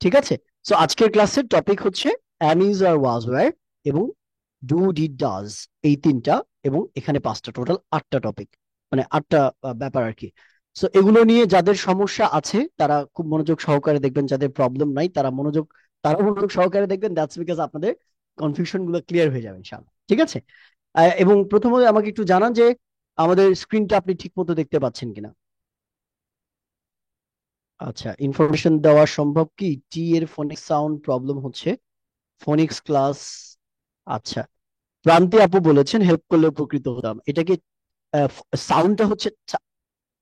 ঠিক আছে। সো আজকের ক্লাসের টপিক হচ্ছে am is আর was were এবং ডু ডিড ডাজ, এই তিনটা, এবং এখানে পাঁচটা, টোটাল আটটা টপিক, মানে আটটা ব্যাপার আর কি। সো এগুলো নিয়ে যাদের সমস্যা আছে তারা খুব মনোযোগ সহকারে দেখবেন, যাদের প্রবলেম নাই তারা মনোযোগ সহকারে দেখবেন। দ্যাটস বিকজ আপনাদের কনফিউশন গুলো ক্লিয়ার হয়ে যাবে ইনশাআল্লাহ। ঠিক আছে। এবং প্রথমত আমাকে একটু জানান যে আমাদের স্ক্রিনটা আপনি ঠিক মতো দেখতে পাচ্ছেন কিনা। আচ্ছা, ইনফরমেশন দেওয়া সম্ভব কি? টি এর ফোনিক সাউন্ড প্রবলেম হচ্ছে, ফোনিক্স ক্লাস। আচ্ছা, প্রান্তি আপু বলেছেন হেল্প করলে উপকৃত হতাম। এটা কি সাউন্ডটা হচ্ছে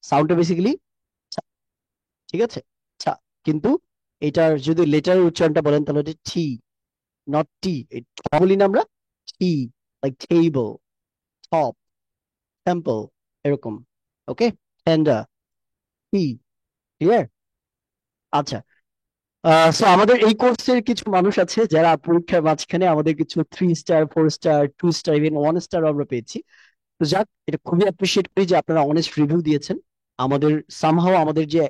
সাউন্ডটা বেসিক্যালি, ঠিক আছে, ছা। কিন্তু এটার যদি লেটারের উচ্চারণটা বলেন তাহলে এটা টি, নট টি। বলি না আমরা টি, লাইক টেবল, টপ, টেম্পল, এরকম। ওকে, টেন্ডার, টি, ক্লিয়ার। আচ্ছা, সো আমাদের এই কোর্সের কিছু মানুষ আছে যারা পরীক্ষার মাঝখানে আমাদের কিছু 3 star, 4 star, 2 star, even 1 star আমরা পেয়েছি। তো যাক, এটা খুবই অ্যাপ্রিসিয়েট করি যে আপনারা অনেস্ট রিভিউ দিয়েছেন। আমাদের সামহাও আমাদের যে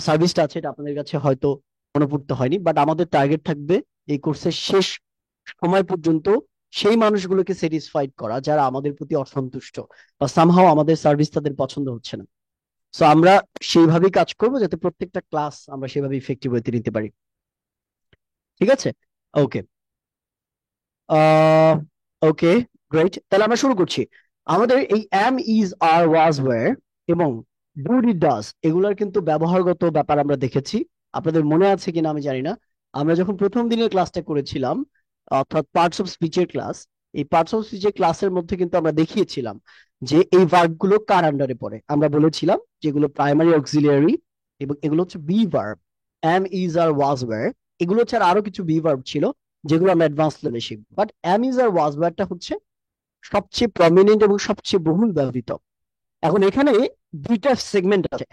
সার্ভিসটা আছে এটা আপনাদের কাছে হয়তো মনোপুত হয়নি, বাট আমাদের টার্গেট থাকবে এই কোর্সের শেষ সময় পর্যন্ত সেই মানুষগুলোকে স্যাটিসফাইড করা যারা আমাদের প্রতি অসন্তুষ্ট বা সামহাও আমাদের সার্ভিস তাদের পছন্দ হচ্ছে না। সো আমরা সেইভাবেই কাজ করবো যাতে প্রত্যেকটা ক্লাস আমরা সেভাবে ইফেক্টিভ হতে নিতে পারি। ঠিক আছে। ওকে। আহ ওকে, গ্রেট। তাহলে আমরা শুরু করছি। আমাদের এই অ্যাম, ইজ, আর, ওয়াজ, ওয়্যার এবং ডু ডিড ডাজ এগুলোর কিন্তু ব্যবহারগত ব্যাপার আমরা দেখেছি। আপনাদের মনে আছে কিনা আমি জানি না। আমরা যখন প্রথম দিনের ক্লাসটা করেছিলাম, অর্থাৎ পার্টস অফ স্পিচের ক্লাস, এই পার্টস অফ স্পিচের ক্লাসের মধ্যে কিন্তু আমরা দেখিয়েছিলাম যে এই ভার্ব গুলো কার আন্ডারে পড়ে। আমরা বলেছিলাম যেগুলো প্রাইমারি অক্সিলিয়ারি এবং এগুলো হচ্ছে be verb. Am, is, are, was, were, এগুলো ছাড়া আরো কিছু বি ভার্ব ছিল যেগুলো আমরা অ্যাডভান্স লেভেলে শিখবো, বাট অ্যাম, ইজ, আর, ওয়াজ ওয়্যারটা হচ্ছে সবচেয়ে প্রমিনেন্ট এবং সবচেয়ে বহুল ব্যবহৃত। এখন এখানে দুইটা সেগমেন্ট আছে।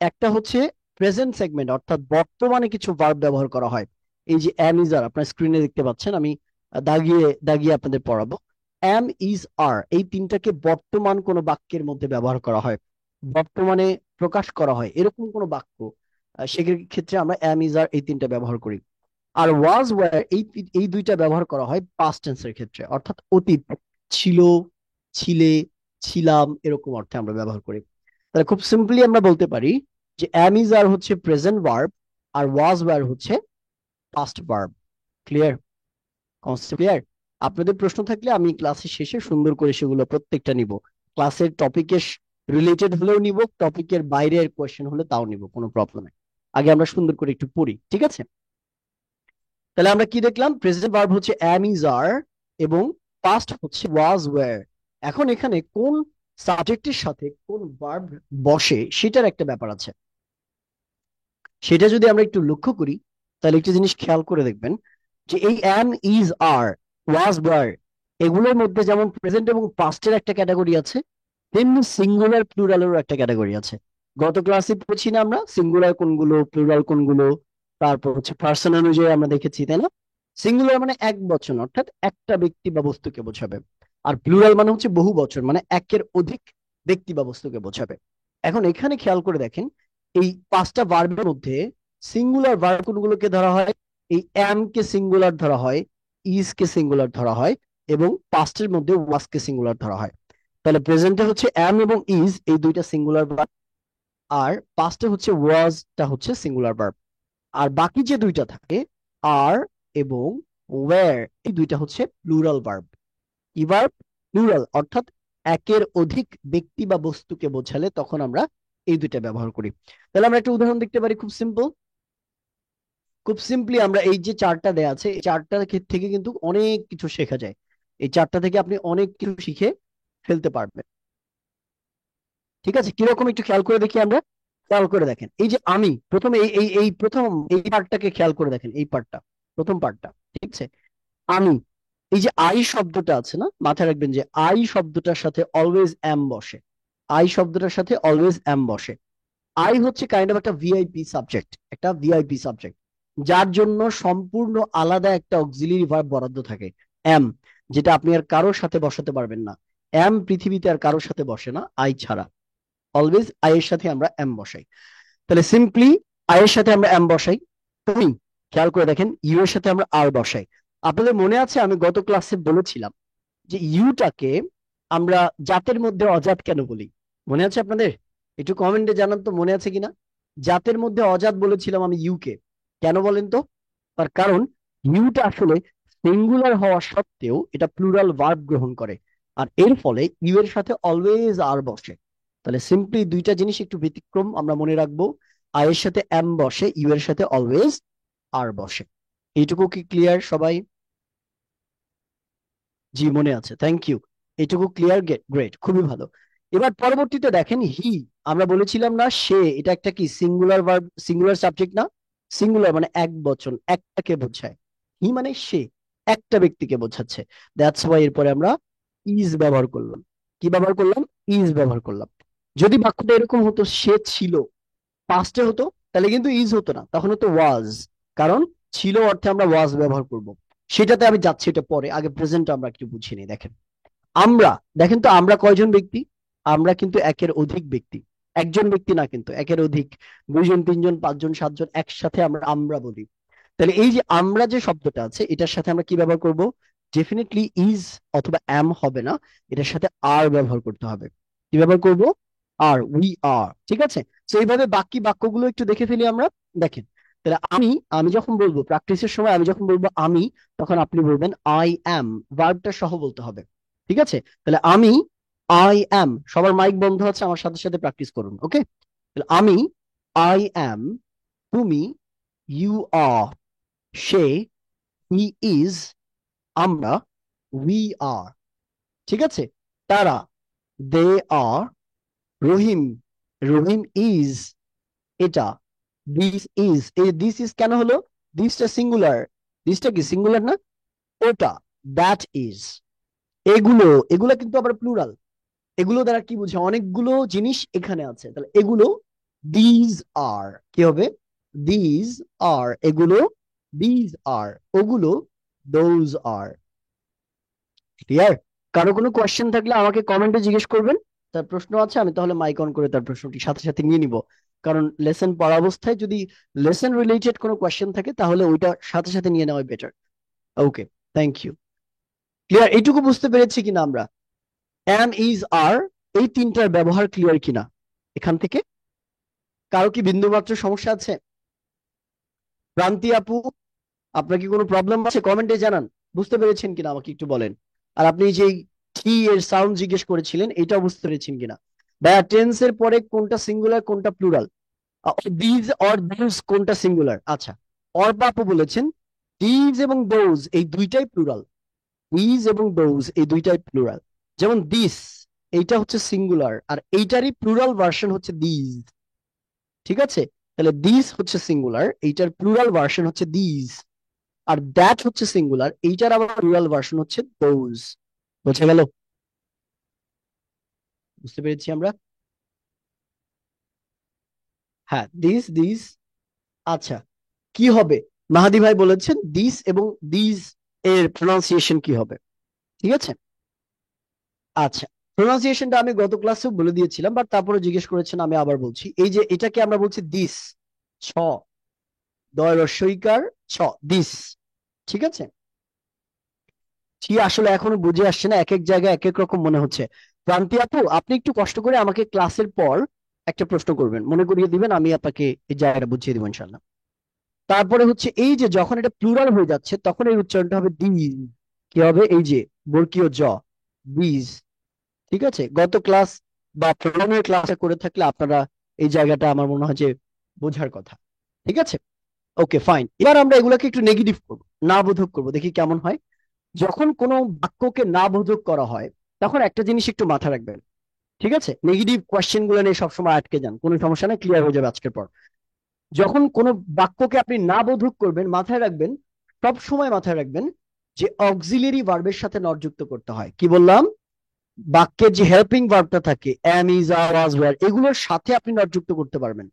একটা হচ্ছে প্রেজেন্ট সেগমেন্ট, অর্থাৎ বর্তমানে কিছু ভার্ব ব্যবহার করা হয়। এই যে অ্যাম, ইজ, আর আপনার স্ক্রিনে দেখতে পাচ্ছেন, আমি দাগিয়ে দাগিয়ে আপনাদের পড়াবো। অ্যাম, ইজ, আর এই তিনটাকে বর্তমান কোনো বাক্যের মধ্যে ব্যবহার করা হয়, বর্তমানে প্রকাশ করা হয় এরকম কোনো বাক্য, সেক্ষেত্রে আমরা অ্যাম, ইজ, আর এই তিনটা ব্যবহার করি। আর ওয়াজ, ওয়্যার এই এই দুইটা ব্যবহার করা হয় পাস্ট টেন্সের ক্ষেত্রে, অর্থাৎ অতীত, ছিল, ছিলে, ছিলাম, এরকম অর্থে আমরা ব্যবহার করি। তাহলে খুব সিম্পলি আমরা বলতে পারি যে অ্যাম, ইজ, আর হচ্ছে present verb, R was, wire হচ্ছে past verb. Clear? Concept clear? আপনাদের প্রশ্ন থাকলে আমি ক্লাসের শেষে সুন্দর করে সেগুলো প্রত্যেকটা নিব। ক্লাসের টপিকের রিলেটেড হলেও নিব, টপিকের বাইরের কোয়েশ্চেন হলে তাও নিব, কোনো প্রবলেম নেই। আগে আমরা সুন্দর করে একটু পড়ি, ঠিক আছে? তাহলে আমরা কি দেখলাম? প্রেজেন্ট ভার্ব হচ্ছে অ্যাম, ইজ, আর এবং পাস্ট হচ্ছে ওয়াজ, ওয়্যার। এখন এখানে কোন সাবজেক্টের সাথে কোন ভার্ব বসে সেটার একটা ব্যাপার আছে। সেটা যদি আমরা একটু লক্ষ্য করি তাহলে একটা জিনিস খেয়াল করে দেখবেন যে এই অ্যাম, ইজ, আর, ওয়াজ, ওয়্যার এগুলোর মধ্যে যেমন প্রেজেন্ট এবং পাস্টের একটা ক্যাটাগরি আছে, তেমনি সিঙ্গুলার প্লুরালেরও একটা ক্যাটাগরি আছে। গত ক্লাসে পড়েছি না আমরা সিঙ্গুলার কোনগুলো, প্লুরাল কোনগুলো, তারপর হচ্ছে পার্সন অনুযায়ী আমরা দেখেছি, তাই না? সিঙ্গুলার মানে এক বচন, অর্থাৎ একটা ব্যক্তি বা বস্তুকে বোঝাবে। আর প্লুরাল মানে হচ্ছে বহু বচন, মানে একের অধিক ব্যক্তি বা বস্তুকে বোঝাবে। এখন এখানে খেয়াল করে দেখেন, এই পাঁচটা ভার্বের মধ্যে সিঙ্গুলার ভার্ব কোনগুলোকে ধরা হয়? এই অ্যাম কে সিঙ্গুলার ধরা হয়, ইজ কে সিঙ্গুলার ধরা হয় এবং পাস্টের মধ্যে ওয়াজ কে সিঙ্গুলার ধরা হয়। তাহলে প্রেজেন্টে হচ্ছে অ্যাম এবং ইজ এই দুইটা সিঙ্গুলার ভার্ব, আর পাস্টে হচ্ছে ওয়াজটা হচ্ছে সিঙ্গুলার ভার্ব। আর বাকি যে দুইটা থাকে, আর এবং ওয়্যার, এই দুইটা হচ্ছে প্লুরাল ভার্ব। কি ভার্ব? প্লুরাল, অর্থাৎ একের অধিক ব্যক্তি বা বস্তুকে বোঝালে তখন আমরা এই দুইটা ব্যবহার করি। তাহলে আমরা একটা উদাহরণ দেখতে পারি, খুব সিম্পল। খুব সিম্পলি আমরা এই যে চারটা দেয়া আছে, এই চারটা থেকে কিন্তু অনেক কিছু শেখা যায়। এই চারটা থেকে আপনি অনেক কিছু শিখে ফেলতে পারবেন। ঠিক আছে, কিরকম একটু খেয়াল করে দেখি আমরা। খেয়াল করে দেখেন, এই যে আমি প্রথমে এই প্রথম এই পার্টটাকে খেয়াল করে দেখেন, এই পার্টটা, প্রথম পার্টটা, ঠিক আছে। আমি, এই যে আই শব্দটা আছে না, মাথায় রাখবেন যে আই শব্দটার সাথে অলওয়েজ এম বসে। আই শব্দটার সাথে অলওয়েজ এম বসে। আই হচ্ছে কাইন্ড অফ একটা ভিআইপি সাবজেক্ট, একটা ভিআইপি সাবজেক্ট, যার জন্য সম্পূর্ণ আলাদা একটা অক্সিলিয়ারি ভার্ব বরাদ্দ থাকে, এম, যেটা আপনি আর কারোর সাথে বসাতে পারবেন না। এম পৃথিবীতে আর কারোর সাথে বসে না আই ছাড়া। অলওয়েজ আই এর সাথে আমরা এম বসাই। তাহলে সিম্পলি আই এর সাথে আমরা এম বসাই, তুমি খেয়াল করে দেখেন ইউ এর সাথে আমরা আর বসাই। আপনাদের মনে আছে আমি গত ক্লাসে বলেছিলাম যে ইউটাকে আমরা জাতের মধ্যে অজাত কেন বলি? মনে আছে আপনাদের? একটু কমেন্টে জানান তো মনে আছে কিনা। জাতের মধ্যে অজাত বলেছিলাম আমি ইউকে, কেন বলেন তো? তার কারণ ইউটা আসলে সিঙ্গুলার হওয়া সত্ত্বেও এটা প্লুরাল ভার্ব গ্রহণ করে, আর এর ফলে ইউ এর সাথে অলওয়েজ আর বসে। তাহলে সিম্পলি দুইটা জিনিস একটু ব্যতিক্রম আমরা মনে রাখবো, আই এর সাথে এম বসে, ইউ এর সাথে অলওয়েজ আর বসে। এইটুকু কি ক্লিয়ার সবাই? জি মনে আছে, থ্যাংক ইউ। এইটুকু ক্লিয়ার, গ্রেট, খুবই ভালো। এবার পরবর্তীতে দেখেন হি, আমরা বলেছিলাম না সে, এটা একটা কি সিঙ্গুলার ভার্ব, সিঙ্গুলার সাবজেক্ট না? সিঙ্গুলার মানে এক বচন, একটাকে বোঝায়। হি মানে সে, একটা ব্যক্তিকে বোঝাচ্ছে। দ্যাটস ওয়াই এরপরে আমরা ইজ ব্যবহার করলাম। কি ব্যবহার করলাম? ইজ ব্যবহার করলাম। যদি বাক্যটা এরকম হতো সে ছিল, পাস্টে হতো, তাহলে কিন্তু ইজ হতো না, তখন হতো ওয়াজ। কারণ ছিল অর্থে আমরা ওয়াজ ব্যবহার করব। সেটাতে আমি যাচ্ছি, এটা পরে, আগে প্রেজেন্ট আমরা একটু বুঝিয়ে নিই। দেখেন আমরা, দেখেন তো আমরা কয়জন ব্যক্তি? আমরা কিন্তু একের অধিক ব্যক্তি, একজন ব্যক্তি না কিন্তু একের অধিক, দুইজন তিনজন পাঁচজন সাতজন একসাথে আমরা আমরা বলি। তাহলে এই যে আমরা যে শব্দটা আছে এটার সাথে আমরা কি ব্যবহার করব? ডেফিনেটলি ইজ অথবা অ্যাম হবে না, এটার সাথে আর ব্যবহার করতে হবে। কি ব্যবহার করব? আর, উই আর, ঠিক আছে। তো এইভাবে বাকি বাক্যগুলো একটু দেখে ফেলি আমরা। দেখেন, তাহলে আমি, আমি যখন বলবো প্র্যাকটিসের সময়, আমি যখন বলবো আমি, তখন আপনি বলবেন আই অ্যাম, ভার্বটা সহ বলতে হবে। ঠিক আছে, তাহলে আমি, আই অ্যাম, সবার মাইক বন্ধ আছে, আমার সাথে সাথে প্র্যাকটিস করুন, ওকে? তাহলে আমি, আই অ্যাম, তুমি, ইউ আর, সে, হি ইজ, আমরা, উই আর, ঠিক আছে। তারা, they are, Rahim, Rahim is, এটা, দিস ইজ, এই দিস ইজ কেন হলো? দিসটা সিঙ্গুলার, দিসটা কি সিঙ্গুলার না? ওটা, দ্যাট ইজ। এগুলো, এগুলো কিন্তু আবার প্লুরাল। এগুলো দ্বারা কি বুঝে? অনেকগুলো জিনিস এখানে আছে, তাহলে এগুলো, দিজ আর, কি হবে? দিজ আর, এগুলো, দিজ আর, ওগুলো, দোজ আর। ক্লিয়ার? কারো কোনো কোয়েশ্চেন থাকলে আমাকে কমেন্টে জিজ্ঞেস করবেন। তার প্রশ্ন আছে, আমি তাহলে মাইক অন করে তার প্রশ্নটি সাথে সাথে নিয়ে নিব। কারণ লেসন পড়া অবস্থায় যদি লেসন রিলেটেড কোনো কোয়েশ্চেন থাকে তাহলে ওইটা সাথে সাথে নিয়ে নেওয়াই better. Okay, thank you. Clear? এইটুকু বুঝতে পেরেছি কিনা আমরা? অ্যাম, ইজ, আর, এই তিনটার ব্যবহার ক্লিয়ার কিনা এখান থেকে? কারো কি বিন্দুমাত্র সমস্যা আছে? প্রান্তি আপু, আপনার কি কোনো প্রবলেম আছে? কমেন্টে জানান। বুঝতে পেরেছেন কিনা আমাকে একটু বলেন। আর আপনি যে টি এর সাউন্ড জিজ্ঞেস করেছিলেন, এটাও বুঝতে পেরেছেন কিনা? ভাইয়া টেন্সের পরে কোনটা সিঙ্গুলার কোনটা প্লুরাল? দিজ অর দিস কোনটা সিঙ্গুলার? আচ্ছা, অর্পা আপু বলেছেন দিজ এবং দোজ এই দুইটাই প্লুরাল। দিজ এবং দোজ এই দুইটাই প্লুরাল। যেমন দিস, এইটা হচ্ছে সিঙ্গুলার, আর এইটারই প্লুরাল ভার্সন হচ্ছে দিজ। ঠিক আছে, তাহলে দিস হচ্ছে সিঙ্গুলার, এইটার প্লুরাল ভার্সন হচ্ছে দিজ। আর দ্যাট হচ্ছে সিঙ্গুলার, এইটার আবার প্লুরাল ভার্সন হচ্ছে দোজ। বোঝা গেল? বুঝতে পেরেছি আমরা? হ্যাঁ, দিস দিস। আচ্ছা, কি হবে? মাহাদি ভাই বলেছেন দিস এবং দিস এর প্রনাউন্সিয়েশন কি হবে। ঠিক আছে, আচ্ছা। প্রনাউন্সিয়েশনটা আমি গত ক্লাসেও বলে দিয়েছিলাম, বাট তারপরে জিজ্ঞেস করেছেন, আমি আবার বলছি। এই যে এটাকে আমরা বলছি দিস, ছ, দয় রস্বইকার, ছ, দিস। ঠিক আছে, ছি আসলে এখনো বুঝে আসছে না, এক এক জায়গায় এক এক রকম মনে হচ্ছে। প্রান্তি আপু, আপনি একটু কষ্ট করে আমাকে ক্লাসের পর একটা প্রশ্ন করবেন, মনে করিয়ে দিবেন, আমি আপনাকে এই জায়গাটা বুঝিয়ে দিব ইনশাল্লাহ। তারপরে হচ্ছে এই যে যখন এটা প্লুরাল হয়ে যাচ্ছে তখন এই উচ্চারণটা হবে দিজ। কি হবে? এই যে বর্গীয় জ, দিজ। ঠিক আছে, গত ক্লাস বা প্রোগ্রামের ক্লাসে করে থাকলে আপনারা এই জায়গাটা আমার মনে হয় যে বোঝার কথা। ঠিক আছে, ওকে ফাইন। এবার আমরা এগুলোকে একটু নেগেটিভ করবো, না বোধক করবো, দেখি কেমন হয়। যখন কোনো বাক্যকে না বোধক করা হয় তখন একটা জিনিস একটু মাথা রাখবেন। ঠিক আছে, নেগেটিভ কোয়েশ্চেন গুলো নিয়ে সবসময় আটকে যান, কোনো সমস্যা নেই, ক্লিয়ার হয়ে যাবে আজকের পর। যখন কোনো বাক্যকে আপনি না বোধক করবেন, মাথায় রাখবেন, সব সময় মাথায় রাখবেন যে অক্সিলিয়ারি ভার্বের সাথে নট যুক্ত করতে হয়। কি বললাম? বাক্যের যে হেল্পিং ভার্বটা থাকে, am, is, are, was, were, এগুলোর সাথে আপনি নট যুক্ত করতে পারবেন,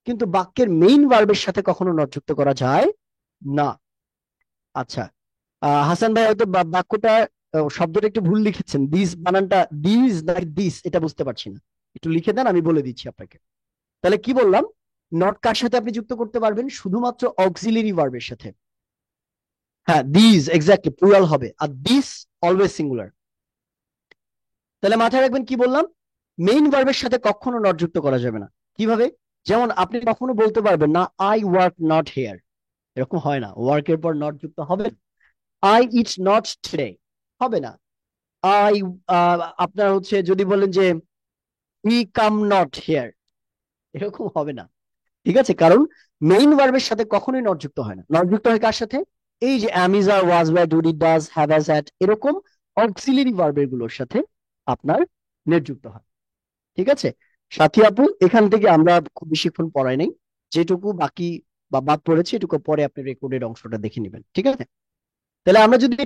কিন্তু বাক্যের মেইন ভার্বের সাথে কখনো নট যুক্ত করা যায় না। আচ্ছা, হাসান ভাই হয়তো বাক্যটা, শব্দটা একটু ভুল লিখেছেন, দিস বানানটা দিস নাকি দিস এটা বুঝতে পারছি না, একটু লিখে দেন, আমি বলে দিচ্ছি আপনাকে। তাহলে কি বললাম? নট কার সাথে আপনি যুক্ত করতে পারবেন? শুধুমাত্র অক্সিলারি ভার্বের সাথে। হ্যাঁ, দিস এক্স্যাক্টলি প্লুরাল হবে, আর দিস অলওয়েজ সিঙ্গুলার। তাহলে মাথায় রাখবেন কি বললাম, মেইন ভার্বের সাথে কখনো নট যুক্ত করা যাবে না। কিভাবে? যেমন আপনি কখনো বলতে পারবেন না আই ওয়ার্ক নট হেয়ার, এরকম হয় না, ওয়ার্কের পর নট যুক্ত হবে। আই ইট নট টুডে, হবে না। আই আপনার হচ্ছে যদি বলেন যে হি কাম নট হেয়ার, এরকম হবে না। ঠিক আছে, কারণ মেইন ভার্বের সাথে কখনোই নট যুক্ত হয় না। নট যুক্ত হয় কার সাথে? এই যে am, is, are, was, were, do, did, does, have, has, had, এরকম অক্সিলারি ভার্বের গুলোর সাথে আপনার নেট যুক্ত হয়। ঠিক আছে সাথী আপু, এখান থেকে আমরা খুব বেশিক্ষণ পড়াই নাই, যেটুকু বাকি বা বাদ পড়েছে এটুকু পরে আপনি রেকর্ডেড অংশটা দেখে নেবেন। ঠিক আছে, তাহলে আমরা যদি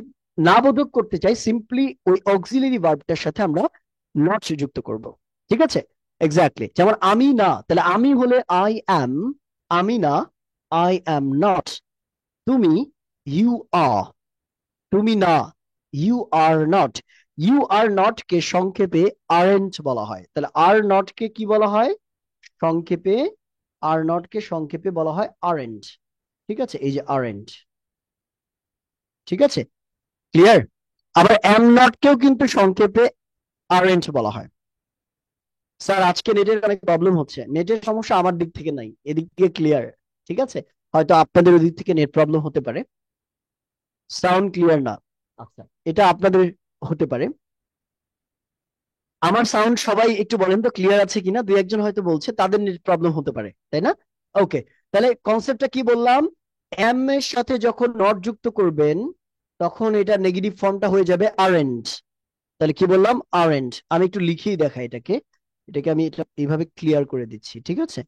না বোধক করতে চাই, সিম্পলি ওই অক্সিলারি ভার্বটার সাথে আমরা নট যুক্ত করব। ঠিক আছে, এক্স্যাক্টলি। যেমন আমি না, তাহলে আমি হলে আই অ্যাম, আমি না আই অ্যাম নট। তুমি, ইউ আর, তুমি না you are not. You are not কে সংক্ষেপে আরেন্ট বলা হয়। তাহলে আর নট কে কি বলা হয় সংক্ষেপে? আর নট কে সংক্ষেপে বলা হয় আরেন্ট। ঠিক আছে, এই যে আরেন্ট। ঠিক আছে, ক্লিয়ার? আবার এম নট কেও কিন্তু সংক্ষেপে আরেন্ট বলা হয়। স্যার আজকে নেটের অনেক প্রবলেম হচ্ছে। নেটের সমস্যা আমার দিক থেকে নাই, এদিক থেকে ক্লিয়ার। ঠিক আছে, হয়তো আপনাদের ওদিক থেকে নেট প্রবলেম হতে পারে, সাউন্ড ক্লিয়ার না। আচ্ছা, এটা আপনাদের হতে পারে। আমার সাউন্ড সবাই একটু বলেন তো ক্লিয়ার আছে কিনা, দুই একজন হয়তো বলছে তাদের নেট প্রবলেম হতে পারে, তাই না? ওকে, তাহলে কনসেপ্টটা কি বললাম, এম এর সাথে যখন নট যুক্ত করবেন তখন এটা নেগেটিভ ফর্মটা হয়ে যাবে আরেন্ট। তাহলে কি বললাম, আরেন্ট। আমি একটু লিখেই দেখাই এটাকে, এটাকে আমি এটা এইভাবে ক্লিয়ার করে দিচ্ছি। ঠিক আছে,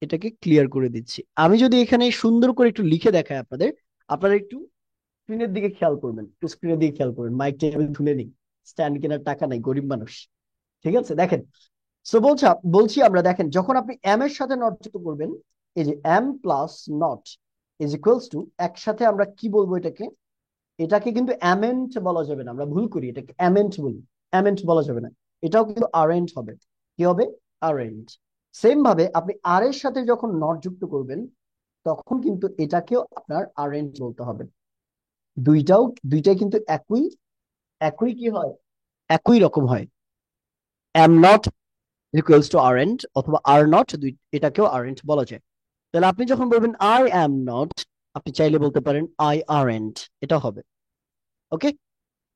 এটাকে ক্লিয়ার করে দিচ্ছি। আমি যদি এখানে সুন্দর করে একটু লিখে দেখাই আপনাদের, আপনারা একটু স্ক্রিনের দিকে খেয়াল করবেন, একটু স্ক্রিনের দিকে খেয়াল করবেন। মাইকটা আমি তুলে নিই, স্ট্যান্ড কেনার টাকা নাই, গরিব মানুষ। ঠিক আছে, দেখেন। সো বলছি আমরা, দেখেন যখন আপনি এম এর সাথে নট যুক্ত করবেন, এই যে am plus not is equals to, একসাথে আমরা কি বলবো এটাকে? এটাকে কিন্তু অ্যামেন্ট বলা যাবে না, আমরা ভুল করি, এটাকে অ্যামেন্ট বলি। অ্যামেন্ট বলা যাবে না, এটাও কিন্তু আরেন্ট হবে। কি হবে? আরেন্ট। সেম ভাবে আপনি আর এর সাথে যখন নট যুক্ত করবেন তখন কিন্তু এটাকেও আপনার আরেন্ট বলতে হবে। দুইটাই কিন্তু একই, একই কি হয়, একই রকম হয়। Am not equals to aren't, অথবা আর নট, এটাকেও আরেন্ট বলা যায়। তাহলে আপনি যখন বলবেন আই অ্যাম নট, আপনি চাইলে বলতে পারেন আই আরেন্ট, এটা হবে। ওকে,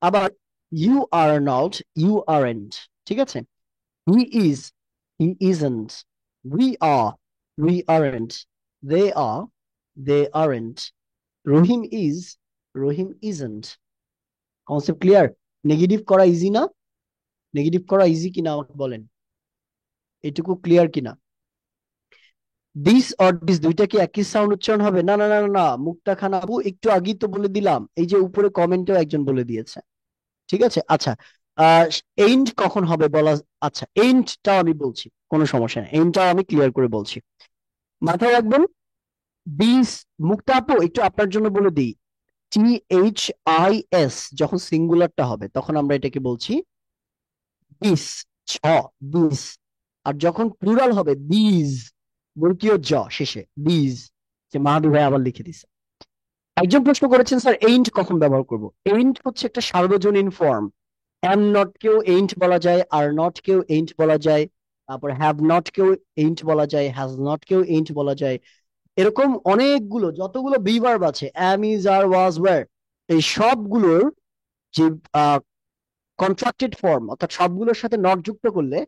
আবার you are not, you aren't. ঠিক আছে, he is, he isn't, we are, we aren't, they are, they aren't, Rahim is, Rahim isn't. Concept clear? Negative করা ইজি না? নেগেটিভ করা ইজি কিনা আমাকে বলেন, এটুকু ক্লিয়ার কিনা? দিস অর দিস দুইটা কি একই সাউন্ড উচ্চারণ হবে? না না না না না, মুক্তা খান আবু একটু আগেই তো বলে দিলাম, এই যে উপরে কমেন্টেও একজন বলে দিয়েছে। ঠিক আছে, আচ্ছা। আহ এন্ড কখন হবে বলা? আচ্ছা, এন্ডটাও আমি বলছি, কোনো সমস্যা নেই, এন্ডটাও আমি ক্লিয়ার করে বলছি। মাথায় রাখবেন, দিস, মুক্তা আপু একটু আপনার জন্য বলে দিই, THIS যখন সিঙ্গুলারটা হবে তখন আমরা এটাকে বলছি দিস, ছ, দিস। আর যখন প্লুরাল হবে দিজ, বর্গীয় জ শেষে, দিজ। যে মাহাদি ভাই আবার লিখে দিছে। একজন প্রশ্ন করেছেন স্যার এইন্ট কখন ব্যবহার করব? এইন্ট হচ্ছে একটা সার্বজনীন ফর্ম। এম নট কেও এইন্ট বলা যায়, আর নট কেও এইন্ট বলা যায়, তারপর হ্যাভ নট কেও এইন্ট বলা যায়, হ্যাজ নট কেও এইন্ট বলা যায়। এরকম অনেকগুলো, যতগুলো বি ভার্ব আছে, am, is, are, was, were, এই সবগুলোর যে কন্ট্রাক্টেড ফর্ম, অর্থাৎ সবগুলোর সাথে নট যুক্ত করলে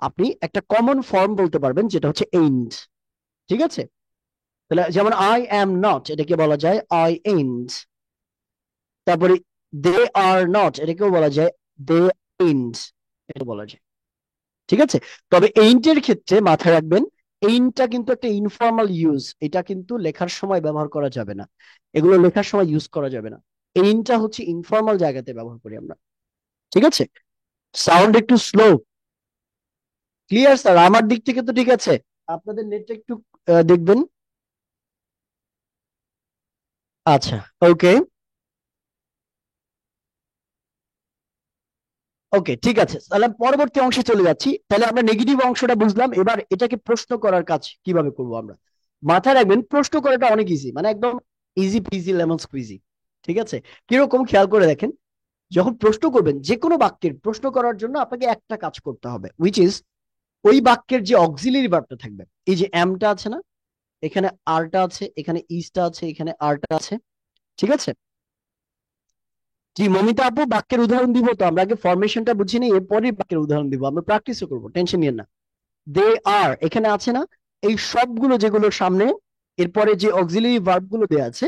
আপনি একটা কমন ফর্ম বলতে পারবেন, যেটা হচ্ছে এইন্ট। ঠিক আছে, তাহলে যেমন আই অ্যাম নট, এটাকে বলা যায় আই এইন্ট। তারপরে দে আর নট, এটাকেও বলা যায় দে এইন্ট, এটা বলা যায়। ঠিক আছে, তবে এইন্টের ক্ষেত্রে মাথায় রাখবেন, এইন্টটা কিন্তু একটা ইনফর্মাল ইউজ, এটা কিন্তু লেখার সময় ব্যবহার করা যাবে না, এগুলো লেখার সময় ইউজ করা যাবে না। এইন্টটা হচ্ছে ইনফর্মাল জায়গাতে ব্যবহার করি আমরা। ঠিক আছে, সাউন্ড একটু স্লো। Clear sir? আমার দিক থেকে তো ঠিক আছে, আপনাদের নেটটা একটু দেখবেন। আচ্ছা, ওকে। ওকে, ঠিক আছে, তাহলে পরবর্তী অংশে চলে যাচ্ছি। তাহলে আমরা নেগেটিভ অংশটা বুঝলাম, এবার এটাকে প্রশ্ন করার কাজ কিভাবে করব আমরা। মাথায় রাখবেন, প্রশ্ন করাটা অনেক ইজি, মানে একদম ইজি পিজি লেমন স্কুইজি। ঠিক আছে, কিরকম খেয়াল করে দেখেন। যখন প্রশ্ন করবেন যে কোনো বাক্যের প্রশ্ন করার জন্য আপনাকে একটা কাজ করতে হবে, উইচ ইজ ওই বাক্যের যে অক্সিলারি ভার্বটা থাকবে। এই যে এমটা আছে না, এখানে আরটা আছে, এখানে ইসটা আছে, এখানে আরটা আছে। ঠিক আছে। জি মমিতা আপু, বাক্যের উদাহরণ দিব তো, আমরা আগে ফরমেশনটা বুঝি নিই, এরপরই বাক্যের উদাহরণ দিব, আমরা প্র্যাকটিসও করবো, টেনশন নিয়ে না। দে আর এখানে আছে না, এই সবগুলো যেগুলোর সামনে এরপরে যে অক্সিলারি ভার্ব গুলো দেওয়া আছে,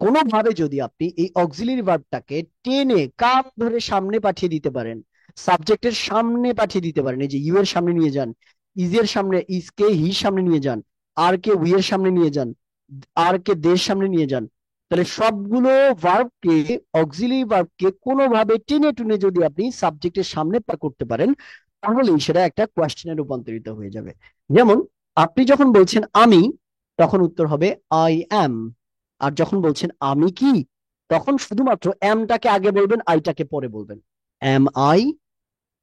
কোনোভাবে যদি আপনি এই অক্সিলারি ভার্বটাকে টেনে কাপ ধরে সামনে পাঠিয়ে দিতে পারেন, সাবজেক্টের সামনে পাঠিয়ে দিতে পারেন, এই যে ইউ এর সামনে নিয়ে যান, ইজ এর সামনে, ইজ কে হির সামনে নিয়ে যান, আর কে উই এর সামনে নিয়ে যান, আর কে দের সামনে নিয়ে যান, তাহলে সবগুলো ভার্বকে, অক্সিলারি ভার্বকে কোনোভাবে টেনে টুনে যদি আপনি সাবজেক্টের সামনে পার করতে পারেন, তাহলেই সেটা একটা কোয়েশ্চেনে রূপান্তরিত হয়ে যাবে। যেমন আপনি যখন বলছেন আমি, তখন উত্তর হবে আই অ্যাম। আর যখন বলছেন আমি কি, তখন শুধুমাত্র এমটাকে আগে বলবেন, আইটাকে পরে বলবেন। Am I.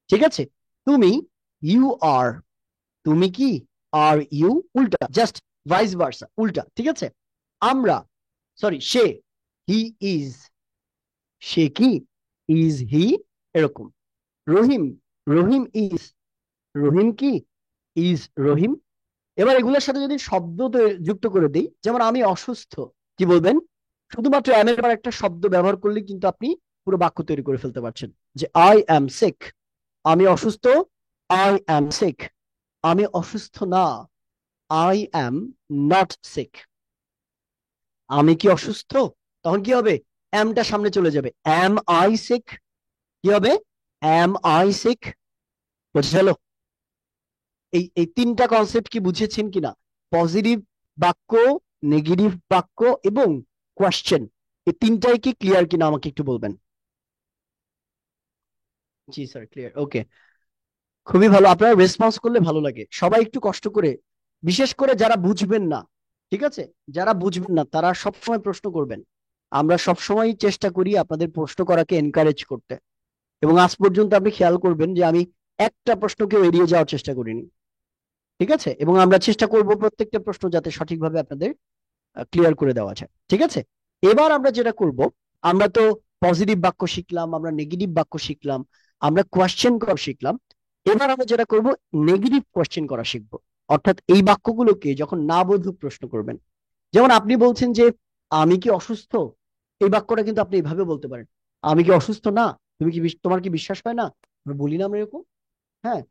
ঠিক আছে। তুমি, ইউ আর। তুমি কি, আর ইউ। উল্টা, জাস্ট ভাইস ভার্সা, উল্টা। ঠিক আছে। আমরা, সরি সে, হি ইজ। সে কি, ইজ হি। এরকম। রহিম, রহিম ইজ। রহিম কি, ইজ রহিম। এবার এগুলোর সাথে যদি শব্দ যুক্ত করে দিই, যেমন আমি অসুস্থ, কি বলবেন? শুধুমাত্র এম এর পর একটা শব্দ ব্যবহার করলে কিন্তু আপনি পুরো বাক্য তৈরি করে ফেলতে পারছেন, যে আই অ্যাম সিক। আমি অসুস্থ, আই অ্যাম সিক। আমি অসুস্থ না, আই অ্যাম নট সিক। আমি কি অসুস্থ, তখন কি হবে? এমটা সামনে চলে যাবে, অ্যাম আই সিক। কি হবে? Am I sick. বোঝা গেল? এই এই তিনটা কনসেপ্ট কি বুঝেছেন কিনা? পজিটিভ বাক্য, নেগেটিভ বাক্য এবং কোয়েশ্চেন, এই তিনটাই কি ক্লিয়ার কিনা আমাকে একটু বলবেন। জি স্যার, ক্লিয়ার। ওকে, খুবই ভালো, আপনারা রেসপন্স করলে ভালো লাগে। সবাই একটু কষ্ট করে, বিশেষ করে যারা বুঝবেন না, ঠিক আছে, যারা বুঝবেন না তারা সবসময় প্রশ্ন করবেন। আমরা সবসময় চেষ্টা করি আপনাদের প্রশ্ন করাকে এনকারেজ করতে, এবং আজ পর্যন্ত আপনি খেয়াল করবেন যে আমি একটা প্রশ্নকেও এড়িয়ে যাওয়ার চেষ্টা করিনি। ঠিক আছে, এবং আমরা চেষ্টা করব প্রত্যেকটা প্রশ্ন যাতে সঠিকভাবে আপনাদের ক্লিয়ার করে দেওয়া যায়। ঠিক আছে। এবার আমরা যেটা করব, আমরা তো পজিটিভ বাক্য শিখলাম, আমরা নেগেটিভ বাক্য শিখলাম, আমরা কোয়েশ্চেন করা শিখলাম। এবার আমরা যেটা করব, নেগেটিভ কোয়েশ্চেন করা শিখবো। অর্থাৎ এই বাক্যগুলোকে যখন না বোধক প্রশ্ন করবেন, যেমন আপনি বলছেন যে আমি কি অসুস্থ, এই বাক্যটা কিন্তু আপনি এইভাবে বলতে পারেন, আমি কি অসুস্থ না, তুমি কি তোমার কি বিশ্বাস হয় না, আমরা বলি না আমরা এরকম? হ্যাঁ।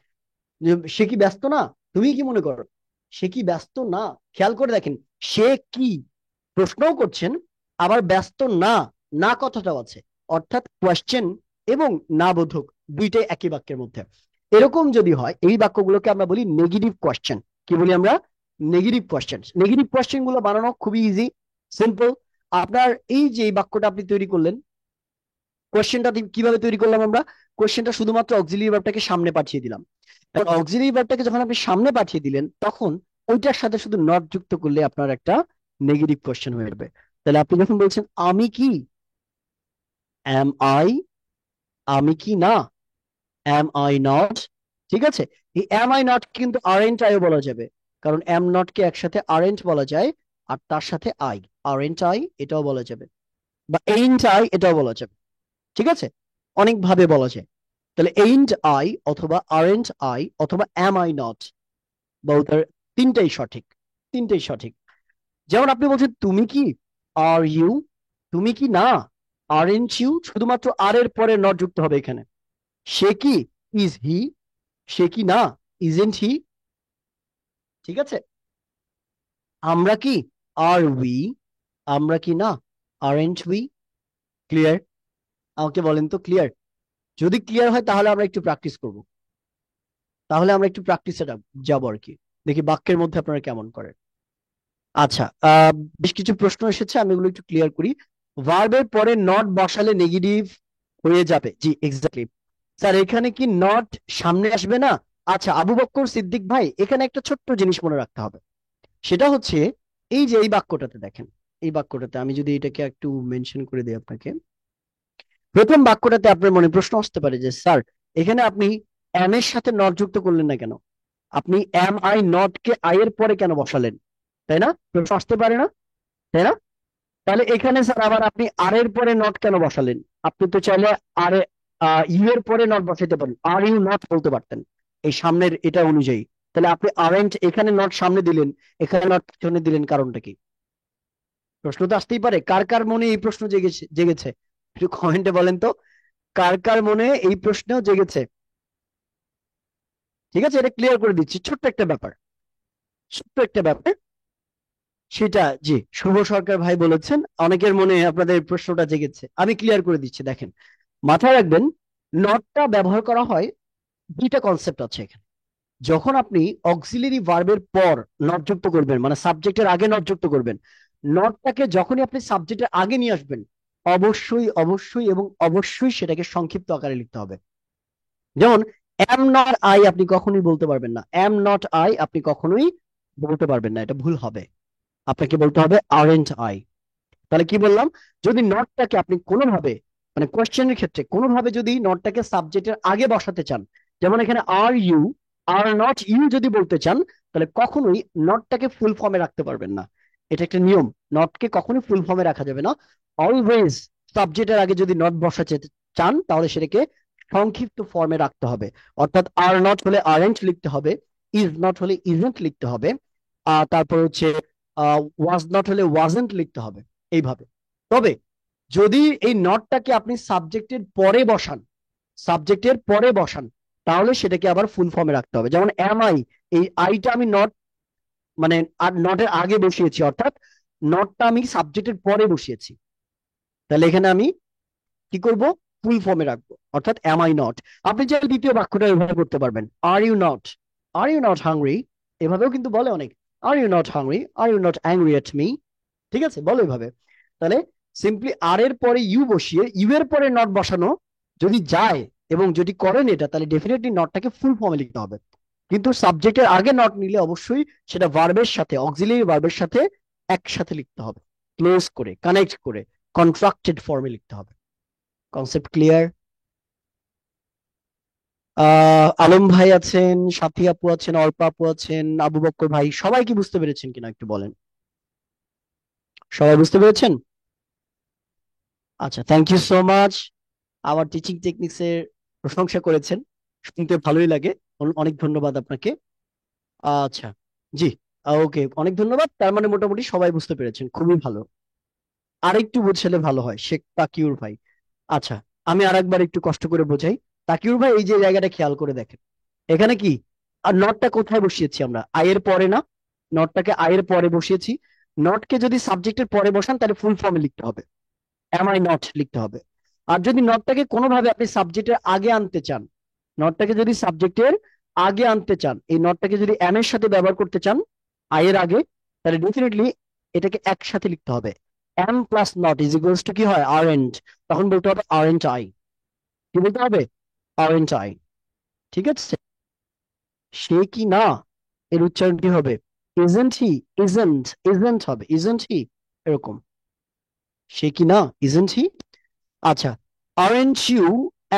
যে সে কি ব্যস্ত না, তুমি কি মনে করো সে কি ব্যস্ত না? খেয়াল করে দেখেন, সে কি প্রশ্নও করছেন, আবার ব্যস্ত না, না কথাটাও আছে। অর্থাৎ কোয়েশ্চেন এবং না বোধক দুইটাই একই বাক্যের মধ্যে। এরকম যদি হয়, এই বাক্যগুলোকে আমরা বলি নেগেটিভ কোয়েশ্চেন। কি বলি আমরা? Negative question. নেগেটিভ কোয়েশ্চেন গুলো বানানো খুবই ইজি, সিম্পল। আপনার এই যে এই বাক্যটা আপনি তৈরি করলেন, কোয়েশ্চেনটা কিভাবে তৈরি করলাম আমরা? কোয়েশ্চেনটা শুধুমাত্র অক্সিলিয়ারি ভার্বটাকে সামনে পাঠিয়ে দিলাম। এখন অক্সিলিয়ারি ভার্বটাকে যখন আপনি সামনে পাঠিয়ে দিলেন, তখন ওইটার সাথে শুধু নট যুক্ত করলে আপনার একটা নেগেটিভ কোয়েশ্চেন হয়ে যাবে। তাহলে আপনি যখন বলছেন আমি কি, অ্যাম আই, আমি কি না, অ্যাম আই নট। ঠিক আছে। এই অ্যাম আই নট কিন্তু আরেন্ট আইও বলা যাবে, কারণ অ্যাম নট কে একসাথে আরেন্ট বলা যায়, আর তার সাথে আই, আরেন্ট আই এটাও বলা যাবে, বা এইন্ট আই এটাও বলা যাবে। ঠিক আছে, অনেক ভাবে বলা যায়। তাহলে এইন্ট আই অথবা আরেন্ট আই অথবা অ্যাম আই নট, বলতার তিনটাই সঠিক, তিনটাই সঠিক। যেমন আপনি বলছেন তুমি কি, আর ইউ। তুমি কি না, আরেন্ট ইউ, শুধুমাত্র আর এর পরে নট যুক্ত হবে এখানে। সে কি, ইজ হি। সে কি না, ইজেন্ট হি। ঠিক আছে। আমরা কি, আর উই। আমরা কি না, আরেন্ট উই। ক্লিয়ার? আমাকে বলেন তো ক্লিয়ার? যদি ক্লিয়ার হয় তাহলে আমরা একটু প্র্যাকটিস করব, তাহলে আমরা একটু প্র্যাকটিসে যাবো আর কি, দেখি বাক্যের মধ্যে আপনারা কেমন করেন। আচ্ছা, বেশ কিছু প্রশ্ন এসেছে, আমি এগুলো একটু ক্লিয়ার করি। ভার্বের পরে নট বসালে নেগেটিভ হয়ে যাবে, জি এক্স্যাক্টলি। স্যার এখানে কি নট সামনে আসবে না? আচ্ছা আবু বক্কর সিদ্দিক ভাই, এখানে একটা ছোট্ট জিনিস মনে রাখতে হবে। সেটা হচ্ছে, এই যে এই বাক্যটাতে দেখেন, এই বাক্যটাতে আমি যদি এটাকে একটু মেনশন করে দিই আপনাকে, প্রথম বাক্যটাতে আপনার মনে প্রশ্ন আসতে পারে যে স্যার এখানে আপনি এম এর সাথে নট যুক্ত করলেন না কেন? আপনি এম আই নট কে আই এর পরে কেন বসালেন? তাই না? প্রশ্ন আসতে পারে না? তাই না? তাহলে এখানে স্যার আবার আপনি আর এর পরে নট কেন বসালেন? আপনি তো চাইলে আর ইউ এর পরে নট বসাইতে পারেন, আর ইউ নট বলতে পারতেন এই সামনের এটা অনুযায়ী। তাহলে আপনি আরেন্ট এখানে নট সামনে দিলেন, এখানে নট পিছনে দিলেন, কারণটা কি? প্রশ্ন তো আসতেই পারে। কার কার মনে এই প্রশ্ন জেগেছে জেগেছে একটু কমেন্টে বলেন তো, কার কার মনে এই প্রশ্ন জেগেছে? ঠিক আছে, এটা ক্লিয়ার করে দিচ্ছি, ছোট্ট একটা ব্যাপার, ছোট্ট একটা ব্যাপার। সেটা, জি, শুভ সরকার ভাই বলেছেন অনেকের মনে আপনাদের এই প্রশ্নটা জেগেছে, আমি ক্লিয়ার করে দিচ্ছি। দেখেন, মাথায় রাখবেন, নটটা ব্যবহার করা হয়, দুইটা কনসেপ্ট আছে এখানে। যখন আপনি অক্সিলারি ভার্বের পর নট যুক্ত করবেন, মানে সাবজেক্টের আগে নট যুক্ত করবেন, নটটাকে যখনই আপনি সাবজেক্টের আগে নিয়ে আসবেন, অবশ্যই অবশ্যই এবং অবশ্যই সেটাকে সংক্ষিপ্ত আকারে লিখতে হবে। যেমন এম নট আই আপনি কখনোই বলতে পারবেন না, এম নট আই আপনি কখনোই বলতে পারবেন না, এটা ভুল হবে। আপনাকে বলতে হবে আরেন্ট আই। তাহলে কি বললাম? যদি নটটাকে আপনি কোনোভাবে, মানে কোশ্চেনের ক্ষেত্রে কোনোভাবে যদি নটটাকে সাবজেক্টের আগে বসাতে চান, যেমন এখানে are you, are not you যদি বলতে চান, তাহলে কখনোই নটটাকে ফুল ফর্মে রাখতে পারবেন না। এটা একটা নিয়ম, নটকে কখনোই ফুল ফর্মে রাখা যাবে না। অলওয়েজ সাবজেক্টের আগে যদি নট বসাতে চান, তাহলে সেটাকে সংক্ষিপ্ত ফর্মে রাখতে হবে। অর্থাৎ আর নট হলে আরেন্ট লিখতে হবে, ইজ নট হলে ইজেন্ট লিখতে হবে, তারপর হচ্ছে ওয়াজ নট হলে ওয়াজেন্ট লিখতে হবে, এইভাবে। তবে যদি এই নটটাকে আপনি সাবজেক্টের পরে বসান, সাবজেক্টের পরে বসান, তাহলে সেটাকে আবার ফুল ফর্মে রাখতে হবে। যেমন এম আই, এই আইটা আমি নট, মানে আর নটের আগে বসিয়েছি, অর্থাৎ নটটা আমি সাবজেক্টের পরে বসিয়েছি। তাহলে এখানে আমি কি করব? ফুল ফর্মে রাখবো, অর্থাৎ এম আই নট। আপনি চাইলে দ্বিতীয় বাক্যটা ব্যবহার করতে পারবেন, are you not, are you not hungry, এভাবেও কিন্তু বলে অনেক। Are you not hungry, are you not angry at me, ঠিক আছে, বলো এভাবে। তাহলে সিম্পলি আর এর পরে ইউ বসিয়ে ইউ এর পরে নট বসানো যদি যায় এবং যদি করেন এটা, তাহলে ডেফিনেটলি নটটাকে ফুল ফর্মে লিখতে হবে। কিন্তু সাবজেক্টের আগে নট নিলে অবশ্যই সেটা ভার্বের সাথে, অক্সিলারি ভার্বের সাথে একসাথে লিখতে হবে, ক্লোজ করে, কানেক্ট করে, কন্ট্রাক্টেড ফর্মে লিখতে হবে। Concept clear? আলম ভাই আছেন, সাথী আপু আছেন, অর্পা আপু আছেন, আবু বক্কর ভাই, সবাই কি বুঝতে পেরেছেন কিনা একটু বলেন। সবাই বুঝতে পেরেছেন? আচ্ছা, থ্যাংক ইউ সো মাচ। আমার টিচিং টেকনিক্স এর প্রশংসা করেছেন, শুনতে ভালোই লাগে। অনেক ধন্যবাদ আপনাকে। আচ্ছা, জি, ওকে, অনেক ধন্যবাদ। তার মানে মোটামুটি সবাই বুঝতে পেরেছেন, খুবই ভালো। আরেকটু বুঝলে ভালো হয়, শেখ তাকিউর ভাই। আচ্ছা, আমি আরেকবার একটু কষ্ট করে বোঝাই। তাকিউর ভাই, এই যে জায়গাটা খেয়াল করে দেখেন, এখানে কি, আর নটটা কোথায় বসিয়েছি আমরা? আয়ের পরে না? নটটাকে আয়ের পরে বসিয়েছি। নটকে যদি সাবজেক্টের পরে বসান, তাহলে ফুল ফর্মে লিখতে হবে, এম আই নট লিখতে হবে। আর যদি নটটাকে কোনোভাবে আপনি সাবজেক্টের আগে আনতে চান, নটটাকে যদি সাবজেক্টের আগে আনতে চান, এই নটটাকে যদি এম এর সাথে ব্যবহার করতে চান, আই এর আগে, তাহলে ডেফিনেটলি এটাকে একসাথে লিখতে হবে। Am plus not is equals to কি হয়? Aren't. তখন বলতে হবে আর এন্ড আই। কি বলতে হবে? Aren't I. ঠিক আছে? সে কি না, এর উচ্চারণ কি হবে? ইজেন্ট হি, ইজেন্ট, ইজেন্ট হবে, ইজেন্ট হি, এরকম। সে কি না, ইজেন্ট হি। আচ্ছা, aren't you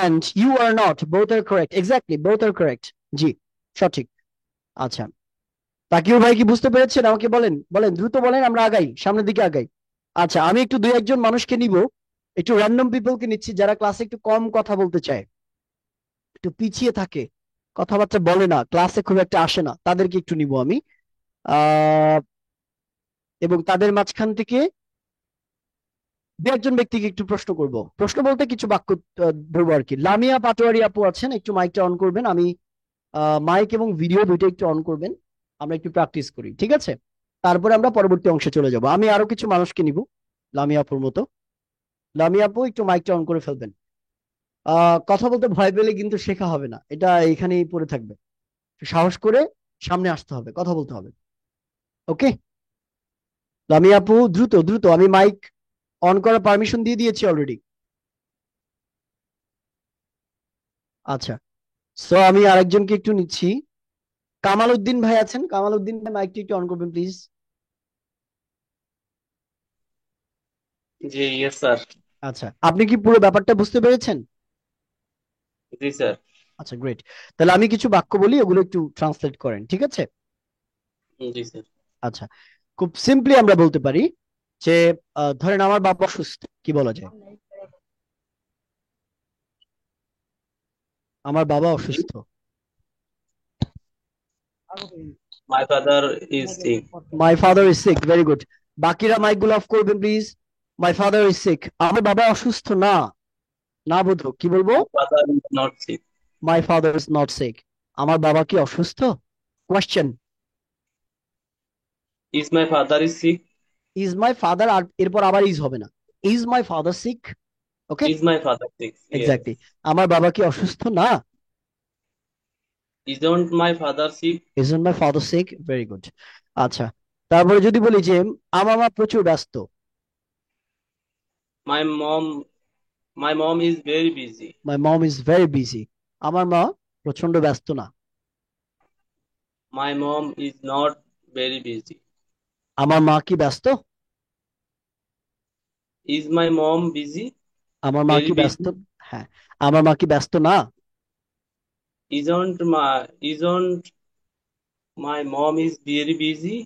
and you are not both are correct, exactly, both are correct, জি, সঠিক। আচ্ছা, তাকিউর ভাই কি বুঝতে পেরেছেন? আমাকে বলেন, বলেন, দ্রুত বলেন, আমরা আগাই, সামনের দিকে আগাই। আচ্ছা, আমি একটু দুই একজন মানুষকে নিব, একটু র্যান্ডম পিপলকে নিচ্ছি, যারা ক্লাসে একটু কম কথা বলতে চায়, একটু পিছিয়ে থাকে, কথাবার্তা বলে না, ক্লাসে খুব একটা আসে না, তাদেরকে একটু নিব আমি। আহ এবং তাদের মাঝখান থেকে দু একজন ব্যক্তিকে একটু প্রশ্ন করব, প্রশ্ন বলতে কিছু বাক্য ধরবো আর কি। লামিয়া পাটোয়ারি আপু আছেন, একটু মাইকটা অন করবেন। আমি মাইক এবং ভিডিও দুইটা একটু অন করবেন, আমরা একটু প্র্যাকটিস করি, ঠিক আছে? তারপরে আমরা পরবর্তী অংশে চলে যাব। আমি আরো কিছু মানুষকে নিব, লামিয়া আপুর মতো। লামিয়া আপু একটু মাইকটা অন করে ফেলবেন। কথা বলতে ভয় পেলে কিন্তু শেখা হবে না, এটা এখানেই পড়ে থাকবে। সাহস করে সামনে আসতে হবে, কথা বলতে হবে। ওকে, লামিয়া আপু, দ্রুত দ্রুত, আমি মাইক অন করার পারমিশন দিয়ে দিয়েছি অলরেডি। আচ্ছা, সো আমি আরেকজনকে একটু নিচ্ছি। কামাল উদ্দিন ভাই আছেন, কামাল উদ্দিন ভাই, মাইকটি একটু অন করবেন প্লিজ। G yes sir. আচ্ছা, আপনি কি পুরো ব্যাপারটা বুঝতে পেরেছেন? জি স্যার। আচ্ছা, গ্রেট। তাহলে আমি কিছু বাক্য বলি, ওগুলো একটু ট্রান্সলেট করেন, ঠিক আছে? জি স্যার। আচ্ছা, খুব সিম্পলি আমরা বলতে পারি যে ধরেন আমার বাবা অসুস্থ, কি বলা যায়? আমার বাবা অসুস্থ। My father is sick. My father is sick, very good. বাকিরা মাইক গুলো অফ করবেন প্লিজ। মাই ফাদার ইজ সিক, আমার বাবা অসুস্থ না। না বোধ, কি বলবো? My father is not sick. My father is not sick, আমার বাবা কি অসুস্থ? Question. Is my father is sick. Is my father, আর এরপর আবার ইজ হবে না। Is my father sick? Okay, is my father sick, yes. Exactly. আমার বাবা কি অসুস্থ না? Isn't my father sick. Isn't my father sick, very good. আচ্ছা, তারপরে যদি বলি যে আমার মা প্রচুর ব্যস্ত। My mom my mom is very busy. My mom is very busy, আমার মা প্রচন্ড ব্যস্ত না। My mom is not very busy. আমার মা কি ব্যস্ত? Is my mom busy? আমার মা ভেরি কি ব্যস্ত? বিজি। হ্যাঁ, আমার মা কি ব্যস্ত না? Isn't my mom is very busy.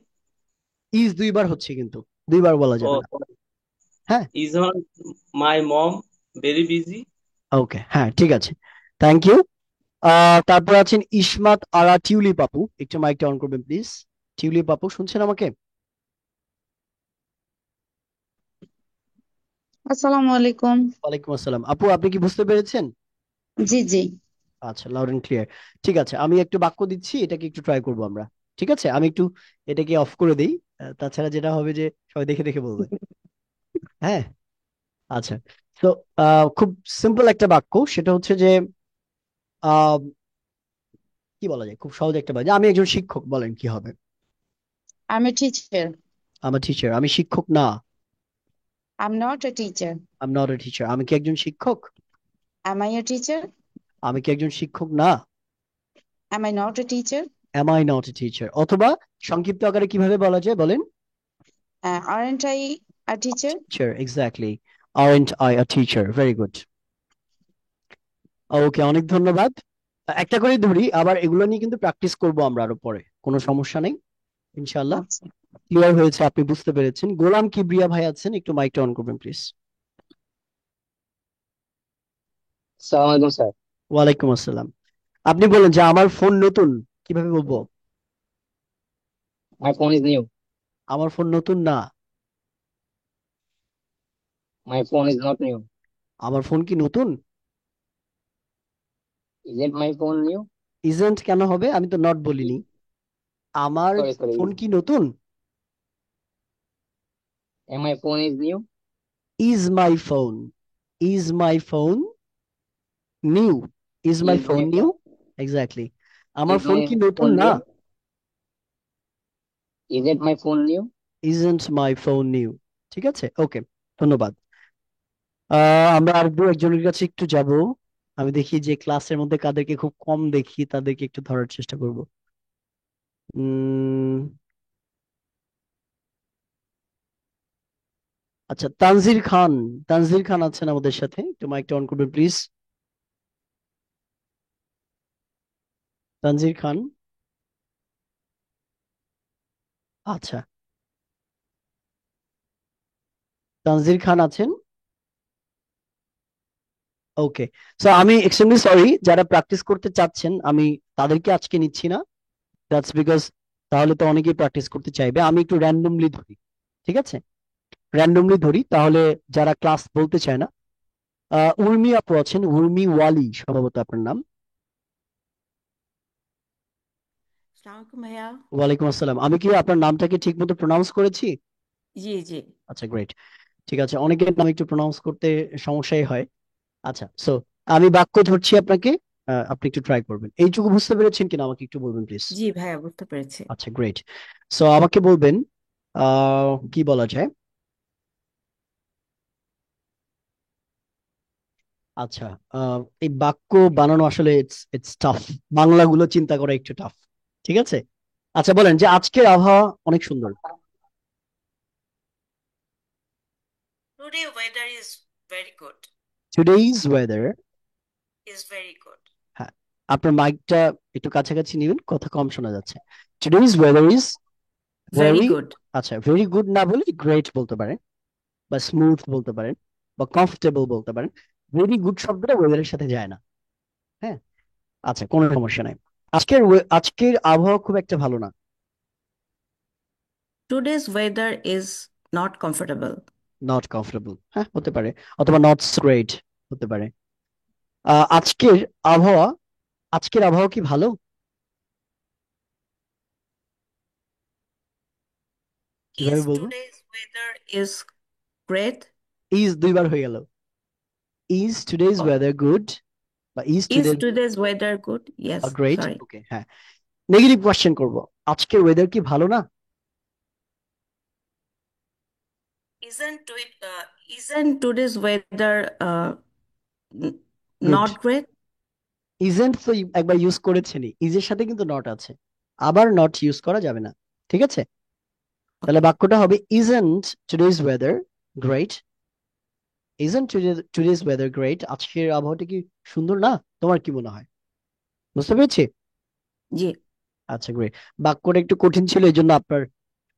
Is দুইবার হচ্ছে, কিন্তু দুইবার বলা ও যাবে না। হ্যাঁ, isn't my mom very busy. Okay, হ্যাঁ, ঠিক আছে। Thank you. তারপর আছেন ইসমাত আরা টিউলিপ আপু, একটু মাইকটা অন করবেন প্লিজ। টিউলিপ আপু, শুনছেন আমাকে? আসসালামু আলাইকুম। ওয়ালাইকুম আসসালাম আপু, আপনি কি বুঝতে পেরেছেন? জি জি। আচ্ছা, লাউড এন্ড ক্লিয়ার। ঠিক আছে, আমি একটু বাক্য দিচ্ছি, এটাকে একটু ট্রাই করবো আমরা। ঠিক আছে, আমি একটু এটাকে অফ করে দিই। তাছাড়া যেটা হবে যে সবাই দেখে দেখে বলবে। হ্যাঁ, আচ্ছা। তো খুব সিম্পল একটা বাক্য, সেটা হচ্ছে যে আহ, কি বলা যায়, খুব সহজ একটা বাক্য, যে আমি একজন শিক্ষক, বলেন কি হবে? I'm a teacher. আমার টিচার, আমি শিক্ষক না। I'm not a teacher. I am not a teacher, আমি কি একজন শিক্ষক? Am I a teacher? আমি কি একজন শিক্ষক না? Am I not a teacher? Am I not a teacher. অথবা সংক্ষিপ্ত আকারে কিভাবে বলা যায়, বলেন? Aren't I a teacher? Teacher, exactly. Aren't I a teacher, very good. Okay, অনেক ধন্যবাদ। একটা করে ধরি, আবার এগুলো নিয়ে কিন্তু প্র্যাকটিস করব আমরা আরো পরে, কোনো সমস্যা নেই, ইনশাল্লাহ। আচ্ছা। ক্লিয়ার হয়েছে, আপনি বুঝতে পেরেছেন। গোলাম কিবরিয়া ভাই আছেন, একটু মাইকটা অন করবেন প্লিজ। সালাম আলাইকুম স্যার। ওয়ালাইকুম আসসালাম। আপনি বলেন যে আমার ফোন নতুন, কিভাবে বলবো? My phone is new. আমার ফোন নতুন না। My phone is not new. আমার ফোন কি নতুন? Isn't my phone new. Isn't কেন হবে, আমি তো নট বলিনি। আমার সরি সরি। ফোন কি নতুন? My phone is new. Is my phone, is my phone new, is my is phone my new, phone exactly. আমার ইজ ফোন মাই কি নতুন ফোন না? New. Isn't my phone new. Isn't my phone new. ঠিক আছে, ওকে, ধন্যবাদ। আমরা আর দু একজনের কাছে একটু যাব। আমি দেখি যে ক্লাসের মধ্যে কাদেরকে খুব কম দেখি, তাদেরকে একটু ধরার চেষ্টা করব। উম আচ্ছা, তানজির খান। তানজির খান আছেন আমাদের সাথে, একটু মাইকটা অন করবেন প্লিজ। তানজির খান। আচ্ছা, তানজির খান আছেন। ওকে, সো আমি এক্সট্রিমলি সরি, যারা প্র্যাকটিস করতে চাচ্ছেন আমি তাদেরকে আজকে নিচ্ছি না। দ্যাটস বিকজ তাহলে তো অনেকেই প্র্যাকটিস করতে চাইবে, আমি একটু র্যান্ডমলি ধরি। ঠিক আছে, র্যান্ডমলি ধরি, তাহলে যারা ক্লাস বলতে চায় না। উর্মি আপু আছেন, উর্মি ওয়ালি সম্ভবত আপনার নাম। সালাম আলাইকুম ভাইয়া। ওয়ালাইকুম আসসালাম। আমি কি আপনার নামটাকে ঠিক মতো প্রোনাউন্স করেছি? জি জি। আচ্ছা, গ্রেট। ঠিক আছে, অনেকের নাম একটু প্রোনাউন্স করতে সমস্যাই হয়। আচ্ছা, সো আমি বাক্য ধরছি আপনাকে, আপনি একটু ট্রাই করবেন। এইটুকু বুঝতে পেরেছেন কিনা আমাকে একটু বলবেন প্লিজ। জি ভাইয়া, বুঝতে পেরেছি। আচ্ছা, গ্রেট। সো আমাকে বলবেন কি বলা যায়। আচ্ছা, এই বাক্য বানানো আসলে ইটস ইটস টাফ। বাংলাগুলো চিন্তা করা একটু টাফ। ঠিক আছে, আচ্ছা বলেন যে আজকের আবহাওয়া অনেক সুন্দর। Today weather is very good. Today's weather. Is very good. হ্যাঁ, আপনার মাইকটা একটু কাছাকাছি নেবেন, কথা কম শোনা যাচ্ছে। Today's weather is very very, good. আচ্ছা ভেরি গুড না বলে গ্রেট বলতে পারেন, বা স্মুথ বলতে পারেন, বা কমফোর্টেবল বলতে পারেন। ভেরি গুড শব্দটা ওয়েদারের সাথে যায় না। হ্যাঁ, আচ্ছা কোনো সমস্যা নাই। আজকের আবহাওয়া খুব একটা ভালো না। Today's weather is not comfortable. Not comfortable, হ্যাঁ হতে পারে, অথবা নট গ্রেট হতে পারে। আজকের আবহাওয়া, আজকের আবহাওয়া কি ভালো? কিভাবে ইজ বলবো? Today's weather is great. Is দুইবার হয়ে গেল। ইজ টুডেজ ওয়েদার গুড, বা is is today's today's weather good, yes great. Sorry. Okay, হ্যাঁ। নেগেটিভ কোয়েশ্চেন করব, আজকের ওয়েদার কি ভালো না? Isn't today's weather good. Not great? Isn't তো একবার ইউজ করেছেনই, ইজের সাথে কিন্তু নট আছে, আবার নট ইউজ করা যাবে না। ঠিক আছে, তাহলে বাক্যটা হবে isn't today's weather great. Isn't today's weather great, আজকের আবহাওয়াটা কি সুন্দর না? তোমার কি মনে হয়? বুঝতে পেরেছি। জি। আচ্ছা গ্রেট। বাক্যটা একটু কঠিন ছিল, এই জন্য আপনার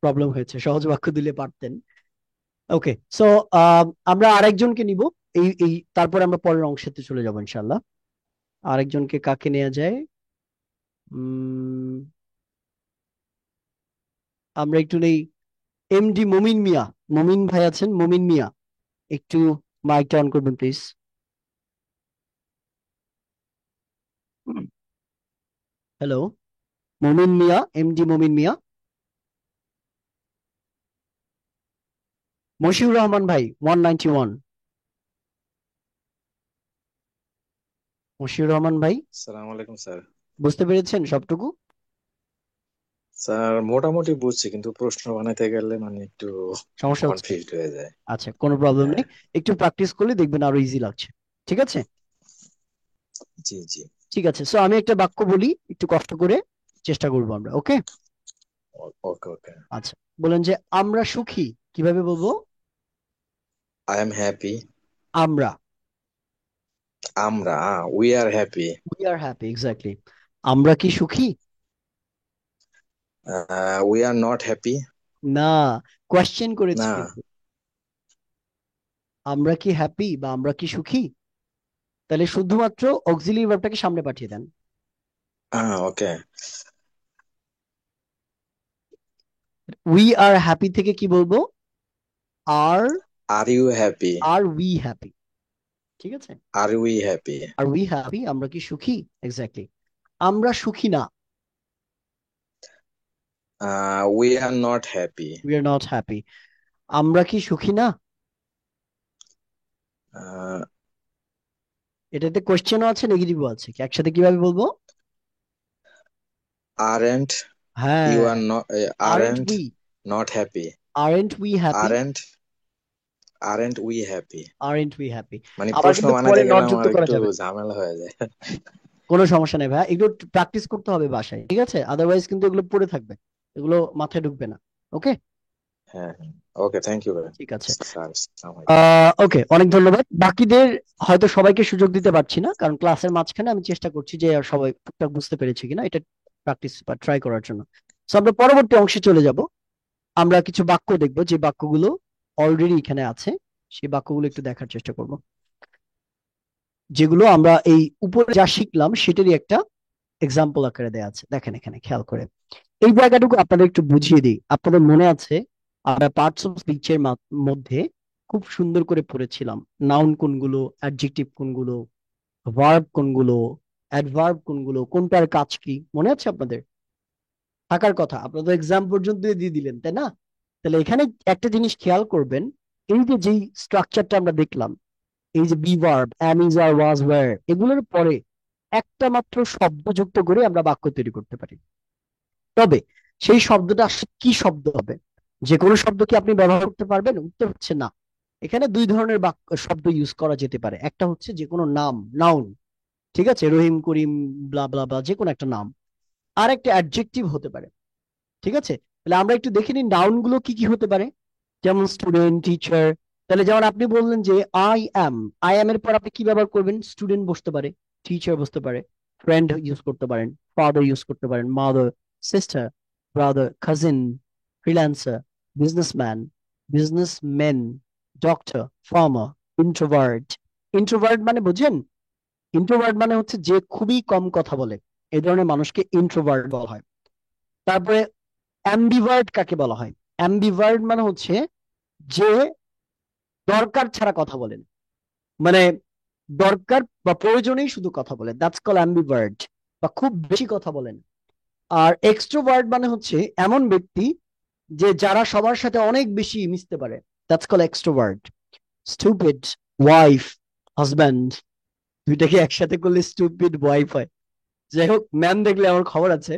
প্রবলেম হয়েছে, সহজ বাক্য দিলে পারতেন। ওকে, সো আমরা আরেকজনকে নিব, এই এই তারপরে আমরা পরের অংশেতে চলে যাবো ইনশাল্লাহ। আরেকজনকে কাকে নেওয়া যায়? উম আমরা একটু নেই এমডি মমিন মিয়া। মমিন ভাই আছেন? মমিন মিয়া, একটু মাইকটা অন করবেন please. Hello, Momin Mia, MD মমিন মিয়া। মশিউর রহমান ভাই 191। মশিউর রহমান ভাই, আসসালামু আলাইকুম স্যার। বুঝতে পেরেছেন সবটুকু? স্যার মোটামুটি বুঝছি, কিন্তু প্রশ্ন বানাইতে গেলে মানে একটু সমস্যা হচ্ছে? কনফিউজড হয়ে যায়। আচ্ছা কোনো প্রবলেম হ্যাঁ, নেই, একটু প্র্যাকটিস করলে দেখবেন আরো ইজি লাগছে। ঠিক আছে, জি জি। ঠিক আছে। সো আমি একটা বাক্য বলি, একটু কষ্ট করে চেষ্টা করবো আমরা, ওকে? ওকে ওকে। আচ্ছা, বলেন যে আমরা সুখী, কিভাবে বলবো? I am happy. আমরা, আমরা, we R happy. We R happy, exactly. আমরা কি সুখী? We are not happy. না, কোয়েশ্চেন করেছি না। কিন্তু। আমরা কি হ্যাপি বা আমরা কি সুখী? তাহলে শুধুমাত্র অক্সিলিয়ারি ভার্বটাকে সামনে পাঠিয়ে দেন। ওকে। উই আর হ্যাপি থেকে কি বলবো? Are, are you happy. Are we happy. ঠিক আছে, are we happy. Are we happy, আমরা কি সুখী? এক্স্যাক্টলি। আমরা সুখী না, we are not happy. We are not happy. আমরা কি সুখী না? এটাতে কোয়েশ্চেনও আছে, নেগেটিভও আছে, কি একসাথে কিভাবে বলবো? আরেন্ট ইউ হ্যাঁ, are not, aren't aren't we, not happy. Aren't we happy, aren't aren't we happy. Aren't we happy. মানে আবার প্রশ্ন কিন্তু বানাইতে পরে গেলে নট আমার যুক্ত করা একটু যাবে না। ঝামেলা হয়ে যায়। কোনো সমস্যা নেই ভাই, একটু প্র্যাকটিস করতে হবে বাসায়, ঠিক আছে? আদারওয়াইজ কিন্তু এগুলো পড়ে থাকবে, এগুলো মাথায় ঢুকবে না। ওকে, হ্যাঁ হ্যাঁ, ওকে, থ্যাংক ইউ ভাই ঠিক আছে। স্যার। আসসালামু আলাইকুম। ওকে, অনেক ধন্যবাদ। বাকিদের হয়তো সবাইকে সুযোগ দিতে পারছি না, কারণ ক্লাসের মাঝখানে আমি চেষ্টা করছি যে সবাই টুকটাক বুঝতে পেরেছে কিনা এটা প্র্যাকটিস বা ট্রাই করার জন্য। তো আমরা পরবর্তী অংশে চলে যাব। আমরা কিছু বাক্য দেখব, যে বাক্যগুলো অলরেডি এখানে আছে, সেই বাক্যগুলো একটু দেখার চেষ্টা করব, যেগুলো আমরা এই উপরে যা শিখলাম সেটারই একটা এক্সাম্পল আকারে দেওয়া আছে। দেখেন এখানে খেয়াল করে, এই জায়গাটুকু আপনাদের একটু বুঝিয়ে দিই। আপনাদের মনে আছে আমরা পার্টস অফ স্পিচের মধ্যে খুব সুন্দর করে পড়েছিলাম, নাউন কোনগুলো, অ্যাডজেক্টিভ কোনগুলো, ভার্ব কোনগুলো, অ্যাডভার্ব কোনগুলো, কোনটার কাজ কি, মনে আছে আপনাদের? থাকার কথা, আপনারা তো এক্সাম পর্যন্ত দিয়ে দিলেন, তাই না? তাহলে এখানে একটা জিনিস খেয়াল করবেন, এই যে যেই স্ট্রাকচারটা আমরা দেখলাম, এই যে be verb, am is are was were, এগুলোর পরে একটা মাত্র শব্দ যুক্ত করে আমরা বাক্য তৈরি করতে পারি। তবে সেই শব্দটা আসলে কি শব্দ হবে? যে কোনো শব্দ কি আপনি ব্যবহার করতে পারবেন? উত্তর হচ্ছে না। এখানে দুই ধরনের বাক্য শব্দ ইউজ করা যেতে পারে। একটা হচ্ছে যে কোনো নাম, নাউন, ঠিক আছে, রহিম, করিম, ব্লা ব্লা ব্লা, যে কোনো একটা নাম। আর একটা অ্যাডজেক্টিভ হতে পারে। ঠিক আছে, তাহলে আমরা একটু দেখে নিই নাউন গুলো কি কি হতে পারে। যেমন স্টুডেন্ট, টিচার। তাহলে যেমন আপনি বললেন যে আই অ্যাম, আই অ্যাম এর পর আপনি কি ব্যবহার করবেন? স্টুডেন্ট বসতে পারে, টিচার বসতে পারে, ফ্রেন্ড ইউজ করতে পারেন, ফাদার ইউজ করতে পারেন, mother, sister, brother, cousin, freelancer, businessman, businessmen, doctor, farmer, introvert. Introvert মানে বুঝেন? ইন্ট্রোভার্ট মানে হচ্ছে যে খুবই কম কথা বলে, এই ধরনের মানুষকে ইন্ট্রোভার্ট বলা হয়। তারপরে অ্যাম্বিভার্ট কাকে বলা হয়? অ্যাম্বিভার্ট মানে হচ্ছে যে দরকার ছাড়া কথা বলেন, মানে দরকার বা প্রয়োজনেই শুধু কথা বলে, দ্যাটস কল অ্যাম্বিভার্ট, বা খুব বেশি কথা বলেন। আর এক্সট্রোভার্ট মানে হচ্ছে এমন ব্যক্তি যে যারা সবার সাথে অনেক বেশি মিশতে পারে, that's call extrovert. Stupid wife, husband, দুইটাকে একসাথে করলে স্টুপিড ওয়াইফ হয়। যাই হোক, ম্যান দেখলে আমার খবর আছে।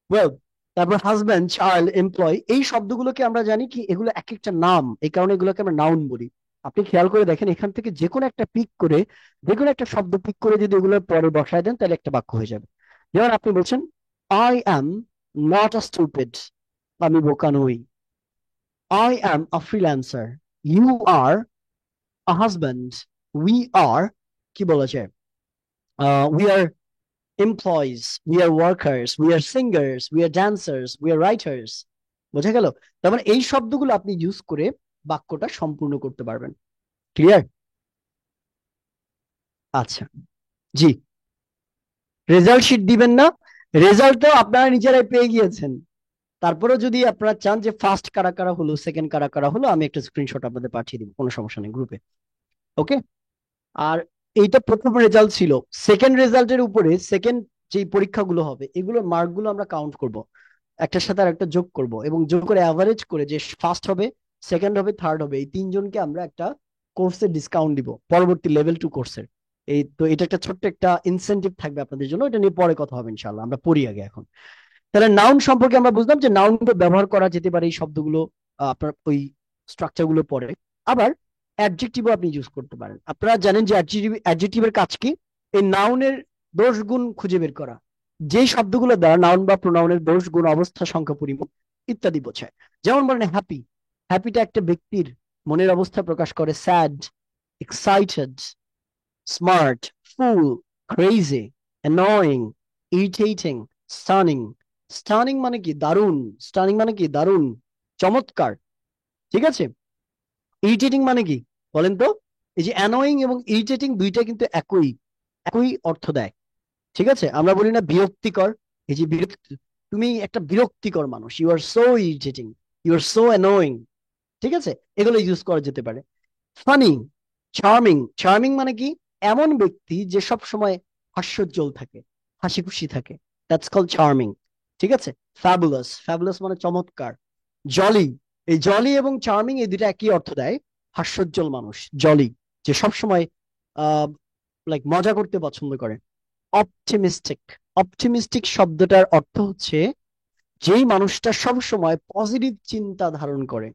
ওয়েল, তারপর হাজব্যান্ড, চাইল্ড, এমপ্লয়, এই শব্দগুলোকে আমরা জানি কি এগুলো এক একটা নাম, এই কারণে এগুলোকে আমরা নাউন বলি। আপনি খেয়াল করে দেখেন, এখান থেকে যে কোনো একটা পিক করে, যে কোনো একটা শব্দ পিক করে যদি এগুলোর পরে বসায় দেন তাহলে একটা বাক্য হয়ে যাবে। যেমন আপনি বলছেন, I am not a stupid, আমি বোকা নই। I am a freelancer, you are a husband, we are, কি বলা যায়, we are employees, we are workers, we are singers, we are dancers, we are writers। বোঝা গেল? তার মানে এই শব্দগুলো আপনি ইউজ করে বাক্যটা সম্পূর্ণ করতে পারবেন। ক্লিয়ার? আচ্ছা, জি। রেজাল্ট শিট দিবেন না? রেজাল্ট তো আপনারা নিজেরাই পেয়ে গিয়েছেন। তারপরেও যদি আপনারা চান যে ফার্স্ট কারা কারা হলো, সেকেন্ড কারা কারা হলো, আমি একটা স্ক্রিনশট আপনাদের পাঠিয়ে দিব, কোনো সমস্যা নেই, গ্রুপে। ওকে? আর এইটা প্রথম রেজাল্ট ছিল। সেকেন্ড রেজাল্টের উপরে সেকেন্ড যে পরীক্ষাগুলো হবে এগুলোর মার্কগুলো আমরা কাউন্ট করব, একটার সাথে আর একটা যোগ করব, এবং যোগ করে অ্যাভারেজ করে যে ফার্স্ট হবে, সেকেন্ড হবে, থার্ড হবে, এই তিনজনকে আমরা একটা কোর্সের ডিসকাউন্ট দিব পরবর্তী লেভেল 2 কোর্সের। এই তো এটা একটা ছোট্ট একটা ইনসেনটিভ থাকবে আপনাদের জন্য, এটা নিয়ে পরে কথা হবে ইনশাআল্লাহ, আমরা পড়ি আগে এখন। তাহলে নাউন সম্পর্কে আমরা বুঝলাম যে নাউন ব্যবহার করা যেতে পারে এই শব্দগুলো আপনার ওই স্ট্রাকচার গুলো পরে। আবার অ্যাডজেক্টিভও আপনি ইউজ করতে পারেন। আপনারা জানেন যে অ্যাডজেক্টিভের কাজ কি? এই নাউনের দোষ গুণ খুঁজে বের করা, যেই শব্দগুলো দ্বারা নাউন বা প্রোনাউনের দোষ গুণ, অবস্থা, সংখ্যা, পরিমাণ ইত্যাদি বোঝায়। যেমন বলেন হ্যাপি, হ্যাপিটা একটা ব্যক্তির মনের অবস্থা প্রকাশ করে। Sad, excited, smart, full, crazy, annoying, irritating, stunning. Stunning মানে কি? দারুণ। স্টানিং মানে কি? দারুণ, চমৎকার। ঠিক আছে? ইরিটেটিং মানে কি বলেন তো? এই যে অ্যানয়িং এবং ইরিটেটিং দুইটা কিন্তু একই একই অর্থ দেয়। ঠিক আছে? আমরা বলি না বিরক্তিকর? এই যে বিরক্তি, তুমি একটা বিরক্তিকর মানুষ, you are so irritating, you are so annoying. ঠিক আছে? এগুলো ইউজ করা যেতে পারে। Funny, charming. চার্মিং মানে কি? এমন ব্যক্তি যে সব সময় হাস্যোজ্জ্বল থাকে, হাসি খুশি থাকে, দ্যাটস কল চার্মিং। ঠিক আছে? ফ্যাবুলাস, ফ্যাবুলাস মানে চমৎকার। জলি, এই জলি এবং চার্মিং এই দুটা একই অর্থ দেয়, হাস্যোজ্জ্বল মানুষ, জলি, যে সব সময় আহ লাইক মজা করতে পছন্দ করে। অপটিমিস্টিক, অপটিমিস্টিক শব্দটার অর্থ হচ্ছে যেই মানুষটা সব সময় পজিটিভ চিন্তা ধারণ করে,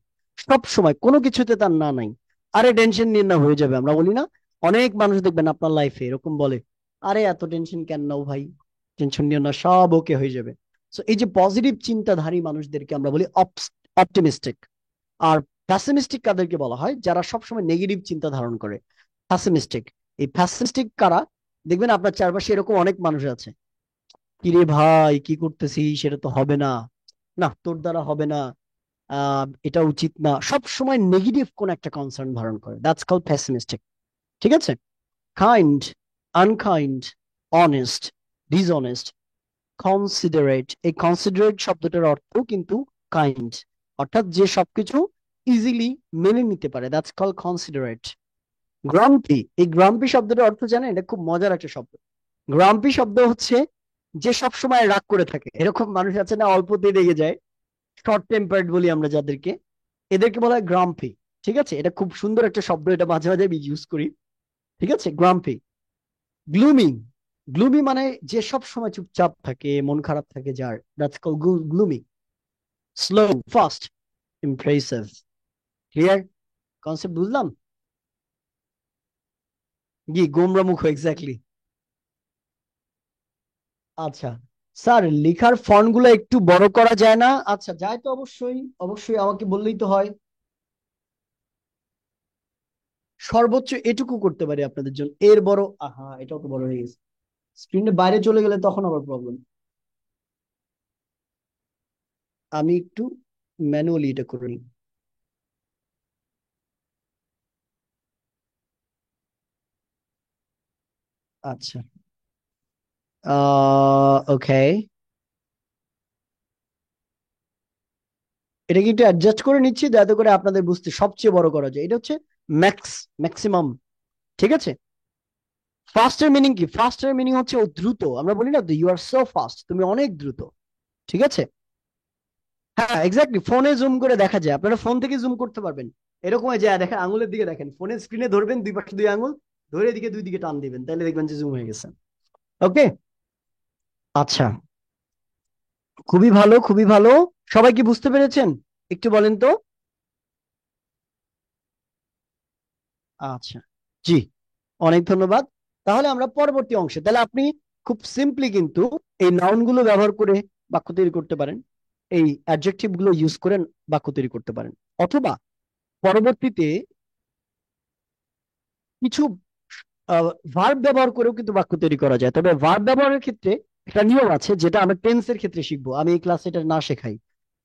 সব সময় কোনো কিছুতে তার না নাই, আরে টেনশন নিয়ে না, হয়ে যাবে। আমরা বলি না, অনেক মানুষ দেখবেন আপনার লাইফে এরকম বলে, আরে এত টেনশন কেন নাও ভাই, টেনশন নিয়ে না, সব ওকে হয়ে যাবে। সো এই যে পজিটিভ চিন্তাধারী মানুষদেরকে আমরা বলি অপটিমিস্টিক। আর প্যাসিমিস্টিক কাদেরকে বলা হয়? যারা সবসময় নেগেটিভ চিন্তা ধারণ করে, প্যাসিমিস্টিক। এই প্যাসিমিস্টিক কারা? দেখবেন আপনার চারপাশে এরকম অনেক মানুষ আছে, কিরে ভাই কি করতেছিস, সেটা তো হবে না, না তোর দ্বারা হবে না, এটা উচিত না, সব সময় নেগেটিভ কোন একটা কনসার্ন ধারণ করে, দ্যাটস কল পেসিমিস্টিক। ঠিক আছে? Kind, unkind, honest, dishonest, considerate. এই কনসিডারেট শব্দটার অর্থ কিন্তু কাইন্ড, অর্থাৎ যে সবকিছু ইজিলি মেনে নিতে পারে, দ্যাটস কল কনসিডারেট। গ্রাম্পি, এই গ্রাম্পি শব্দটার অর্থ জানেন? এটা খুব মজার একটা শব্দ। গ্রাম্পি শব্দ হচ্ছে যে সব সময় রাগ করে থাকে, এরকম মানুষ আছে না, অল্পতেই রেগে যায়, শর্ট টেম্পার্ড বলি আমরা যাদেরকে, এদেরকে বলা হয় গ্রাম্পি। ঠিক আছে? এটা খুব সুন্দর একটা শব্দ, এটা মাঝে মাঝে আমি ইউজ করি। ঠিক আছে? গ্রাম্পি। গ্লুমি, গ্লুমি মানে যে সব সময় চুপচাপ থাকে, মন খারাপ থাকে যার, that's call gloomy. Slow, fast, impressive. Clear? Concept বুঝলাম? জি, গোমরা মুখ, এক্স্যাক্টলি। আচ্ছা স্যার, লেখার ফন্ট গুলো একটু বড় করা যায় না? আচ্ছা, যায় তো, অবশ্যই অবশ্যই, আমাকে বললেই তো হয়। সর্বোচ্চ এটুকু করতে পারি আপনাদের জন্য, এর বড়? আহা, এটাও তো বড় হয়ে গেছে। স্ক্রিনের বাইরে চলে গেলে তখন আবার প্রবলেম। আমি একটু ম্যানুয়ালি এটা করে নিই। আচ্ছা, ওকে, এটাকে একটু অ্যাডজাস্ট করে নিচ্ছি যাতে করে আপনাদের বুঝতে সবচেয়ে বড় করা যায়। এটা হচ্ছে ম্যাক্সিমাম, ঠিক আছে। ফাস্টের মিনিং কি? ফাস্টের মিনিং হচ্ছে ও দ্রুত। আমরা বলি না ইউ আর সো ফাস্ট, তুমি অনেক দ্রুত, ঠিক আছে। হ্যাঁ এক্স্যাক্টলি, ফোনে জুম করে দেখা যায়, আপনারা ফোন থেকে জুম করতে পারবেন। এরকম হয় যায়, দেখেন আঙুলের দিকে, দেখেন ফোনের স্ক্রিনে ধরবেন, দুই পাশে দুই আঙুল ধরে এদিকে দুই দিকে টান দিবেন, তাহলে দেখবেন যে জুম হয়ে গেছে। ওকে, আচ্ছা, খুবই ভালো, খুবই ভালো। সবাই কি বুঝতে পেরেছেন? একটু বলেন তো। আচ্ছা, জি, অনেক ধন্যবাদ। তাহলে আমরা পরবর্তী অংশে, তাহলে আপনি খুব সিম্পলি কিন্তু এই নাউন গুলো ব্যবহার করে বাক্য তৈরি করতে পারেন, এই অ্যাডজেক্টিভ গুলো ইউজ করে বাক্য তৈরি করতে পারেন, অথবা পরবর্তীতে কিছু ভার্ব ব্যবহার করেও কিন্তু বাক্য তৈরি করা যায়। তবে ভার্ব ব্যবহারের ক্ষেত্রে একটা নিয়ম আছে, যেটা আমরা টেন্সের ক্ষেত্রে শিখবো। আমি এই ক্লাসে এটা না শেখাই,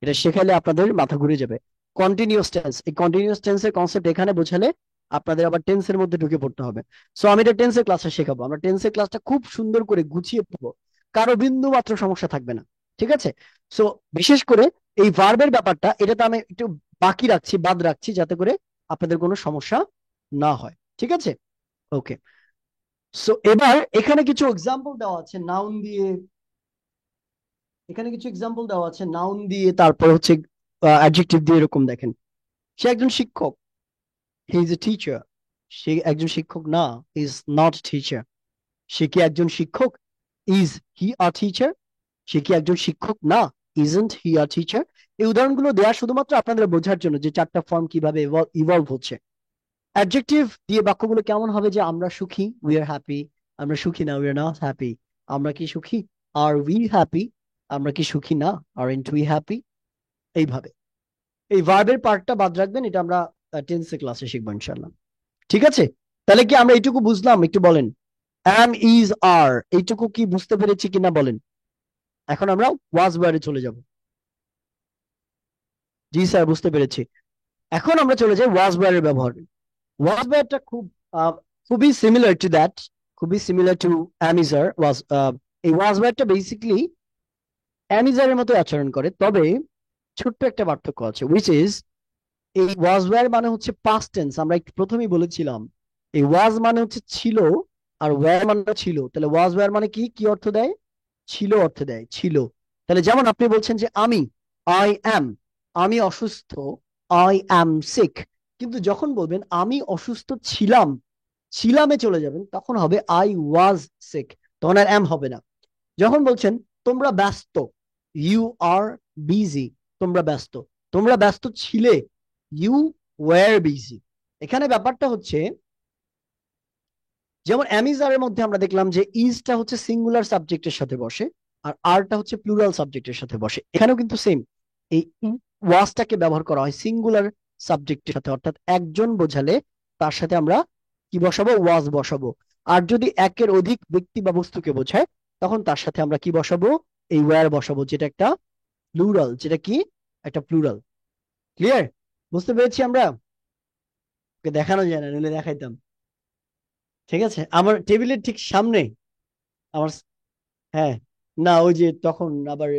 এটা শেখালে আপনাদের মাথা ঘুরে যাবে। কন্টিনিউয়াস টেন্স, এই কন্টিনিউয়াস টেন্সের কনসেপ্ট এখানে বোঝালে আপনাদের আবার টেন্সের মধ্যে ঢুকে পড়তে হবে। সো আমি এটা টেন্সের ক্লাসে শেখাবো, আমরা টেন্সের ক্লাসটা খুব সুন্দর করে গুছিয়ে পড়বো, কারো বিন্দু মাত্র সমস্যা থাকবে না, ঠিক আছে। সো বিশেষ করে এই ভার্বের ব্যাপারটা, এটাতে আমি একটু বাকি রাখছি, বাদ রাখছি, যাতে করে আপনাদের কোনো সমস্যা না হয়, ঠিক আছে। ওকে, সো এবার এখানে কিছু এক্সাম্পল দেওয়া আছে নাউন দিয়ে, এখানে কিছু এক্সাম্পল দেওয়া আছে নাউন দিয়ে, তারপর হচ্ছে অ্যাডজেক্টিভ দিয়ে। এরকম দেখেন, সে একজন শিক্ষক, হি ইজ এ টিচার। সে একজন শিক্ষক না, ইজ নট টিচার। সে কি একজন শিক্ষক? Is he a teacher? সে কি একজন শিক্ষক না, ইজন্ট হি আ টিচার। এই উদাহরণগুলো দেওয়া শুধুমাত্র আপনাদের বোঝার জন্য যে চারটা ফর্ম কিভাবে ইভলভ হচ্ছে। অ্যাডজেক্টিভ দিয়ে বাক্যগুলো কেমন হবে? যে আমরা সুখী, উই আর হ্যাপি। আমরা সুখী না, উই আর নট হ্যাপি। আমরা কি সুখী? আর উই হ্যাপি? আমরা কি সুখী না? Aren't we happy? এইভাবে এই ভার্বের পার্টটা বাদ রাখবেন, এটা আমরা টেন্সে ক্লাসে শিখবো ইনশাল্লাহ, ঠিক আছে। তাহলে কি আমরা এইটুকু বুঝলাম? একটু বলেন, অ্যাম ইজ আর, এইটুকু কি বুঝতে পেরেছি কিনা বলেন। এখন আমরা ওয়াজ ওয়্যারে চলে যাব। জি স্যার, বুঝতে পেরেছি। এখন আমরা চলে যাই ওয়াজ ওয়্যারের ব্যবহার। ওয়াজ ওয়্যারটা খুবই সিমিলার টু দ্যাট, খুবই সিমিলার টু অ্যামিজার। এই ওয়াজ ওয়্যারটা বেসিক্যালি অ্যামিজারের মতো আচরণ করে, তবে ছোট্ট একটা পার্থক্য আছে, উইচ ইজ এই ওয়াজ ওয়্যার মানে হচ্ছে পাস্ট টেন্স। আমরা একটু প্রথমেই বলেছিলাম এই ওয়াজ মানে হচ্ছে ছিল, আর ওয়্যার মানে ছিল। তাহলে ওয়াজ ওয়্যার মানে কি কি অর্থ দেয়? ছিল অর্থ দেয়, ছিল। তাহলে যেমন আপনি বলছেন যে আমি, আই অ্যাম, আমি অসুস্থ, আই অ্যাম সিক। কিন্তু যখন বলবেন আমি অসুস্থ ছিলাম, ছিলামে চলে যাবেন, তখন হবে আই ওয়াজ সিক, তখন আর অ্যাম হবে না। যখন বলছেন তোমরা ব্যস্ত, ইউ আর বিজি, তোমরা ব্যস্ত, তোমরা ব্যস্ত ছিলে, ইউ ওয়্যার বিজি। এখানে ব্যাপারটা হচ্ছে, যেমন অ্যামিজারের মধ্যে আমরা দেখলাম যে ইজটা হচ্ছে সিঙ্গুলার সাবজেক্টের সাথে বসে, আর আরটা হচ্ছে প্লুরাল সাবজেক্টের সাথে বসে। এখানেও কিন্তু সেম, এই ওয়াজটাকে ব্যবহার করা হয় সিঙ্গুলার সাবজেক্টের সাথে, অর্থাৎ একজন বোঝালে তার সাথে আমরা কি বসাবো? ওয়াজ বসাবো। আর যদি একের অধিক ব্যক্তি বা বস্তুকে বোঝায়, তখন তার সাথে আমরা কি বসাবো? এই ওয়্যার বসাবো, যেটা একটা প্লুরাল, যেটা কি একটা প্লুরাল। ক্লিয়ার? বুঝতে পেরেছি আমরা? ওকে, দেখানো যায় না, নইলে দেখাইতাম। ঠিক আছে, আমার টেবিলের ঠিক সামনে আমার, হ্যাঁ, না ওই যে তখন আবার,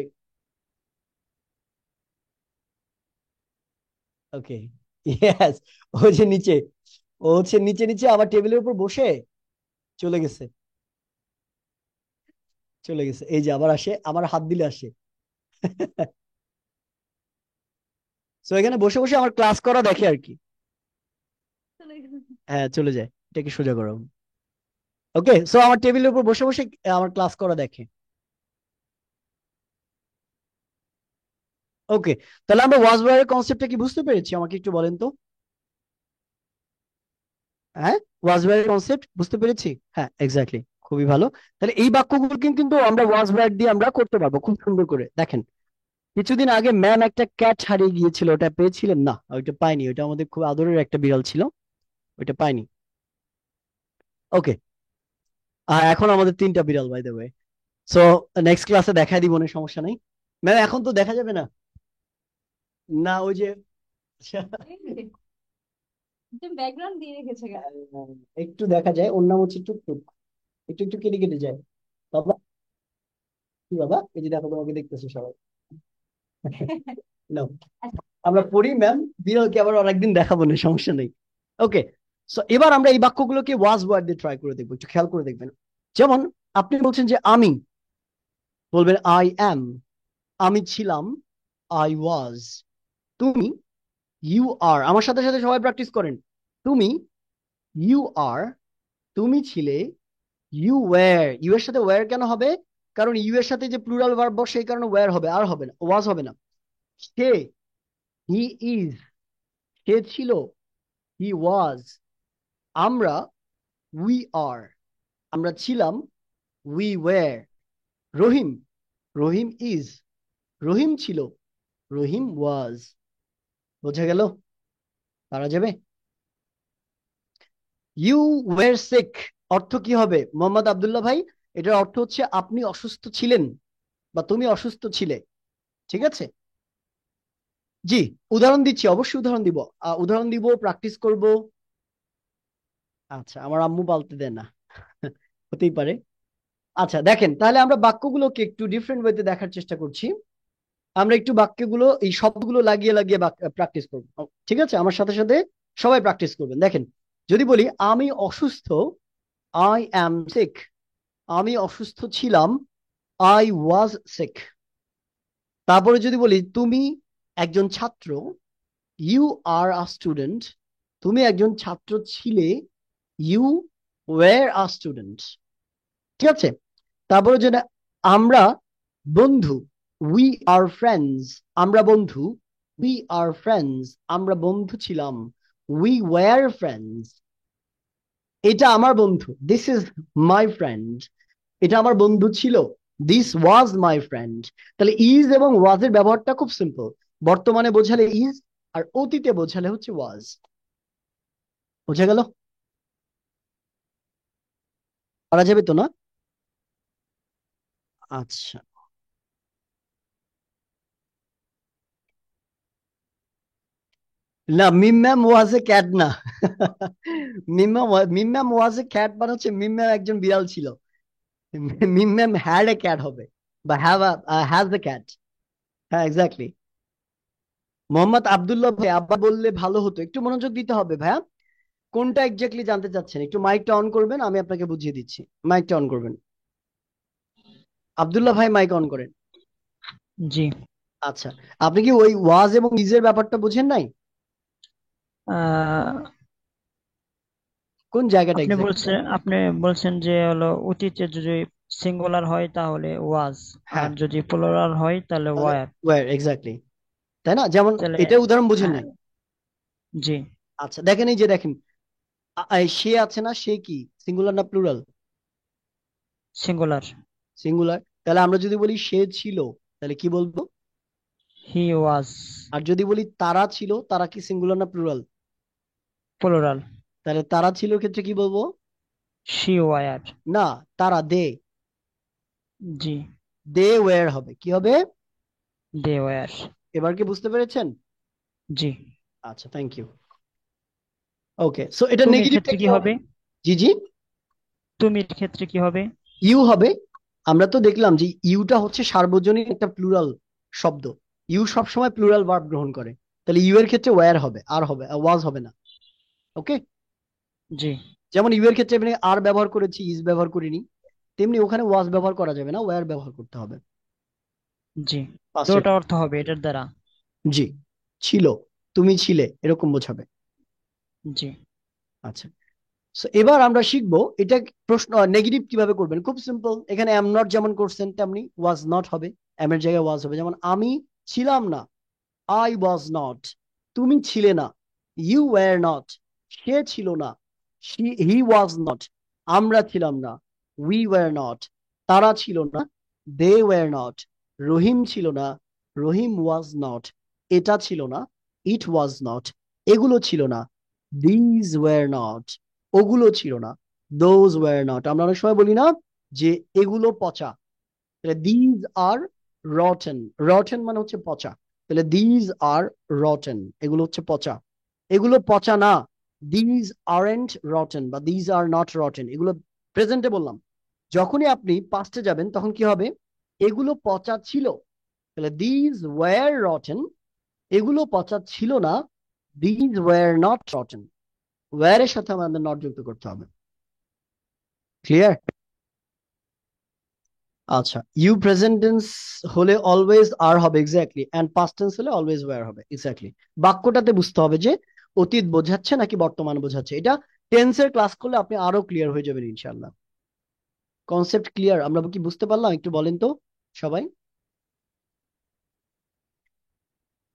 ওকে, ইয়েস, ওই যে নিচে, ও হচ্ছে নিচে নিচে আবার টেবিলের উপর বসে চলে গেছে, চলে গেছে, এই যে আবার আসে, আমার হাত দিলে আসে। তো এখানে বসে বসে আমার ক্লাস করা দেখে আর কি। হ্যাঁ, চলে যায়, এটাকে সোজা করো। ওকে, সো আমার টেবিলের উপর বসে বসে আমার ক্লাস করা দেখে। ওকে, তাহলে আমরা ওয়াজ ওয়্যারের কনসেপ্টটা কি বুঝতে পেরেছি? আমাকে একটু বলেন তো। হ্যাঁ, ওয়াজ ওয়্যারের কনসেপ্ট বুঝতে পেরেছি, হ্যাঁ এক্স্যাক্টলি, খুবই ভালো। তাহলে এই বাক্যগুলো কিন্তু আমরা ওয়াজ ওয়্যার দিয়ে আমরা করতে পারবো খুব সুন্দর করে। দেখেন, কিছুদিন আগে ম্যাম একটা ক্যাট হারিয়ে গিয়েছিল, ওটা পেয়েছিলেন? না, ওইটা পাইনি, ওইটা আমাদের খুব আদরের একটা বিড়াল ছিল, ওইটা পাইনি। ওকে, এখন আমাদের 3টা বিড়াল, by the way. So next ক্লাসে দেখাই দিব না, সমস্যা নেই ম্যাম। এখন তো দেখা যাবে না, না ওই যে ব্যাকগ্রাউন্ড দিয়ে রেখেছে কেন? একটু দেখা যায়, ওর নাম হচ্ছে টুকটুক, একটু একটু কেটে কেটে যায়। বাবা, কি বাবা, এই যে দেখো তোমাকে দেখতেছে সবাই। নাও, আমরা পড়ি ম্যাম, বিড়ালকে আবার অনেকদিন দেখাবো না, সমস্যা নেই। ওকে, সো এবার আমরা এই বাক্যগুলোকে ওয়াজ ওয়ার্ড দিয়ে ট্রাই করে দেখবো, একটু খেয়াল করে দেখবেন। যেমন আপনি বলছেন যে আমি, বলবেন আই অ্যাম, আমি ছিলাম, আই ওয়াজ। তুমি, ইউ আর, আমার সাথে সাথে সবাই প্র্যাকটিস করেন। তুমি, ইউ আর, তুমি ছিলে, ইউ ওয়্যার। ইউ এর সাথে ওয়্যার কেন হবে? কারণ ইউ এর সাথে যে প্লুরাল ভার্ব বসে, সেই কারণে ওয়্যার হবে, আর হবে না, ওয়াজ হবে না। সে, হি ইজ, সে ছিল, হি ওয়াজ। আমরা, উই আর, আমরা ছিলাম, we were. Rahim, Rahim is, Rahim ছিল, রহিম ওয়াজ। বোঝা গেল? পারা যাবে? ইউ ওয়ার সিক অর্থ কি হবে মোহাম্মদ আব্দুল্লাহ ভাই? এটার অর্থ হচ্ছে আপনি অসুস্থ ছিলেন বা তুমি অসুস্থ ছিলে। ঠিক আছে, জি। উদাহরণ দিচ্ছি, অবশ্যই উদাহরণ দিব, উদাহরণ দিব, প্র্যাকটিস করব। আচ্ছা, আমার আম্মু বলতে দেন না, হতেই পারে। আচ্ছা দেখেন, তাহলে আমরা বাক্যগুলোকে একটু ডিফারেন্ট ওয়েতে দেখার চেষ্টা করছি। আমরা একটু বাক্যগুলো, এই শব্দগুলো লাগিয়ে লাগিয়ে প্র্যাকটিস করবো। ঠিক আছে, আমার সাথে সাথে সবাই প্র্যাকটিস করবেন। দেখেন, যদি বলি আমি অসুস্থ, আই অ্যাম সিক, আমি অসুস্থ ছিলাম, আই ওয়াজ সিক। তারপরে যদি বলি তুমি একজন ছাত্র, ইউ আর আ স্টুডেন্ট, তুমি একজন ছাত্র ছিলে, ইউ ওয়ার আ স্টুডেন্ট। ঠিক আছে, তারপরে যেটা, আমরা বন্ধু, উই আর ফ্রেন্ডস, আমরা বন্ধু, উই আর ফ্রেন্ডস, আমরা বন্ধু ছিলাম, উই ওয়ার ফ্রেন্ডস। এটা আমার বন্ধু, দিস ইজ মাই ফ্রেন্ড, এটা আমার বন্ধু ছিল, দিস ওয়াজ মাই ফ্রেন্ড। তাহলে ইজ এবং ওয়াজ এর ব্যবহারটা খুব সিম্পল। বর্তমানে বোঝালে ইজ, আর অতীতে বোঝালে হচ্ছে ওয়াজ। বোঝা গেল? পারা যাবে তো না? আচ্ছা, না, মিম্যাম ওয়াজ এ ক্যাট না। মিম্যাম ওয়াজ এ ক্যাট মানে হচ্ছে মিম্যাম একজন বিড়াল ছিল। মিম্যাম হ্যাড এ ক্যাট হবে, বা হ্যাজ এ ক্যাট। হ্যাঁ, এক্স্যাক্টলি। মোহাম্মদ আব্দুল্লাহ ভাই আবার বললে ভালো হতো, একটু মনোযোগ দিতে হবে ভাইয়া। কোনটা এক্স্যাক্টলি জানতে চাচ্ছেন? একটু মাইকটা অন করবেন, আমি আপনাকে বুঝিয়ে দিচ্ছি। মাইকটা অন করবেন, আব্দুল্লাহ ভাই মাইক অন করেন। জি। আচ্ছা, আপনি কি ওই ওয়াজ এবং ইজের ব্যাপারটা বুঝেন নাই? আহ, কোন জায়গাটা এক্স্যাক্টলি? আপনি বলছেন যে হলো অতীতে যদি সিঙ্গুলার হয় তাহলে ওয়াজ, আর হ্যাঁ, যদি প্লুরাল হয় তাহলে তাহলে ওয়ার। Wire, exactly. তাই না? যেমন তাহলে এটা উদাহরণ বুঝেন হ্যাঁ, নাই? জি, আচ্ছা দেখেন, এই যে দেখেন, সে আছে না, সে কি সিঙ্গুলার না প্লুরাল? সিঙ্গুলার। সিঙ্গুলার। তাহলে আমরা যদি বলি সে ছিল, তাহলে কি বলবো? হি ওয়াজ আর যদি বলি তারা ছিল, তারা কি সিঙ্গুলার না প্লুরাল? প্লুরাল। তাহলে তারা ছিল ক্ষেত্রে কি বলবো? She were. না, তারা, দে, জি, দে ওয়্যার হবে, কি হবে? They were. এবার কি বুঝতে পেরেছেন? জি। আচ্ছা, থ্যাংক ইউ। ওকে, সো এটা তুমির নেগেটিভটা ক্ষেত্রে কি কি হবে? হবে? জি জি, তুমির ক্ষেত্রে কি হবে? ইউ হবে। আমরা তো দেখলাম যে ইউটা হচ্ছে সার্বজনীন একটা প্লুরাল শব্দ। ইউ সবসময় প্লুরাল ভার্ব গ্রহণ করে। তাহলে ইউ এর ক্ষেত্রে ওয়্যার হবে, আর হবে, ওয়াজ হবে না। ওকে, জি, যেমন ইউ এর ক্ষেত্রে আমি আর ব্যবহার করেছি, ইজ ব্যবহার করিনি, তেমনি ওখানে ওয়াজ ব্যবহার করা যাবে না, ওয়্যার ব্যবহার করতে হবে। জি। পাস্টের, দুটো অর্থ হবে এটার দ্বারা। জি, ছিল, তুমি ছিলে, এরকম বোঝাবে। জি, আচ্ছা, সো এবার আমরা শিখবো এটা প্রশ্ন নেগেটিভ কিভাবে করবেন। খুব সিম্পল, এখানে এম নট যেমন করছেন তেমনি ওয়াজ নট হবে, এম এর জায়গায় ওয়াজ হবে। যেমন আমি ছিলাম না, আই ওয়াজ নট, তুমি ছিলে না, ইউ ওয়্যার নট, সে ছিল না, হি ওয়াজ নট, আমরা ছিলাম না, উই ওয়্যার নট, তারা ছিল না, দে ওয়্যার নট, রহিম ছিল না, রহিম ওয়াজ নট, এটা ছিল না, ইট ওয়াজ নট, এগুলো ছিল না, দিজ ওয়্যার নট, ওগুলো ছিল না, দোজ ওয়ার নট। আমরা অনেক সময় বলি না যে এগুলো পচা, তাহলে দিজ আর রটেন। রটেন মানে হচ্ছে পচা, তাহলে দিজ আর রটেন, এগুলো হচ্ছে পচা। এগুলো পচা না, দিজ আরন্ট রটেন বা দিজ আর নট রটেন, এগুলো প্রেজেন্টে বললাম। যখনই আপনি পাস্টে যাবেন তখন কি হবে, এগুলো পচা ছিল, তাহলে দিজ ওয়ার রটেন। এগুলো পচা ছিল না, these were not rotten. Were এর সাথে আমাদের নট যুক্ত করতে হবে। ক্লিয়ার? আচ্ছা, ইউ প্রেজেন্ট টেন্স হলে অলওয়েজ আর হবে, এক্স্যাক্টলি, এন্ড পাস্ট টেন্স হলে অলওয়েজ ওয়্যার হবে, এক্স্যাক্টলি। বাক্যটাতে বুঝতে হবে যে অতীত বোঝাচ্ছে নাকি বর্তমান বোঝাচ্ছে। এটা টেন্সের ক্লাস করলে আপনি আরো ক্লিয়ার হয়ে যাবেন ইনশাআল্লাহ। Concept clear? আমরা কি বুঝতে পারলাম একটু বলেন তো সবাই।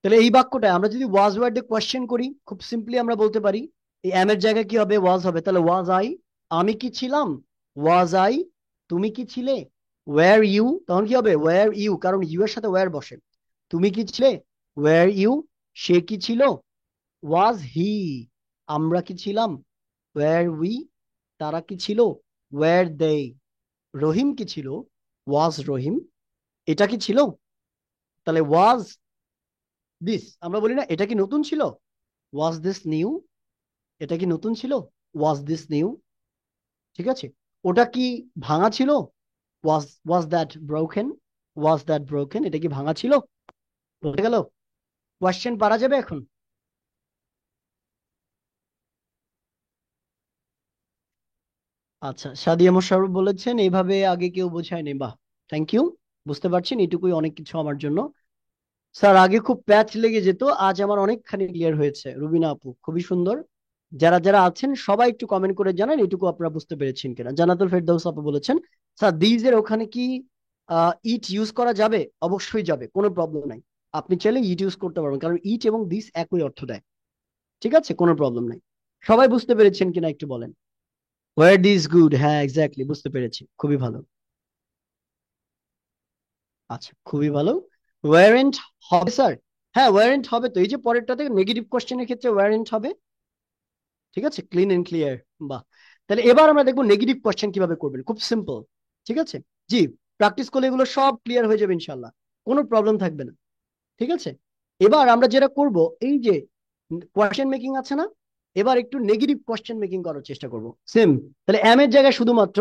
তাহলে এই বাক্যটায় আমরা যদি ওয়াজ ওয়ার্ড দিয়ে কোয়েশ্চেন করি, খুব সিম্পলি আমরা বলতে পারি এই এম এর জায়গায় কি হবে, ওয়াজ হবে। তাহলে ওয়াজ আই, আমি কি ছিলাম, ওয়াজ আই, তুমি কি ছিলে, ওয়্যার ইউ, তখন কি হবে, ওয়্যার ইউ, কারণ ইউ এর সাথে ওয়্যার বসে। তুমি কি ছিলে, ওয়্যার ইউ, সে কি ছিল, ওয়াজ হি, আমরা কি ছিলাম, ওয়্যার উই, তারা কি ছিল, ওয়্যার দে, রহিম কি ছিল, ওয়াজ রহিম, এটা কি ছিল, তাহলে ওয়াজ দিস। আমরা বলি না এটা কি নতুন ছিল, ওয়াজ দিস নিউ, এটা কি নতুন ছিল, ওয়াজ দিস নিউ। ঠিক আছে, ওটা কি ভাঙা ছিল, was that broken, was that broken, এটা কি ভাঙা ছিল। বলে গেল, কোয়েশ্চেন পারা যাবে এখন। আচ্ছা, সাদিয়া মোশাররফ বলেছেন এইভাবে আগে কেউ বোঝায়নি, বাহ, থ্যাংক ইউ। বুঝতে পারছেন, এটুকুই অনেক কিছু আমার জন্য। স্যার আগে খুব প্যাচ লেগে যেত, আজ আমার অনেকখানি ক্লিয়ার হয়েছে। রুবিনা আপু খুবই সুন্দর। যারা যারা আছেন সবাই একটু কমেন্ট করে জানান এটুকু আপনারা বুঝতে পেরেছেন কিনা। জান্নাতুল ফেরদৌস আপু বলেছেন স্যার দিজ এর ওখানে কি ইট ইউজ করা যাবে, অবশ্যই যাবে, কোনো প্রবলেম নাই। আপনি চাইলে ইট ইউজ করতে পারবেন, কারণ ইট এবং দিস একই অর্থ দেয়। ঠিক আছে, কোনো প্রবলেম নাই। সবাই বুঝতে পেরেছেন কিনা একটু বলেন। ওয়ার দিস গুড, হ্যাঁ এক্স্যাক্টলি, বুঝতে পেরেছি, খুবই ভালো। আচ্ছা, খুবই ভালো। ওয়ারেন্ট হবে স্যার, হ্যাঁ ওয়ারেন্ট হবে তো, এই যে পরেরটাতে নেগেটিভ কোশ্চেনের ক্ষেত্রে ওয়ারেন্ট হবে। ঠিক আছে, ক্লিন এন্ড ক্লিয়ার, বাহ। তাহলে এবার আমরা দেখবো নেগেটিভ কোশ্চেন কিভাবে করবেন, খুব সিম্পল। ঠিক আছে, জি, প্র্যাকটিস করলে এগুলো সব ক্লিয়ার হয়ে যাবে ইনশাল্লাহ, কোনো প্রবলেম থাকবে না। ঠিক আছে, এবার আমরা যেটা করব, এই যে কোয়েশ্চেন মেকিং আছে না, এবার একটু নেগেটিভ কোয়েশ্চেন মেকিং করার চেষ্টা করব। সেম, তাহলে এম এর জায়গায় শুধুমাত্র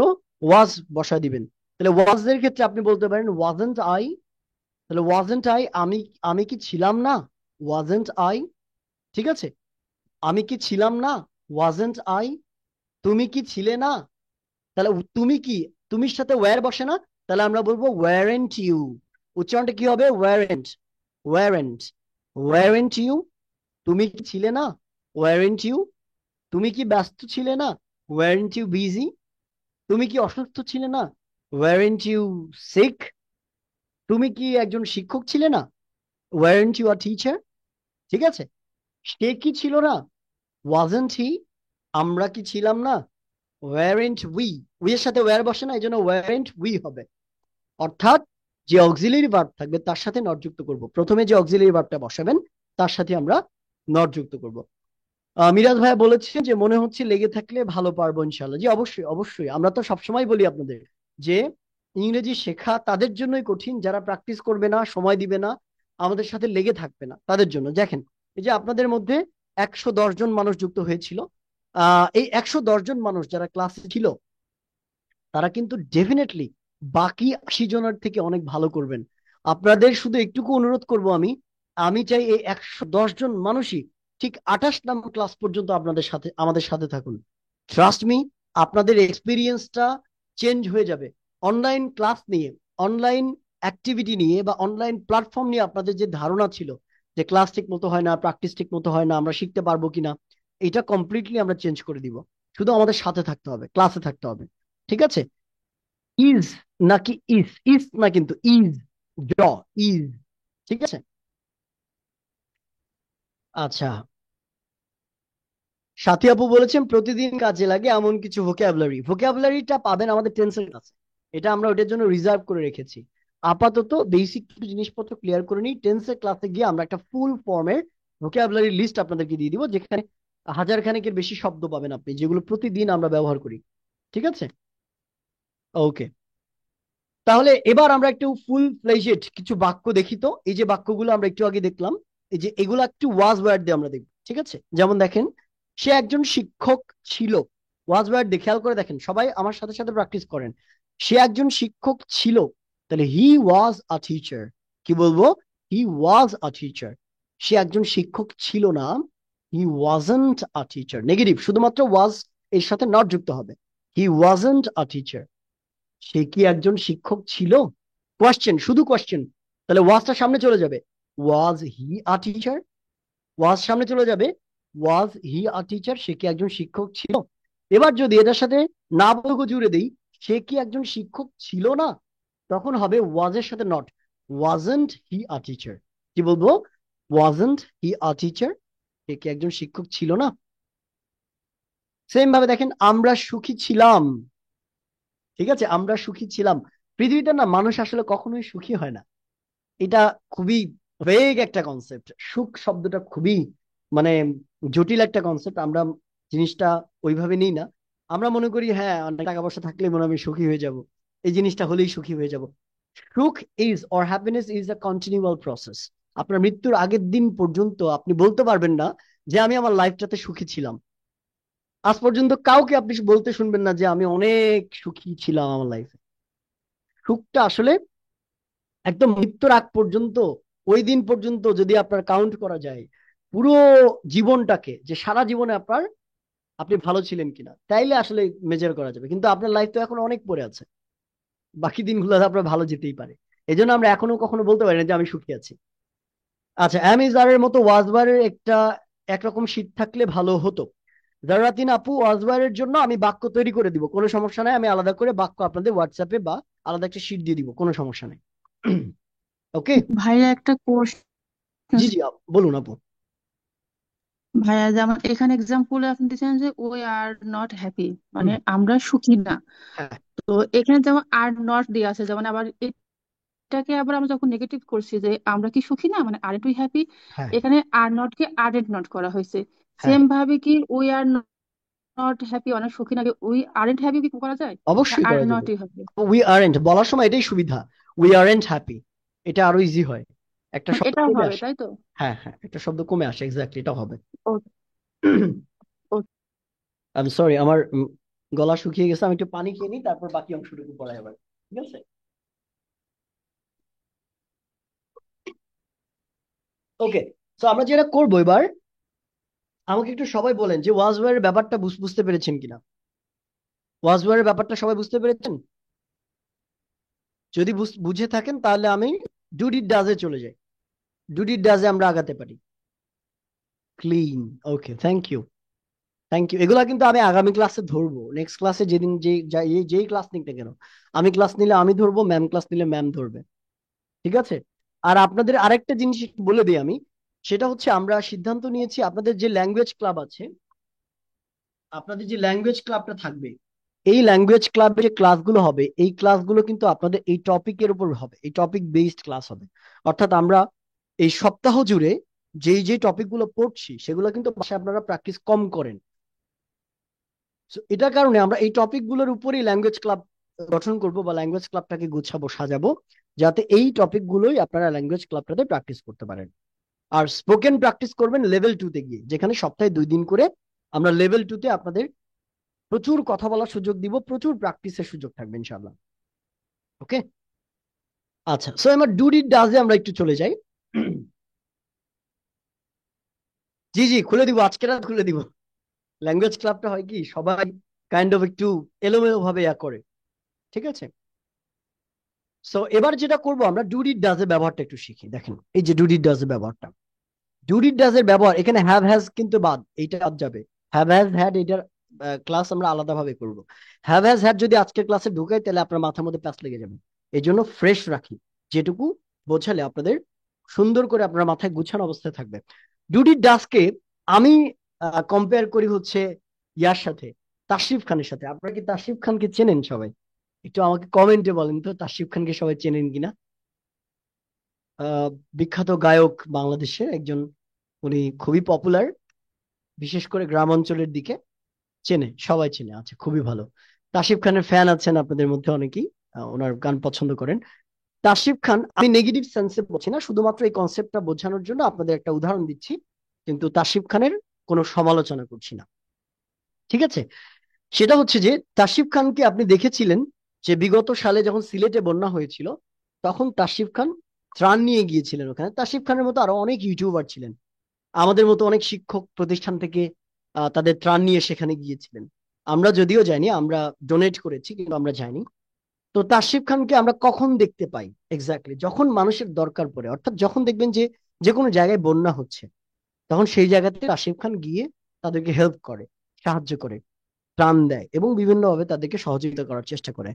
ওয়াজ বসায় দিবেন। তাহলে ওয়াজ এর ক্ষেত্রে আপনি বলতে পারেন ওয়াজেন্ট আই, তাহলে ওয়াজেন্ট আই, আমি আমি কি ছিলাম না, ওয়াজেন্ট আই। ঠিক আছে, আমি কি ছিলাম না, ওয়াজেন্ট আই। তুমি কি ছিলে না, তাহলে তুমি কি, তুমির সাথে ওয়্যার বসে না, তাহলে আমরা বলবো ওয়ারেন্ট ইউ। উচ্চারণটা কি হবে, ওয়ারেন্ট, ওয়ারেন্ট, ওয়ারেন্ট ইউ। তুমি কি ছিলে না, ওয়ারেন্ট ইউ। তুমি কি ব্যস্ত ছিলে না, ওয়ারেন্ট ইউ বিজি। তুমি কি অসুস্থ ছিলে না, ওয়ারেন্ট ইউ সিক। তুমি কি একজন শিক্ষক ছিলে না, ওয়ারেন্ট ইউ আ টিচার। ঠিক আছে, সে কি ছিল না, ওয়াজেন্ট হি। আমরা কি ছিলাম না, ওয়ারেন্ট উই। উই এর সাথে ওয়্যার বসে না, এই জন্য ওয়ারেন্ট উই হবে। অর্থাৎ যে অক্সিলারি ভার্ব থাকবে তার সাথে নট যুক্ত করব। প্রথমে যে অক্সিলারি ভার্বটা বসাবেন তার সাথে আমরা নট যুক্ত করব। মিরাজ ভাইয়া বলেছেন যে মনে হচ্ছে লেগে থাকলে ভালো পারবো ইনশাল্লাহ। জি অবশ্যই অবশ্যই, আমরা তো সবসময় বলি আপনাদের যে ইংরেজি শেখা তাদের জন্যই কঠিন যারা প্র্যাকটিস করবে না, সময় দিবে না, আমাদের সাথে লেগে থাকবে না, তাদের জন্য। দেখেন, এই যে আপনাদের মধ্যে 110 জন মানুষ যুক্ত হয়েছিল, এই 110 জন মানুষ যারা ক্লাসে ছিল তারা কিন্তু ডেফিনেটলি বাকি 80 জনের থেকে অনেক ভালো করবেন। আপনাদের শুধু একটুকু অনুরোধ করব, আমি আমি চাই এই 110 জন মানুষই ঠিক 28 নম্বর ক্লাস পর্যন্ত আপনাদের সাথে, আমাদের সাথে থাকুন। ট্রাস্ট মি, আপনাদের এক্সপিরিয়েন্সটা চেঞ্জ হয়ে যাবে। অনলাইন ক্লাস নিয়ে, অনলাইন অ্যাক্টিভিটি নিয়ে বা অনলাইন প্ল্যাটফর্ম নিয়ে আপনাদের যে ধারণা ছিল যে ক্লাস ঠিক মতো হয় না, প্র্যাকটিস ঠিক মতো হয় না, আমরা শিখতে পারবো কিনা, এটা কমপ্লিটলি আমরা চেঞ্জ করে দিব। শুধু আমাদের সাথে থাকতে হবে, ক্লাসে থাকতে হবে। ঠিক আছে, ইজ নাকি ইস, ইস না কিন্তু ইজ, জ, ইজ। ঠিক আছে, আচ্ছা। সাথী আপু বলেছেন প্রতিদিন কাজে লাগে এমন কিছু ভোকাবুলারি। ভোকাবুলারিটা পাবেন আমাদের টেন্সের কাছে, এটা আমরা ওটার জন্য রিজার্ভ করে রেখেছি। আপাতত বেসিক কিছু জিনিসপত্র ক্লিয়ার করে নিই, টেন্সের ক্লাসে গিয়ে আমরা একটা ফুল ফর্মের ভোকাবুলারি লিস্ট আপনাদেরকে দিয়ে দিব, যেখানে হাজার খানেকের বেশি শব্দ পাবেন আপনি, যেগুলো প্রতিদিন আমরা ব্যবহার করি। ঠিক আছে, ওকে। তাহলে এবার আমরা একটু ফুল ফ্লেজেড কিছু বাক্য দেখি। তো এই যে বাক্যগুলো আমরা একটু আগে দেখলাম, এই যে এগুলো একটু ওয়াজ ওয়ার্ড দিয়ে আমরা দেখবো, ঠিক আছে? যেমন দেখেন, সে একজন শিক্ষক ছিল। ওয়াজ ওয়ার্ড দিয়ে খেয়াল করে দেখেন, সবাই আমার সাথে সাথে প্র্যাকটিস করেন। সে একজন শিক্ষক ছিল, তাহলে হি ওয়াজ আ টিচার। কি বলবো? হি ওয়াজ আ টিচার। সে একজন শিক্ষক ছিল না, he wasn't a teacher. Negative, শুধুমাত্র ওয়াজ এর সাথে নট যুক্ত হবে। He wasn't a teacher. সে কি একজন শিক্ষক ছিল? কোয়েশ্চেন, শুধু কোয়েশ্চেন। তাহলে ওয়াজটা সামনে চলে যাবে, ওয়াজ হি আ টিচার। ওয়াজ সামনে চলে যাবে, ওয়াজ হি আ টিচার। সে কি একজন শিক্ষক ছিল? এবার যদি এটার সাথে না বলবো জুড়ে দেই, সে কি একজন শিক্ষক ছিল না, তখন হবে ওয়াজের সাথে not, wasn't he a teacher. কি বলবো? ওয়াজন্ট হি আ টিচার। সে কি একজন শিক্ষক ছিল না? সেম ভাবে দেখেন, আমরা সুখী ছিলাম। ঠিক আছে, আমরা সুখী ছিলাম। পৃথিবীতে না মানুষ আসলে কখনোই সুখী হয় না। এটা খুবই ভেগ একটা কনসেপ্ট। সুখ শব্দটা খুবই মানে জটিল একটা কনসেপ্ট। আমরা জিনিসটা ওইভাবে নিই না। আমরা মনে করি হ্যাঁ, অনেক টাকা পয়সা থাকলে মনে হয় আমি সুখী হয়ে যাব, এই জিনিসটা হলেই সুখী হয়ে যাব। সুখ is or happiness is a continual process. আপনার মৃত্যুর আগের দিন পর্যন্ত আপনি বলতে পারবেন না যে আমি আমার লাইফটাতে সুখী ছিলাম। আজ পর্যন্ত কাউকে আপনি বলতে শুনবেন না যে আমি অনেক সুখী ছিলাম আমার লাইফে। সুখটা আসলে একদম মৃত্যুর আগ পর্যন্ত, ওই দিন পর্যন্ত যদি আপনার কাউন্ট করা যায় পুরো জীবনটাকে, যে সারা জীবনে আপনি ভালো ছিলেন কিনা, তাইলে আসলে মেজার করা যাবে। কিন্তু আপনার লাইফ তো এখন অনেক পড়ে আছে, বাকি দিনগুলো আপনার ভালো যেতেই পারে। এই জন্য আমরা এখনো কখনো বলতে পারি না যে আমি সুখী আছি। আচ্ছা, অ্যামিজারের মতো ওয়াজবারের একটা একরকম শীট থাকলে ভালো হতো। জারাতিন আপু, ওয়াজবারের জন্য আমি বাক্য তৈরি করে দিব, কোনো সমস্যা নাই। আমি আলাদা করে বাক্য আপনাদের হোয়াটসঅ্যাপে বা আলাদা একটা শীট দিয়ে দিব, কোনো সমস্যা নেই। ওকে। ভাইয়া একটা কোর্স, জি জি, বলুন আপু। ভাইয়া যেমন এখানে এক্সাম্পল আপনি দিচ্ছেন যে উই আর নট হ্যাপি, মানে হুম, আমরা সুখী না। হ্যাঁ তো এখানে যেমন আর নট দেওয়া আছে, যেমন আবার এটাকে আবার আমরা যখন নেগেটিভ করছি যে আমরা কি সুখী না, মানে আর উই হ্যাপি, হ্যাঁ এখানে আর নট কে আরেড নট করা হয়েছে। হ্যাঁ, সেম ভাবে কি উই আর নট হ্যাপি, অনেক সুখী নাকি উই আরেন্ট হ্যাপি কি করা যায়? অবশ্যই আর করা যাবে। নটই হবে, উই আরন্ট বলার সময় এটাই সুবিধা, উই আরন্ট হ্যাপি। এটা আরো ইজি হয়, একটা মানে শব্দ এটাও কমে হবে আসে। তাই তো? হ্যাঁ হ্যাঁ, একটা শব্দ কমে আসে, এক্স্যাক্টলি এটা হবে। ও, ও, আই এম সরি, আমার গলা শুকিয়ে গেছে, আমি একটু পানি খেয়ে নিই, তারপর বাকি অংশটুকু পড়াই আবার। ঠিক আছে, ওকে। তো আমরা যেটা করবো এবার, আমাকে একটু সবাই বলেন যে ওয়াজওয়ারের ব্যাপারটা বুঝতে পেরেছেন কিনা। ওয়াজওয়ারের ব্যাপারটা সবাই বুঝতে পেরেছেন? যদি বুঝে থাকেন তাহলে আমি ডু ডিড ডাজে চলে যাই। ডু ডিড ডাজে আমরা আগাতে পারি। Clean, okay, thank you, thank you. এগুলা কিন্তু আমি আগামী ক্লাসে ধরবো, নেক্সট ক্লাসে যেদিন যেই ক্লাস নিক না কেন। আমি ক্লাস নিলে আমি ধরবো, ম্যাম ক্লাস নিলে ম্যাম ধরবে। ঠিক আছে। আর আপনাদের আরেকটা জিনিস একটু বলে দিই আমি, সেটা হচ্ছে আমরা সিদ্ধান্ত নিয়েছি আপনাদের যে ল্যাঙ্গুয়েজ ক্লাব আছে, আপনাদের যে ল্যাঙ্গুয়েজ ক্লাবটা থাকবে, এই ল্যাঙ্গুয়েজ ক্লাবে যে ক্লাসগুলো হবে, এই ক্লাসগুলো কিন্তু আপনাদের এই টপিকের উপর হবে, এই টপিক বেসড ক্লাস হবে। অর্থাৎ আমরা এই সপ্তাহ জুড়ে যেই যে টপিকগুলো পড়ছি সেগুলো কিন্তু বাসায় আপনারা প্র্যাকটিস কম করেন। So, এটার কারণে আমরা এই টপিকগুলোর উপরেই ল্যাঙ্গুয়েজ ক্লাব গঠন করব বা ল্যাঙ্গুয়েজ ক্লাবটাকে গুছাবো, সাজাবো, যাতে এই টপিকগুলোই আপনারা ল্যাঙ্গুয়েজ ক্লাবটাতে প্র্যাকটিস করতে পারেন। আর স্পোকেন প্র্যাকটিস করবেন লেভেল 2-তে গিয়ে, যেখানে সপ্তাহে 2 দিন করে আমরা লেভেল 2-তে আপনাদের প্রচুর কথা বলার সুযোগ দিব, প্রচুর প্র্যাকটিসের সুযোগ থাকবে ইনশাআল্লাহ। ওকে। আচ্ছা, সো আমার ডু ডিড ডাজে আমরা একটু চলে যাই। জি জি, খুলে দিব, আজকে রাত খুলে দিব। ল্যাঙ্গুয়েজ ক্লাবটা হয় কি, সবাই কাইন্ড অফ একটু এলোমেলো ভাবে করে। ঠিক আছে। সো এবার যেটা করব, আমরা ডু ডিড ডাজ এর ব্যবহারটা একটু শিখি। দেখেন, এই যে ডু ডিড ডাজ এর ব্যবহারটা, ডু ডিড ডাজ এর ব্যবহার এখানে হ্যাভ হ্যাজ কিন্তু বাদ, এইটা বাদ যাবে। হ্যাভ হ্যাজ হ্যাড এটার ক্লাস আমরা আলাদাভাবে করব। হ্যাভ হ্যাজ হ্যাড যদি আজকের ক্লাসে ঢুকাই তাহলে আপনার মাথার মধ্যে প্যাচ লেগে যাবে। এই জন্য ফ্রেশ রাখি, যেটুকু বোঝালে আপনাদের সুন্দর করে আপনার মাথায় গুছানো অবস্থায় থাকবে। ডু ডিড ডাজকে আমি কম্পেয়ার করি হচ্ছে ইয়ার সাথে, তাশরিফ খানের সাথে। আপনারা কি তাশরিফ খানকে চেনেন সবাই? একটু আমাকে কমেন্টে বলেন তো, তাশরিফ খানকে সবাই চেনেন কিনা। আহ বিখ্যাত গায়ক, বাংলাদেশের একজন, উনি খুবই পপুলার, বিশেষ করে গ্রাম অঞ্চলের দিকে চেনে, সবাই চেনে। আচ্ছা, খুবই ভালো। তাসিফ খানের ফ্যান আছেন আপনাদের মধ্যে অনেকেই, ওনার গান পছন্দ করেন। তাসিফ খান, আমি নেগেটিভ সেন্সে বলছি না, শুধুমাত্র এই কনসেপ্টটা বোঝানোর জন্য আপনাদের একটা উদাহরণ দিচ্ছি, কিন্তু তাসিফ খানের কোনো সমালোচনা করছি না, ঠিক আছে? সেটা হচ্ছে যে তাসিফ খানকে আপনি দেখেছিলেন যে বিগত সালে যখন সিলেটে বন্যা হয়েছিল, তখন তাসিফ খান ত্রাণ নিয়ে গিয়েছিলেন ওখানে। তাসিফ খানের মতো আরো অনেক ইউটিউবার ছিলেন, আমাদের মতো অনেক শিক্ষক প্রতিষ্ঠান থেকে তাদের ত্রাণ নিয়ে সেখানে গিয়েছিলেন। আমরা যদিও যাইনি, আমরা ডোনেট করেছি, কিন্তু আমরা যাইনি। তো তাসিফ খানকে আমরা কখন দেখতে পাই? এক্স্যাক্টলি যখন মানুষের দরকার পড়ে, অর্থাৎ যখন দেখবেন যে যে কোনো জায়গায় বন্যা হচ্ছে, তখন সেই জায়গাতে তাসিফ খান গিয়ে তাদেরকে হেল্প করে, সাহায্য করে, ত্রাণ দেয় এবং বিভিন্নভাবে তাদেরকে সহযোগিতা করার চেষ্টা করে।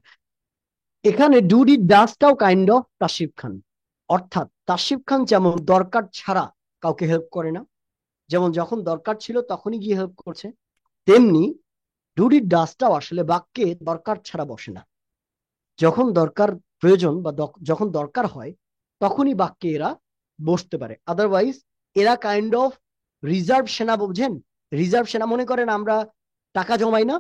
এখানে ডুডি ডাসটাও কাইন্ড অফ তাসিফ খান, অর্থাৎ তাসিফ খান যেমন দরকার ছাড়া কাউকে হেল্প করে না, যেমন যখন দরকার ছিল তখনই গিয়ে হেল্প করছে, তেমনি ডুডি ডাসটাও আসলে বাক্যে দরকার ছাড়া বসে না। যখন দরকার প্রয়োজন বা যখন দরকার হয় তখনই বাক্যে এরা বসতে পারে। আদারওয়াইজ এরা কাইন্ড অফ রিজার্ভ সেনা, বুঝেন? রিজার্ভ সেনা, মনে করেন আমরা টাকা জমাই না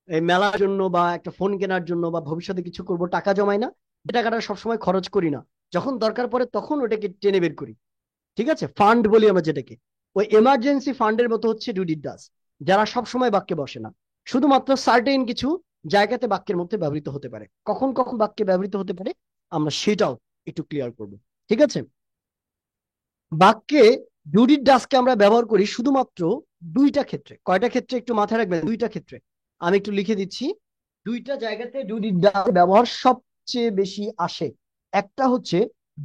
এই মেলার জন্য বা একটা ফোন কেনার জন্য বা ভবিষ্যতে কিছু করব, টাকা জমাই না, যে টাকাটা সবসময় খরচ করি না, যখন দরকার পড়ে তখন ওটাকে টেনে বের করি, ঠিক আছে? ফান্ড বলি আমরা যেটাকে, ওই এমার্জেন্সি ফান্ডের মতো হচ্ছে ডুডি ডাস, যারা সব সময় বাক্যে বসে না, শুধুমাত্র সার্টেন কিছু জায়গাতে বাক্যের মধ্যে ব্যবহৃত হতে পারে। কখন কখন বাক্যে ব্যবহৃত হতে পারে আমরা সেটাও একটু ক্লিয়ার করব, ঠিক আছে? বাক্যে ডুডি ডাসকে আমরা ব্যবহার করি শুধুমাত্র দুইটা ক্ষেত্রে। কয়টা ক্ষেত্রে একটু মাথায় রাখবেন? দুইটা ক্ষেত্রে। আমি একটু লিখে দিচ্ছি, দুইটা জায়গাতে ডুডি ডাস ব্যবহার সবচেয়ে বেশি আসে। একটা হচ্ছে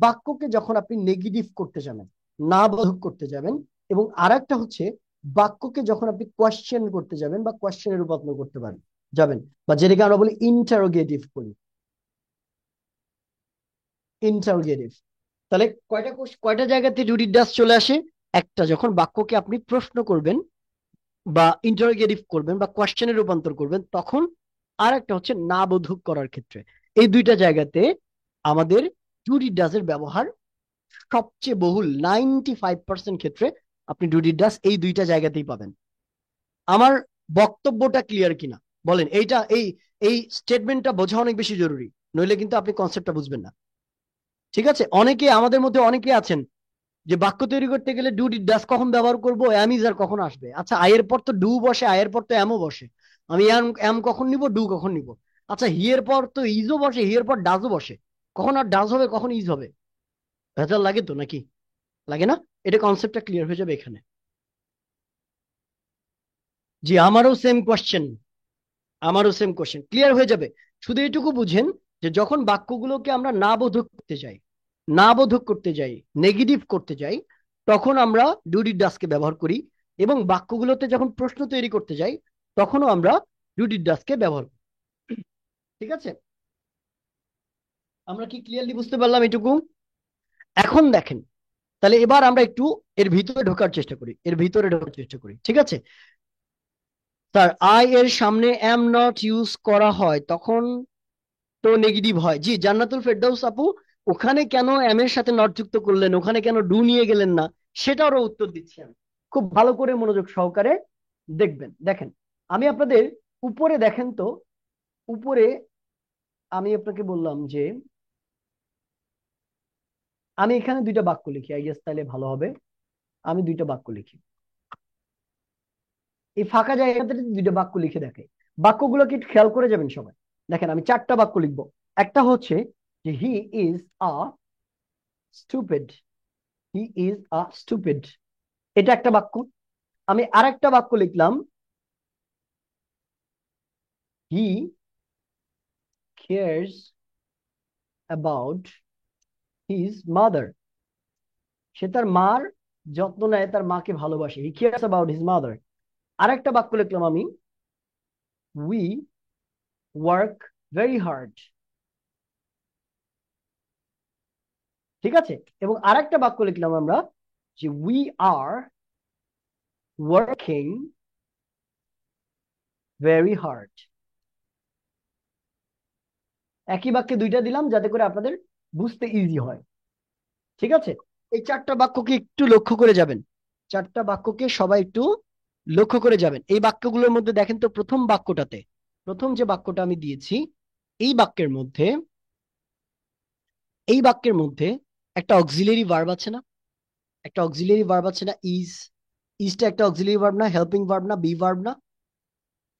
বাক্যকে যখন আপনি নেগেটিভ করতে যাবেন, না বোধক করতে যাবেন, এবং আরেকটা হচ্ছে বাক্যকে যখন আপনি কোয়েশ্চেন করতে যাবেন বা কোয়েশ্চেনে রূপান্তর করতে পারেন যাবেন, বা যেটাকে আমরা বলি ইন্টারোগেটিভ বলি, ইন্টারোগেটিভ। তাহলে কয়টা জায়গাতে ডুডি ডাস চলে আসে? একটা, যখন বাক্যকে আপনি প্রশ্ন করবেন বা ইন্টারোগেটিভ করবেন বা কোয়েশ্চেনে রূপান্তর করবেন তখন। আর একটা হচ্ছে না বোধক করার ক্ষেত্রে। এই দুইটা জায়গাতে আমাদের ডুডি ডাস এর ব্যবহার সবচেয়ে বহুল, 95% ক্ষেত্রে আপনি ডুডি ডাস এই দুইটা জায়গাতেই পাবেন। আমার বক্তব্যটা ক্লিয়ার কিনা বলেন? এই স্টেটমেন্টটা বোঝা অনেক বেশি জরুরি, নইলে কিন্তু আপনি কনসেপ্টটা বুঝবেন না, ঠিক আছে? আমাদের মধ্যে অনেকে আছেন যে বাক্য তৈরি করতে গেলে ডু ডিড ডাস কখন ব্যবহার করব, এম ইজ আর কখন আসবে। আচ্ছা, আয়ের পর তো ডু বসে, আয়ের পর তো এমও বসে, আমি এম কখন নিব, ডু কখন নিব? আচ্ছা, হি এর পর তো ইজও বসে, হি এর পর ডাজও বসে, কখন আর ডাজ হবে কখন ইজ হবে? ভেজাল লাগে তো নাকি? লাগে না? এটা কনসেপ্টটা ক্লিয়ার হয়ে যাবে এখানে। জি, আমারও সেম কোশ্চেন ক্লিয়ার হয়ে যাবে। শুধু এটুকু বুঝেন যে যখন বাক্যগুলোকে আমরা না বোধক করতে যাই, নেগেটিভ করতে যাই, তখন আমরা ডু ডিড ডাসকে ব্যবহার করি, এবং বাক্যগুলোতে যখন প্রশ্ন তৈরি করতে যাই তখনও আমরা ডু ডিড ডাসকে ব্যবহার করি, ঠিক আছে? আমরা কি ক্লিয়ারলি বুঝতে পারলাম এটুকু? এখন দেখেন, তাহলে এবার আমরা একটু এর ভিতরে ঢোকার চেষ্টা করি, ঠিক আছে? স্যার, আই এর সামনে এম নট ইউজ করা হয় তখন তো নেগেটিভ হয়। জি, জান্নাতুল ফেরদৌস আপু, ওখানে কেন এম এর সাথে নট যুক্ত করলেন, ওখানে কেন ডু নিয়ে গেলেন না, সেটারও উত্তর দিচ্ছি আমি। খুব ভালো করে মনোযোগ সহকারে দেখবেন। দেখেন, আমি আপনাদের উপরে দেখেন তো, উপরে আমি আপনাকে বললাম যে আমি এখানে দুইটা বাক্য লিখি, আই গেস তাহলে ভালো হবে। আমি দুইটা বাক্য লিখি, এই ফাঁকা জায়গাতে দুইটা বাক্য লিখে দেখে, বাক্যগুলোকে একটু খেয়াল করে যাবেন সবাই। দেখেন, আমি চারটা বাক্য লিখবো। একটা হচ্ছে যে he is a stupid, he is a stupid, এটা একটা বাক্য। আমি আরেকটা বাক্য লিখলাম, হি কেয়ার্স অ্যাবাউট হিজ মাদার, সে তার মার যত্ন নেয়, তার মাকে ভালোবাসে, হি কেয়ার্স অ্যাবাউট হিজ মাদার। আরেকটা বাক্য লিখলাম আমি, উই ওয়ার্ক ভেরি হার্ড, ঠিক আছে? এবং আরেকটা বাক্য লিখলাম আমরা যে we are working very hard. একই বাক্যে দুইটা দিলাম যাতে করে আপনাদের বুঝতে ইজি হয়, ঠিক আছে? এই চারটা বাক্যকে একটু লক্ষ্য করে যাবেন, চারটা বাক্যকে সবাই একটু লক্ষ্য করে যাবেন। এই বাক্যগুলোর মধ্যে দেখেন তো, প্রথম বাক্যটাতে প্রথম যে বাক্যটা আমি দিয়েছি এই বাক্যের মধ্যে এই বাক্যের মধ্যে একটা অক্সিলারি ভার্ব আছে না, একটা অক্সিলারি ভার্ব আছে না, ইজটা একটা অক্সিলারি ভার্ব না, হেল্পিং ভার্ব না, বি ভার্ব না,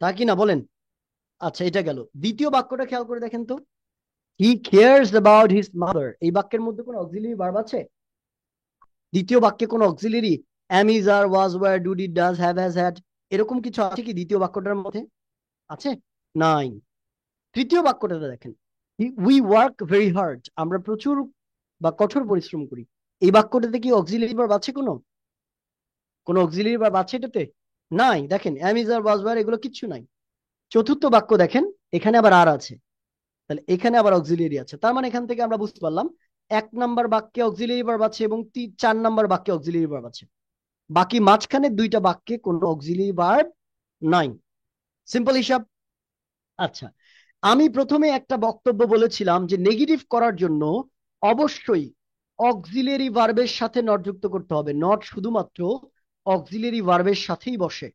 তা কি না বলেন? আচ্ছা, এটা গেল। দ্বিতীয় বাক্যটা খেয়াল করে দেখেন তো, হি কেয়ারস অ্যাবাউট হিজ মাদার, এই বাক্যের মধ্যে কোনো অক্সিলারি ভার্ব আছে? দ্বিতীয় বাক্যে কোনো auxiliary am is are was were do did does have has had এরকম কিছু আছে কি দ্বিতীয় বাক্যটার মধ্যে? আছে? নাই। তৃতীয় বাক্যটাতে দেখেন, উই ওয়ার্ক ভেরি হার্ড, আমরা প্রচুর বা কঠোর পরিশ্রম করি, এই বাক্যটাতে কি অক্সিলারি ভার্ব আছে? কোনো অক্সিলারি ভার্ব আছে এটাতে? নাই। দেখেন am is are was were এগুলো কিচ্ছু নাই। চতুর্থ বাক্য দেখেন, এখানে আবার আর আছে, তাহলে এখানে আবার অক্সিলারি আছে। তার মানে এখান থেকে আমরা বুঝতে পারলাম 1 নাম্বার বাক্যে অক্সিলারি ভার্ব আছে এবং 4 নাম্বার বাক্যে অক্সিলারি ভার্ব আছে, বাকি মাঝখানে 2টা বাক্যে কোনো অক্সিলারি ভার্ব নাই। সিম্পল হিসাব। আচ্ছা, আমি প্রথমে একটা বক্তব্য বলেছিলাম যে নেগেটিভ করার জন্য অবশ্যই অক্সিলারি ভার্বের সাথে নট যুক্ত করতে হবে, নট শুধুমাত্র অক্সিলারি ভার্বের সাথেই বসে,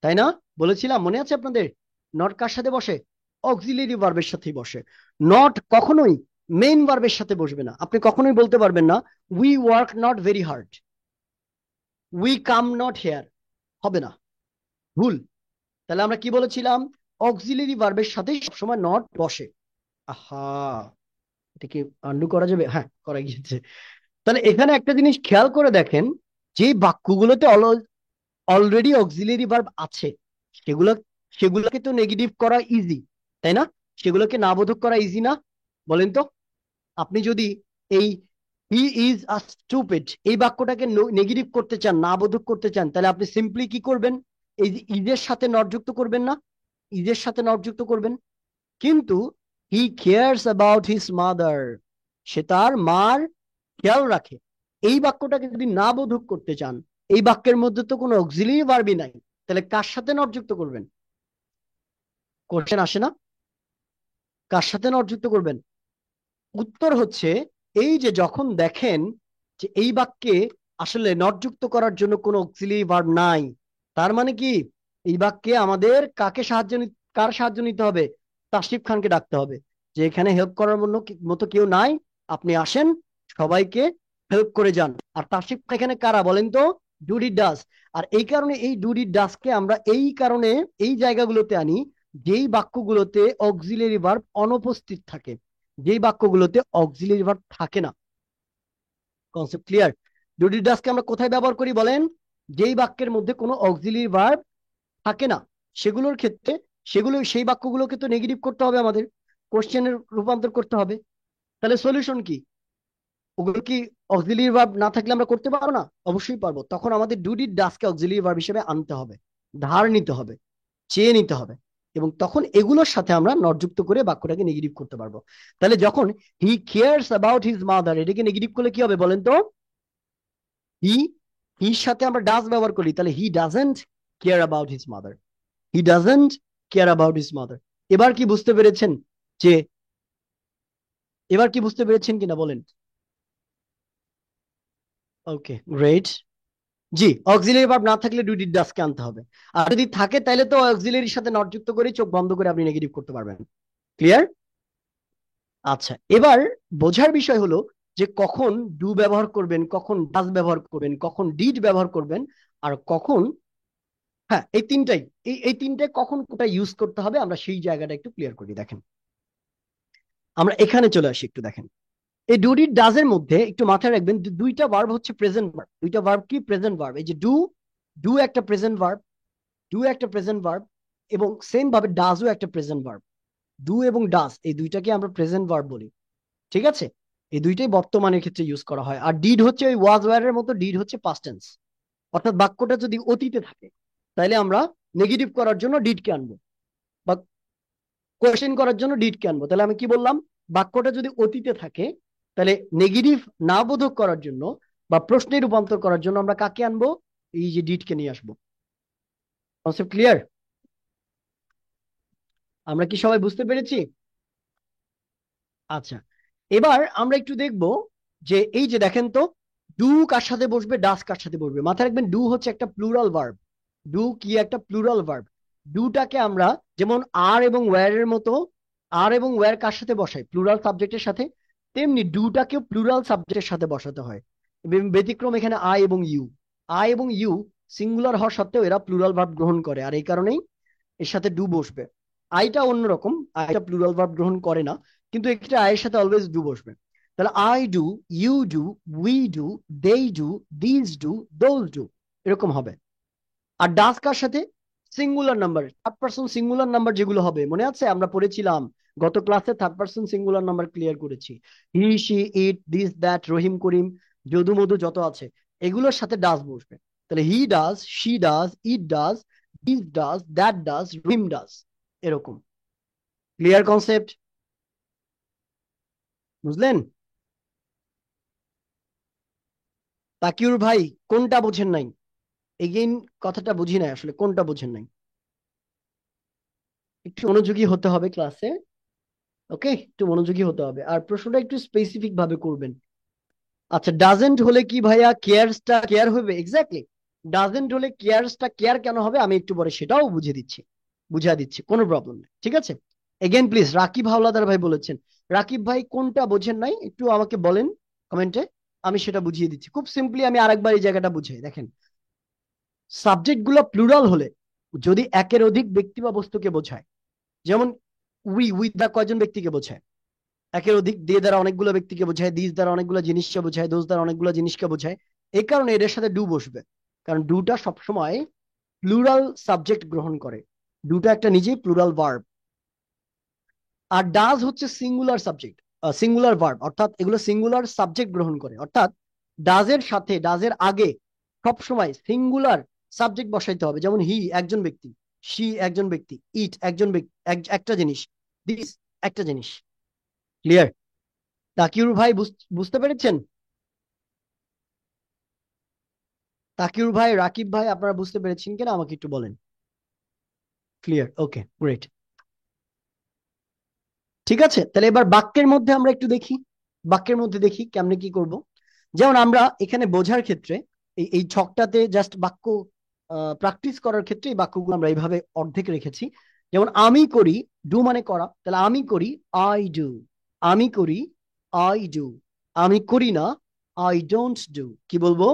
তাই না? বলেছিলাম, মনে আছে আপনাদের? নট কার সাথে বসে? অক্সিলারি ভার্বের সাথেই বসে। নট কখনোই মেইন ভার্বের সাথে বসবে না। আপনি কখনোই বলতে পারবেন না we work not very hard, we come not here, হবে না, ভুল। তাহলে আমরা কি বলেছিলাম? অক্সিলারি ভার্বের সাথেই সবসময় নট বসে। আহা, এটা কি আন্ডু করা যাবে? হ্যাঁ, করা গিয়েছে। তাহলে এখানে একটা জিনিস খেয়াল করে দেখেন, যে বাক্যগুলোতে অলরেডি অক্সিলারি ভার্ব আছে সেগুলো সেগুলোকে তো নেগেটিভ করা ইজি, তাই না? সেগুলোকে না বোধক করা ইজি না? বলেন তো। আপনি যদি এই হি ইজ আ স্টুপিড এই বাক্যটাকে নেগেটিভ করতে চান, না বোধক করতে চান, তাহলে আপনি সিম্পলি কি করবেন? এই যে ইজের সাথে নট যুক্ত করবেন না, ইজের সাথে নট যুক্ত করবেন। কিন্তু হি কেয়ারস অ্যাবাউট হিজ মাদার, সে তার মার খেয়াল রাখে, এই বাক্যটাকে যদি না বোধক করতে চান, এই বাক্যের মধ্যে তো কোনো অক্সিলারি ভার্বই নাই, তাহলে কার সাথে নট যুক্ত করবেন? কোশ্চেন আসে না? কার সাথে নট যুক্ত করবেন? উত্তর হচ্ছে এই যে যখন দেখেন যে এই বাক্যে আসলে নট যুক্ত করার জন্য কোনো অক্সিলারি ভার্ব নাই, তার মানে কি এই বাক্যে আমাদের কার সাহায্য নিতে হবে? তাসরিফ খানকে ডাকতে হবে, যে এখানে হেল্প করার মতো কেউ নাই, আপনি আসেন, সবাইকে হেল্প করে যান। আর তাসরিফ এখানে কারা বলেন তো? ডুডি ডাস। আর এই কারণে এই ডুডি ডাসকে আমরা এই কারণে এই জায়গাগুলোতে আনি যেই বাক্যগুলোতে অক্সিলারি ভার্ব অনুপস্থিত থাকে, যেই বাক্যগুলোতে অক্সিলারি ভার্ব থাকে না। Concept clear? ডুডি ডাসকে আমরা কোথায় ব্যবহার করি বলেন? যেই বাক্যের মধ্যে কোনো অক্সিলারি ভার্ব থাকে না সেগুলোর ক্ষেত্রে, সেই বাক্যগুলোকে তো নেগেটিভ করতে হবে, আমাদের কোশ্চেনের রূপান্তর করতে হবে। তাহলে সলিউশন কি? ওগুলো কি অক্সিলারি ভার্ব না থাকলে আমরা করতে পারবো না? অবশ্যই পারবো। তখন আমাদের ডুডি ডাসকে অক্সিলারি ভার্ব হিসেবে আনতে হবে, ধার নিতে হবে, চেয়ে নিতে হবে, এবং তখন এগুলোর সাথে আমরা নট যুক্ত করে বাক্যটাকে নেগেটিভ করতে পারবো। তাহলে যখন হি কেয়ারস অ্যাবাউট হিজ মাদার, এটাকে নেগেটিভ করলে কি হবে বলেন তো? হি হির সাথে আমরা ডাজ ব্যবহার করি, তাহলে he doesn't care about his mother, he doesn't care about his mother. এবার কি বুঝতে পেরেছেন যে এবার কি বুঝতে পেরেছেন কিনা বলেন? ওকে, গ্রেট। জি, অক্সিলারি ভার্ব না থাকলে ডু ডিড ডাজ কে আনতে হবে, আর যদি থাকে তাহলে তো অক্সিলারির সাথে নট যুক্ত করে চোখ বন্ধ করে আপনি নেগেটিভ করতে পারবেন। ক্লিয়ার? আচ্ছা, এবার বোঝার বিষয় হলো যে কখন ডু ব্যবহার করবেন, কখন ডাজ ব্যবহার করবেন, কখন ডিড ব্যবহার করবেন, আর কখন, হ্যাঁ এই তিনটায় কখন কোটা ইউজ করতে হবে আমরা সেই জায়গাটা একটু ক্লিয়ার করি। দেখেন, আমরা এখানে চলে আসি, একটু দেখেন এই ডু ডিড ডাজ এর মধ্যে একটু মাথায় রাখবেন দুইটা ভার্ব হচ্ছে প্রেজেন্ট ভার্ব। দুইটা ভার্ব কি? Present verb. এই যে ডু, ডু একটা প্রেজেন্ট ভার্ব, ডু একটা প্রেজেন্ট ভার্ব, এবং সেম ভাবে ডাজও একটা প্রেজেন্ট ভার্ব। ডু এবং ডাজ এই দুইটাকে আমরা প্রেজেন্ট ভার্ব বলি, ঠিক আছে? এই দুইটাই বর্তমানের ক্ষেত্রে ইউজ করা হয়। আর ডিড হচ্ছে ওই ওয়াজ ওয়্যার এর মতো, ডিড হচ্ছে পাস্ট টেন্স, অর্থাৎ বাক্যটা যদি অতীতে থাকে তাহলে আমরা নেগেটিভ করার জন্য ডিড কে আনবো, বা কোয়েশ্চেন করার জন্য ডিড কে আনবো। তাহলে আমি কি বললাম? বাক্যটা যদি অতীতে থাকে তাহলে নেগেটিভ না বোধক করার জন্য বা প্রশ্নে রূপান্তর করার জন্য আমরা কাকে আনবো? এই যে ডিড কে নিয়ে আসবো। Concept clear? আমরা কি সবাই বুঝতে পেরেছি? আচ্ছা, এবার আমরা একটু দেখব যে এই যে দেখেন তো, ডু কার সাথে বসবে, ডাস কার সাথে বসবে। মাথায় রাখবেন ডু হচ্ছে একটা প্লুরাল ভার্ব। ডু কি? একটা প্লুরাল ভার্ব। ডুটাকে আমরা যেমন আর এবং ওয়্যার এর মতো, আর এবং ওয়্যার কার সাথে বসাই, প্লুরাল সাবজেক্টের সাথে, তেমনি ডুটাকেও প্লুরাল সাবজেক্টের সাথে বসাতে হয়। ব্যতিক্রম এখানে আই এবং ইউ। আই এবং ইউ সিঙ্গুলার হওয়া সত্ত্বেও এরা প্লুরাল ভার্ব গ্রহণ করে, আর এই কারণেই এর সাথে ডু বসবে। আইটা অন্যরকম, আইটা প্লুরাল ভার্ব গ্রহণ করে না, কিন্তু এক্ষেত্রে আয়ের সাথে অলওয়েজ ডু বসবে। তাহলে I do, you do, we do, they do, this do, those do, এরকম হবে। আর ডাজ কার সাথে? Singular number, third person singular number যেগুলো হবে, মনে আছে আমরা পড়েছিলাম গত ক্লাসে third person singular number clear করেছি। He, she, it, this, that, Rahim, Karim, Jadu, Madhu যত আছে এগুলোর সাথে ডাজ বসবে। তাহলে he does, she does, it does, this does, that does, Rahim does, এরকম। Clear concept? বুঝলেন? তাকিউর ভাই কোনটা বোঝেন নাই? এগেইন কথাটা বুঝি নাই আসলে, কোনটা বোঝেন নাই? একটু মনোযোগী হতে হবে ক্লাসে, ওকে, একটু মনোযোগী হতে হবে, আর প্রশ্নটা একটু স্পেসিফিক ভাবে করবেন। আচ্ছা, ডাজেন্ট হলে কি ভাইয়া কেয়ারসটা কেয়ার হবে? এক্স্যাক্টলি, ডাজেন্ট হলে কেয়ারসটা কেয়ার কেন হবে আমি একটু পরে সেটাও বুঝিয়ে দিচ্ছি, কোনো প্রবলেম নেই, ঠিক আছে। এগেন প্লিজ, রাকিব হাওলাদার ভাই বলেছেন। রাকিব ভাই কোনটা বোঝেন নাই একটু আমাকে বলেন কমেন্টে, আমি সেটা বুঝিয়ে দিচ্ছি খুব সিম্পলি। আমি আরেকবার এই জায়গাটা বুঝাই, দেখেন সাবজেক্ট গুলো প্লুরাল হলে যদি একের অধিক ব্যক্তি বা বস্তুকে বোঝায়, যেমন উই দ্বারা কয়জন ব্যক্তিকে বোঝায়? একের অধিক। দে দ্বারা অনেকগুলো ব্যক্তিকে বোঝায়, দিস দ্বারা অনেকগুলো জিনিসকে বোঝায়, দোজ দ্বারা অনেকগুলো জিনিসকে বোঝায়। এই কারণে এদের সাথে ডু বসবে, কারণ ডুটা সবসময় প্লুরাল সাবজেক্ট গ্রহণ করে। ডুটা একটা নিজেই প্লুরাল ভার্ব। আর ডাজ হচ্ছে সিঙ্গুলার সাবজেক্ট, সিঙ্গুলার ভার্ব, অর্থাৎ এগুলো সিঙ্গুলার সাবজেক্ট গ্রহণ করে, অর্থাৎ ডাজের সাথে, ডাজের আগে সবসময় সিঙ্গুলার সাবজেক্ট বসাইতে হবে। যেমন হি একজন ব্যক্তি, শি একজন ব্যক্তি, ইট একজন ব্যক্তি, একটা জিনিস, দিস একটা জিনিস। ক্লিয়ার? তাকিউর ভাই বুঝতে পেরেছেন? তাকিউর ভাই, রাকিব ভাই, আপনারা বুঝতে পেরেছেন কিনা আমাকে একটু বলেন। ক্লিয়ার? ওকে, গ্রেট। ঠিক আছে, তাহলে এবার বাক্যের মধ্যে আমরা একটু দেখি, বাক্যের মধ্যে দেখি কেমনে কি করব। যেমন আমরা এখানে বোঝার ক্ষেত্রে এই ছকটাতে জাস্ট বাক্য প্র্যাকটিস করার ক্ষেত্রে এই বাক্যগুলো আমরা এইভাবে অর্ধেক রেখেছি। যেমন আমি করি, ডু মানে করা, তাহলে আমি করি, আই ডু। আমি করি, আই ডু। আমি করি না, আই ডোন্ট ডু। কি বলবো?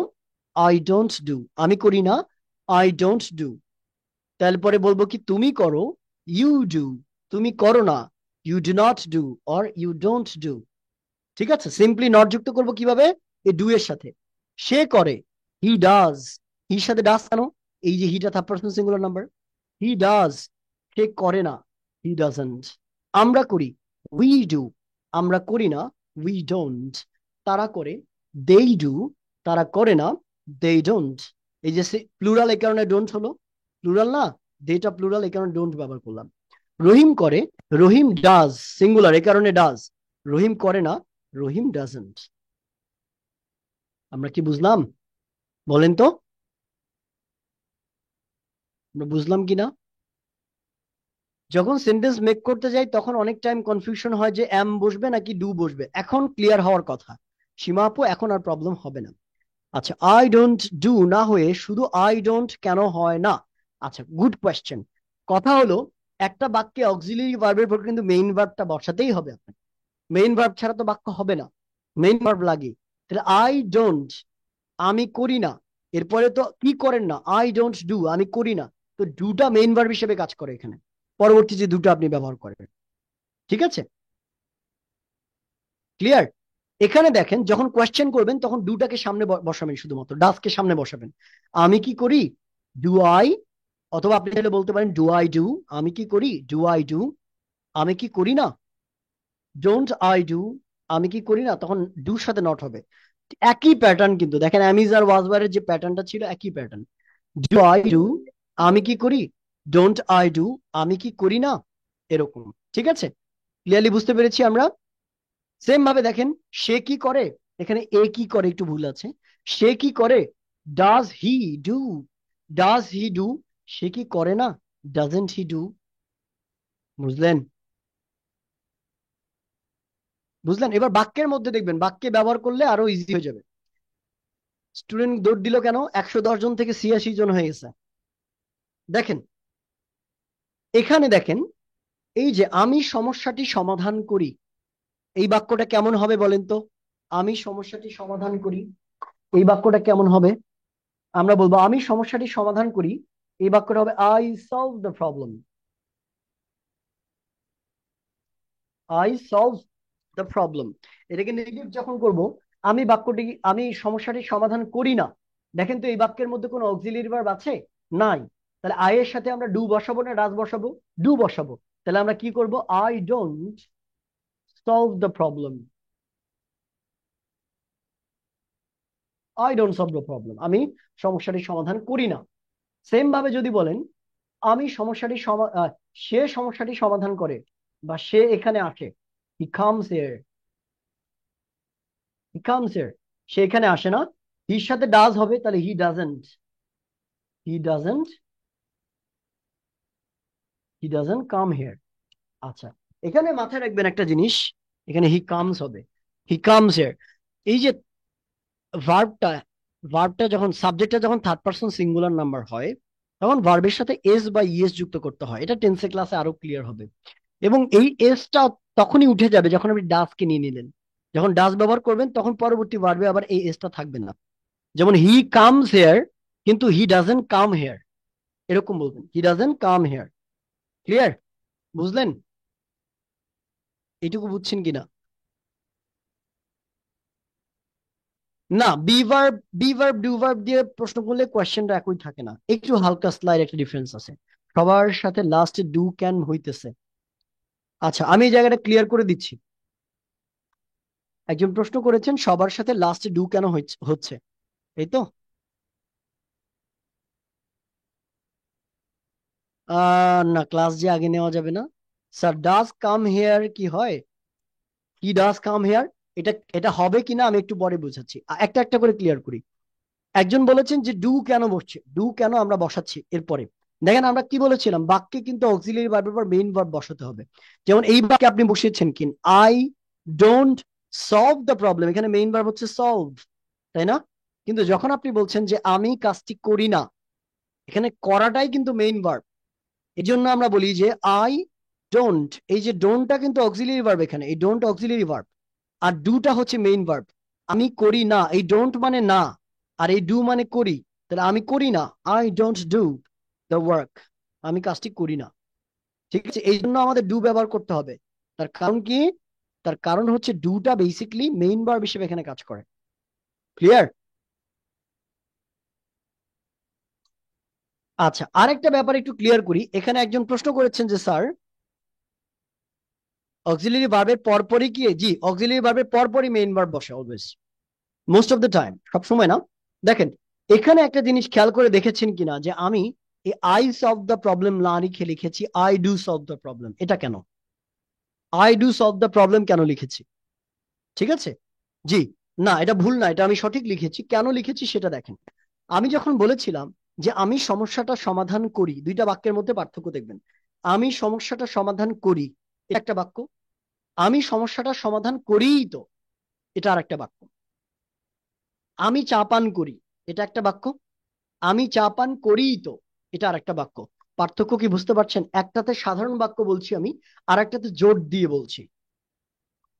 I don't do. আমি করি না, আই ডোন্ট ডু। তারপরে বলবো কি, তুমি করো, ইউ ডু। তুমি করো না, you do not do or you don't do. ঠিক আছে, সিম্পলি নট যুক্ত করবো কিভাবে? এই ডু এর সাথে। সে করে, হি ডাজ। হির সাথে ডাজ কেন? এই যে হিটা third person singular number. He does. সে করে না, হি ডাজন্ট। আমরা করি, উই ডু। আমরা করি না, উই ডোন্ট। তারা করে, দেই ডু। তারা করে না, দে ডোন্ট। এই যে প্লুরাল, এই কারণে ডোন্ট হলো, প্লুরাল না, দেটা প্লুরাল, এই কারণে ডোন্ট ব্যবহার করলাম। রহিম করে, রহিম ডাজ, সিঙ্গুলার, এই কারণে ডাজ। রহিম করে না, রহিম ডাজন্ট। আমরা কি বুঝলাম? বলেন তো, আমরা বুঝলাম কিনা? যখন সেন্টেন্স মেক করতে যাই তখন অনেক টাইম কনফিউশন হয় যে এম বসবে নাকি ডু বসবে। এখন ক্লিয়ার হওয়ার কথা সীমা আপু, এখন আর প্রবলেম হবে না। আচ্ছা, আই ডোন্ট ডু না হয়ে শুধু আই ডোন্ট কেন হয় না? আচ্ছা, গুড কোয়েশ্চেন। কথা হলো, একটা বাক্যে অক্সিলিয়ারি ভার্বের পর কিন্তু মেইন ভার্বটা বসাতেই হবে আপনার। মেইন ভার্ব ছাড়া তো বাক্য হবে না, মেইন ভার্ব লাগে। তাহলে আই ডোন্ট, আমি করি না, এরপরে তো কি করেন না, আই ডোন্ট ডু, আমি করি না, তো ডুটা মেইন ভার্ব হিসেবে কাজ করে এখানে, পরবর্তী যে দুটো আপনি ব্যবহার করবেন। ঠিক আছে, ক্লিয়ার? এখানে দেখেন, যখন কোয়েশ্চেন করবেন তখন ডুটাকে সামনে বসাবেন, শুধুমাত্র ডাজকে সামনে বসাবেন। আমি কি করি, ডু আই। অথবা আপনি চাইলে বলতে পারেন ডু আই ডু। আমি কি করি, ডু আই ডু। আমি কি করি না, ডোন্ট আই ডু। আমি কি করি না, তখন ডুর সাথে নট হবে। একই প্যাটার্ন কিন্তু দেখেন, অ্যামিজ আর ওয়াজ ওয়ারের যে প্যাটার্নটা ছিল একই প্যাটার্ন। ডু আই ডু, আমি কি করি, ডোন্ট আই ডু, আমি কি করি না, এরকম। ঠিক আছে, ক্লিয়ারলি বুঝতে পেরেছি আমরা? সেম ভাবে দেখেন, সে কি করে, এখানে এ কি করে একটু ভুল আছে। সে কি করে, does he do. Does he do, সে কি করে না, ডাজন্ট হি ডু। বুঝলেন? বুঝলেন? এবার বাক্যের মধ্যে দেখবেন, বাক্যে ব্যবহার করলে আরো ইজি হয়ে যাবে। স্টুডেন্ট দৌড় দিল কেন? 110 জন থেকে 86 জন হয়ে গেছে। দেখেন, এখানে দেখেন, এই যে আমি সমস্যাটি সমাধান করি, এই বাক্যটা কেমন হবে বলেন তো? আমি সমস্যাটি সমাধান করি, এই বাক্যটা কেমন হবে? আমরা বলবো আমি সমস্যাটি সমাধান করি, এই বাক্যটা হবে I solve the problem. I solve the problem. এটাকে নেগেটিভ যখন করব, আমি সমস্যাটি সমাধান করি না, দেখেন তো এই বাক্যের মধ্যে কোনো অক্সিলিয়ারি ভার্ব আছে? নাই। তাহলে আই এর সাথে আমরা ডু বসাবো না ডাজ বসাবো? ডু বসাবো। তাহলে আমরা কি করব? I don't solve the problem. I don't solve the problem, আমি সমস্যাটি সমাধান করি না। সেম ভাবে যদি বলেন আমি সে সমস্যাটি সমাধান করে, বা সে এখানে আসে, he comes here, he comes here, সে এখানে আসে না, হির সাথে ডাজ হবে, তাহলে he doesn't, he doesn't, he doesn't come here. আচ্ছা, এখানে মাথায় রাখবেন একটা জিনিস, এখানে হি কামস হবে, হি কামস হিয়ার। এই যে ভার্বটা, যখন সাবজেক্টটা যখন থার্ড পারসন সিঙ্গুলার নাম্বার হয়, তখন ভার্বের সাথে এস বা ইএস যুক্ত করতে হয়। এটা টেন্সে ক্লাসে আরো ক্লিয়ার হবে। এবং এই এসটা তখনই উঠে যাবে যখন আপনি ডাজকে নিয়ে নিলেন। যখন ডাজ ব্যবহার করবেন তখন পরবর্তী ভার্বে আবার এই এসটা থাকবে না। যেমন হি কামস হেয়ার, কিন্তু হি ডাজেন্ট কাম হেয়ার, এরকম বলবেন, he doesn't come here. Clear? বুঝলেন? এইটুকু বুঝছেন কিনা? না, বি ভার্ব ডু ভার্ব দিয়ে প্রশ্ন করলে কোয়েশ্চেনটা একই থাকে না, একটু হালকা স্লাইড একটা ডিফারেন্স আছে। সবার সাথে লাস্টে ডু ক্যান হইতেছে। আচ্ছা, আমি এই জায়গাটা ক্লিয়ার করে দিচ্ছি। একজন প্রশ্ন করেছেন সবার সাথে লাস্টে ডু কেন হচ্ছে, এই তো? না, ক্লাস যে আগে নেওয়া যাবে না। স্যার ডাজ কাম হেয়ার কি হয়? হি ডাজ কাম হেয়ার, এটা এটা হবে কিনা আমি একটু পরে বুঝাচ্ছি, একটা একটা করে ক্লিয়ার করি। একজন বলেছেন যে ডু কেন বসছে, ডু কেন আমরা বসাচ্ছি এরপরে। দেখেন আমরা কি বলেছিলাম, বাক্যে কিন্তু অক্সিলিয়ারি ভার্বের পর মেইন ভার্ব বসাতে হবে। যেমন এই বাক্যে আপনি বসিয়েছেন কি, I don't solve the problem, এখানে মেইন ভার্ব হচ্ছে সলভ, তাই না? কিন্তু যখন আপনি বলছেন যে আমি কাজটি করি না, এখানে করাটাই কিন্তু মেইন ভার্ব। এই জন্য আমরা বলি যে আই ডোন্ট, এই যে ডোন্টটা কিন্তু অক্সিলিয়ারি ভার্ব, এখানে এই ডোন্ট অক্সিলিয়ারি ভার্ব, আর ডুটা হচ্ছে মেইন ভার্ব। আমি করি না, এই ডোন্ট মানে না, আর এই ডু মানে করি। তাহলে আমি করি না, I don't do the work, আমি কাজটি করি না। ঠিক আছে, এই জন্য আমাদের ডু ব্যবহার করতে হবে। তার কারণ কি? তার কারণ হচ্ছে ডুটা বেসিকলি মেইন ভার্ব হিসেবে এখানে কাজ করে। ক্লিয়ার? আচ্ছা, আরেকটা ব্যাপার একটু ক্লিয়ার করি। এখানে একজন প্রশ্ন করেছেন যে স্যার অক্সিলিয়ারি ভার্বের পরপরই কি? জি, অক্সিলিয়ারি ভার্বের পরপরই মেইন ভার্ব বসে always, most of the time, সব সময় না। দেখেন এখানে একটা জিনিস খেয়াল করে দেখেছেন কিনা, যে আমি এই আই সলভ দ্য প্রবলেম না লিখে লিখেছি I do solve the problem. এটা কেন? I do solve the problem কেন লিখেছি? ঠিক আছে, জি, না এটা ভুল না, এটা আমি সঠিক লিখেছি। কেন লিখেছি সেটা দেখেন। আমি যখন বলেছিলাম যে আমি সমস্যাটা সমাধান করি, দুইটা বাক্যের মধ্যে পার্থক্য দেখবেন। আমি সমস্যাটা সমাধান করি, এটা একটা বাক্য। আমি সমস্যাটা সমাধান করিই তো, এটা আর একটা বাক্য। আমি চা পান করি, এটা একটা বাক্য। আমি চা পান করিই তো, এটা আর একটা বাক্য। পার্থক্য কি বুঝতে পারছেন? একটাতে সাধারণ বাক্য বলছি আমি, আর একটাতে জোর দিয়ে বলছি।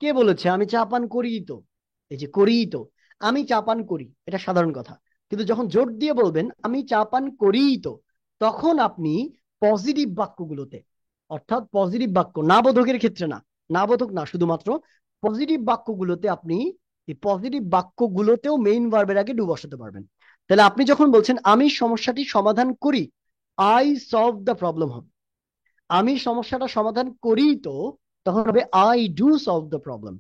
কে বলেছে আমি চা পান করিই তো? এই যে করিই তো, আমি চা পান করি, এটা সাধারণ কথা। কিন্তু যখন জোর দিয়ে বলবেন আমি চা পান করিই তো, তখন আপনি পজিটিভ বাক্যগুলোতে, অর্থাৎ পজিটিভ বাক্য, না বোধকের ক্ষেত্রে না, না বোধক না, শুধুমাত্র পজিটিভ বাক্যগুলোতে আপনি এই পজিটিভ বাক্যগুলোতেও মেইন ভার্বের আগে ডু বসাতে পারবেন। তাহলে আপনি যখন বলছেন আমি সমস্যাটি সমাধান করি, আই সলভ দ্য প্রবলেম হবে। আমি সমস্যাটা সমাধান করি তো, তখন হবে I do solve the problem.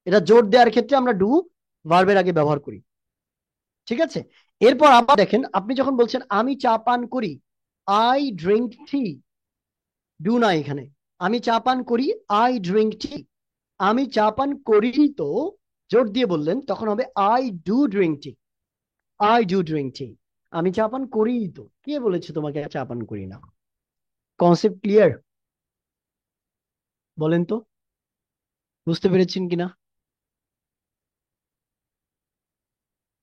এটা জোর দেওয়ার ক্ষেত্রে আমরা ডু ভার্বের আগে ব্যবহার করি। ঠিক আছে, এরপর আবার দেখেন, আপনি যখন বলছেন আমি চা পান করি, আই ড্রিঙ্ক টি, ডু না এখানে। আমি চা পান করি, আই ড্রিঙ্ক টি। আমি চা পান করি তো, জোর দিয়ে বললেন, তখন হবে I do drink tea, I do drink tea. আমি চা পান করি তো, কে বলেছে তোমাকে চা পান করি না? Concept clear? বলেন তো, বুঝতে পেরেছেন কিনা?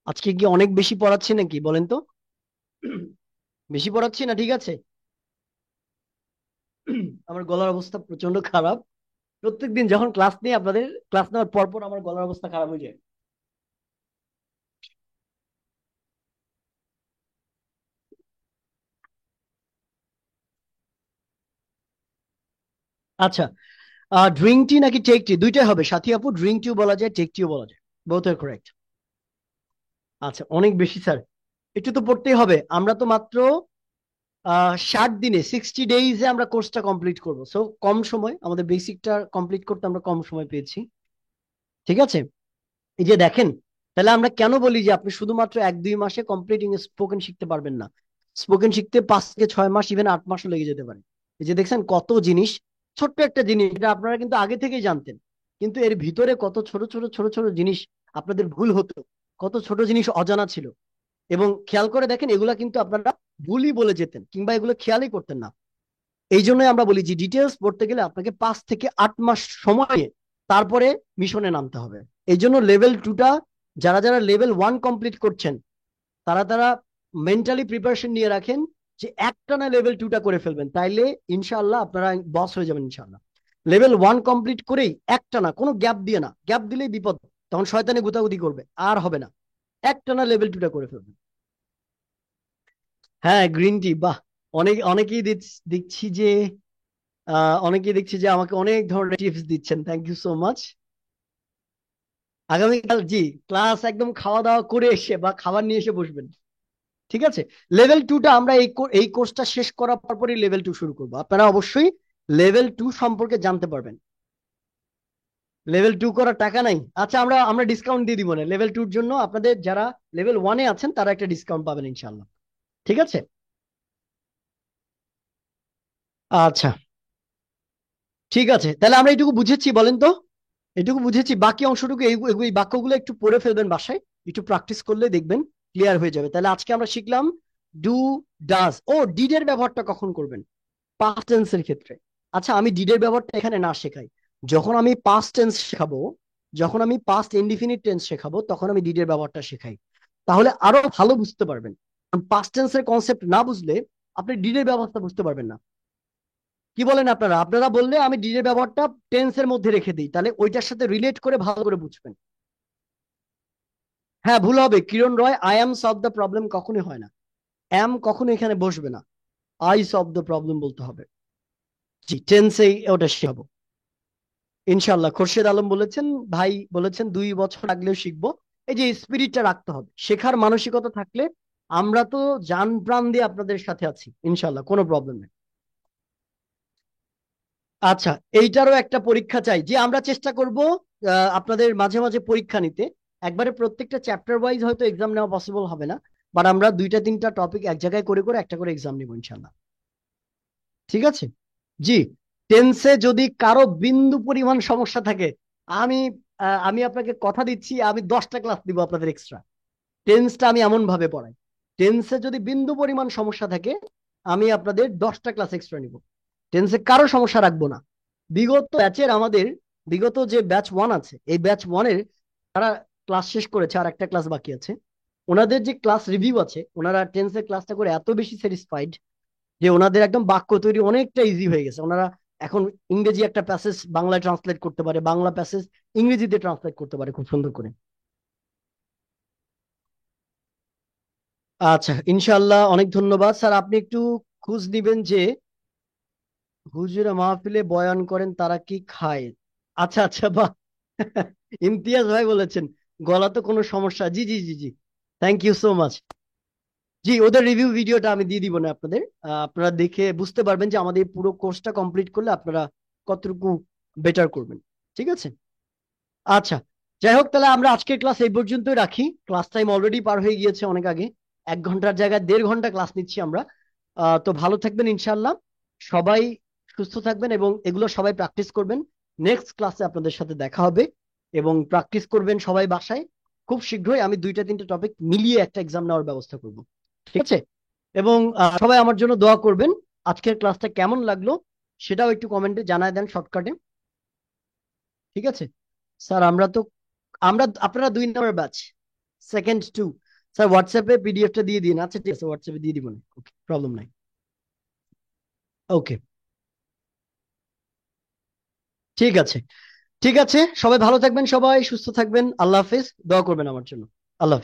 আজকে কি অনেক বেশি পড়াচ্ছি নাকি বলেন তো? বেশি পড়াচ্ছি না? ঠিক আছে, আমার গলার অবস্থা প্রচন্ড খারাপ। প্রত্যেকদিন যখন ক্লাস নিই আপনাদের, ক্লাস নেওয়ার পর পর আমার গলার অবস্থা খারাপ হয়ে যায়। আচ্ছা, ড্রিঙ্ক টি নাকি টেক টি, দুইটাই হবে সাথী আপু। ড্রিঙ্ক টিও বলা যায়, টেক টিও বলা যায়, বোথ আর করেক্ট। আচ্ছা, অনেক বেশি স্যার, একটু তো পড়তেই হবে। আমরা তো মাত্র 60 দিনে, 60 ডেইজে আমরা কোর্সটা কমপ্লিট করব। সো কম সময়, আমাদের বেসিকটা কমপ্লিট করতে আমরা কম সময় পেয়েছি। ঠিক আছে, এই যে দেখেন, তাহলে আমরা কেন বলি যে আপনি শুধুমাত্র 1-2 মাসে কমপ্লিট স্পোকেন শিখতে পারবেন না। স্পোকেন শিখতে 5 থেকে 6 মাস, ইভেন 8 মাসও লেগে যেতে পারে। এই যে দেখছেন কত জিনিস, ছোট্ট একটা জিনিস, এটা আপনারা কিন্তু আগে থেকেই জানতেন, কিন্তু এর ভিতরে কত ছোট ছোট ছোট ছোট জিনিস আপনাদের ভুল হতো, কত ছোট জিনিস অজানা ছিল। এবং খেয়াল করে দেখেন, এগুলা কিন্তু আপনারা ভুলই বলে যেতেন, কিংবা এগুলো খেয়ালই করতেন না। এই জন্যই আমরা বলি যে ডিটেলস পড়তে গেলে আপনাকে 5 থেকে 8 মাস সময়ে তারপরে মিশনে নামতে হবে। এই জন্য লেভেল 2টা যারা যারা লেভেল 1 কমপ্লিট করছেন, তারা তারা মেন্টালি প্রিপারেশন নিয়ে রাখেন যে একটানা লেভেল 2টা করে ফেলবেন, তাইলে ইনশাআল্লাহ আপনারা বস হয়ে যাবেন ইনশাআল্লাহ। লেভেল 1 কমপ্লিট করেই একটানা, কোনো গ্যাপ দিয়ে না, গ্যাপ দিলেই বিপদ, তখন শয়তানি গুতাগুতি করবে, আর হবে না। একটানা লেভেল 2টা করে ফেলবেন। হ্যাঁ, গ্রিন টি, বাহ। অনেকেই দেখছি যে আমাকে অনেক ধরনের টিপস দিচ্ছেন, থ্যাংক ইউ সো মাচ। আগামীকাল জি ক্লাস একদম খাওয়া দাওয়া করে এসে বা খাবার নিয়ে এসে বসবেন। ঠিক আছে, লেভেল 2টা আমরা এই কোর্সটা শেষ করার পরই লেভেল 2 শুরু করবো। আপনারা অবশ্যই লেভেল 2 সম্পর্কে জানতে পারবেন। লেভেল 2 করার টাকা নাই, আচ্ছা আমরা আমরা ডিসকাউন্ট দিয়ে দিব না। লেভেল 2 এর জন্য আপনাদের যারা লেভেল 1-এ আছেন তারা একটা ডিসকাউন্ট পাবেন ইনশাআল্লাহ। ঠিক আছে, আচ্ছা ঠিক আছে, তাহলে আমরা এইটুকু বুঝেছি, বলেন তো? এটুকু বুঝেছি, বাকি অংশটুকু এই বাক্যগুলো একটু পড়ে ফেলবেন বাসায়, একটু প্র্যাকটিস করলে দেখবেন ক্লিয়ার হয়ে যাবে। তাহলে আজকে আমরা শিখলাম ডু, ডাজ। ও, ডিড এর ব্যবহারটা কখন করবেন? পাস্ট টেন্সের ক্ষেত্রে। আচ্ছা, আমি ডিড এর ব্যবহারটা এখানে না শেখাই, যখন আমি পাস্ট টেন্স শেখাবো, যখন আমি পাস্ট ইনডিফিনিট টেন্স শেখাবো, তখন আমি ডিড এর ব্যবহারটা শেখাই, তাহলে আরো ভালো বুঝতে পারবেন। পাস্ট টেন্সের কনসেপ্ট না বুঝলে আপনি ডিড এর ব্যবহারটা বুঝতে পারবেন না। কি বলেন আপনারা? আপনারা বললে আমি ডিড এর ব্যবহারটা টেন্সের মধ্যে রেখে দিই, তাহলে ওইটার সাথে রিলেট করে ভালো করে বুঝবেন। হ্যাঁ, ভুল হবে। Kiran Roy, I am solve the problem কখনোই হয় না, অ্যাম কখনো এখানে বসবে না, আই সলভ দ্য প্রবলেম বলতে হবে। জি, টেন্সেই ওটা শেখাবো ইনশাল্লাহ। খোরশেদ আলম বলেছেন, ভাই বলেছেন 2 বছর আগলেও শিখবো। এই যে স্পিরিটটা রাখতে হবে, শেখার মানসিকতা থাকলে আমরা তো জান প্রাণ দিয়ে আপনাদের সাথে আছি ইনশাল্লাহ, কোনো প্রবলেম নেই। আচ্ছা, এইটারও একটা পরীক্ষা চাই, যে আমরা চেষ্টা করব আপনাদের মাঝে মাঝে পরীক্ষা নিতে। একবারে প্রত্যেকটা চ্যাপ্টার ওয়াইজ হয়তো এক্সাম নেওয়া পসিবল হবে না, বাট আমরা 2-3টা টপিক এক জায়গায় করে করে একটা করে এক্সাম নিব ইনশাল্লাহ। ঠিক আছে, জি। টেন্সে যদি কারো বিন্দু পরিমাণ সমস্যা থাকে, আমি আমি আপনাকে কথা দিচ্ছি, আমি 10টা ক্লাস দিব আপনাদের এক্সট্রা। টেন্সটা আমি এমন ভাবে পড়াই, টেন্সে যদি বিন্দু পরিমাণ সমস্যা থাকে, আমি আপনাদের 10টা ক্লাস এক্সট্রা নিব। টেন্সে কারো সমস্যা রাখবো না। বিগত ব্যাচের, আমাদের বিগত যে ব্যাচ 1 আছে, এই ব্যাচ 1-এর যারা ক্লাস শেষ করেছে, আর একটা ক্লাস বাকি আছে, ওনাদের যে ক্লাস রিভিউ আছে, ওনারা টেন্সের ক্লাসটা করে এত বেশি স্যাটিসফাইড যে ওনাদের একদম বাক্য তৈরি অনেকটা ইজি হয়ে গেছে। ওনারা এখন ইংরেজি একটা প্যাসেজ বাংলায় ট্রান্সলেট করতে পারে, বাংলা প্যাসেজ ইংরেজিতে ট্রান্সলেট করতে পারে খুব সুন্দর করে। আচ্ছা, ইনশাল্লাহ, অনেক ধন্যবাদ স্যার। আপনি একটু খোঁজ নিবেন যে হুজুরা মাহফিলে বয়ান করেন তারা কি খায়। আচ্ছা আচ্ছা, বাহ। ইমতিয়াজ ভাই বলেছেন গলা তো কোনো সমস্যা, জি জি জি জি, থ্যাংক ইউ সো মাচ। জি, ওদের রিভিউ ভিডিওটা আমি দিয়ে দিব না আপনাদের, আপনারা দেখে বুঝতে পারবেন যে আমাদের পুরো কোর্সটা কমপ্লিট করলে আপনারা কতটুকু বেটার করবেন। ঠিক আছে, আচ্ছা, যাই হোক, তাহলে আমরা আজকের ক্লাস এই পর্যন্তই রাখি। ক্লাস টাইম অলরেডি পার হয়ে গিয়েছে অনেক আগে, 1 ঘন্টার জায়গায় 1.5 ঘন্টা ক্লাস নিচ্ছি আমরা। তো ভালো থাকবেন ইনশাল্লাহ, সবাই সুস্থ থাকবেন, এবং এগুলো সবাই প্র্যাকটিস করবেন। নেক্সট ক্লাসে আপনাদের সাথে দেখা হবে, এবং প্র্যাকটিস করবেন সবাই বাসায়। খুব শীঘ্রই আমি 2-3টা টপিক মিলিয়ে একটা এক্সাম নেওয়ার ব্যবস্থা করব। ঠিক আছে, এবং সবাই আমার জন্য দোয়া করবেন। আজকের ক্লাসটা কেমন লাগলো সেটাও একটু কমেন্টে জানায় দেন শর্টকাটে। ঠিক আছে স্যার, আপনারা 2 নম্বর ব্যাচ, সেকেন্ড 2। স্যার হোয়াটসঅ্যাপে পিডিএফটা দিয়ে দিন। আচ্ছা ঠিক আছে, হোয়াটসঅ্যাপে দিয়ে দিব, ওকে, প্রবলেম নাই। ওকে। ঠিক আছে, ঠিক আছে, সবাই ভালো থাকবেন, সবাই সুস্থ থাকবেন। আল্লাহ হাফেজ, দোয়া করবেন আমার জন্য। আল্লাহ হাফেজ।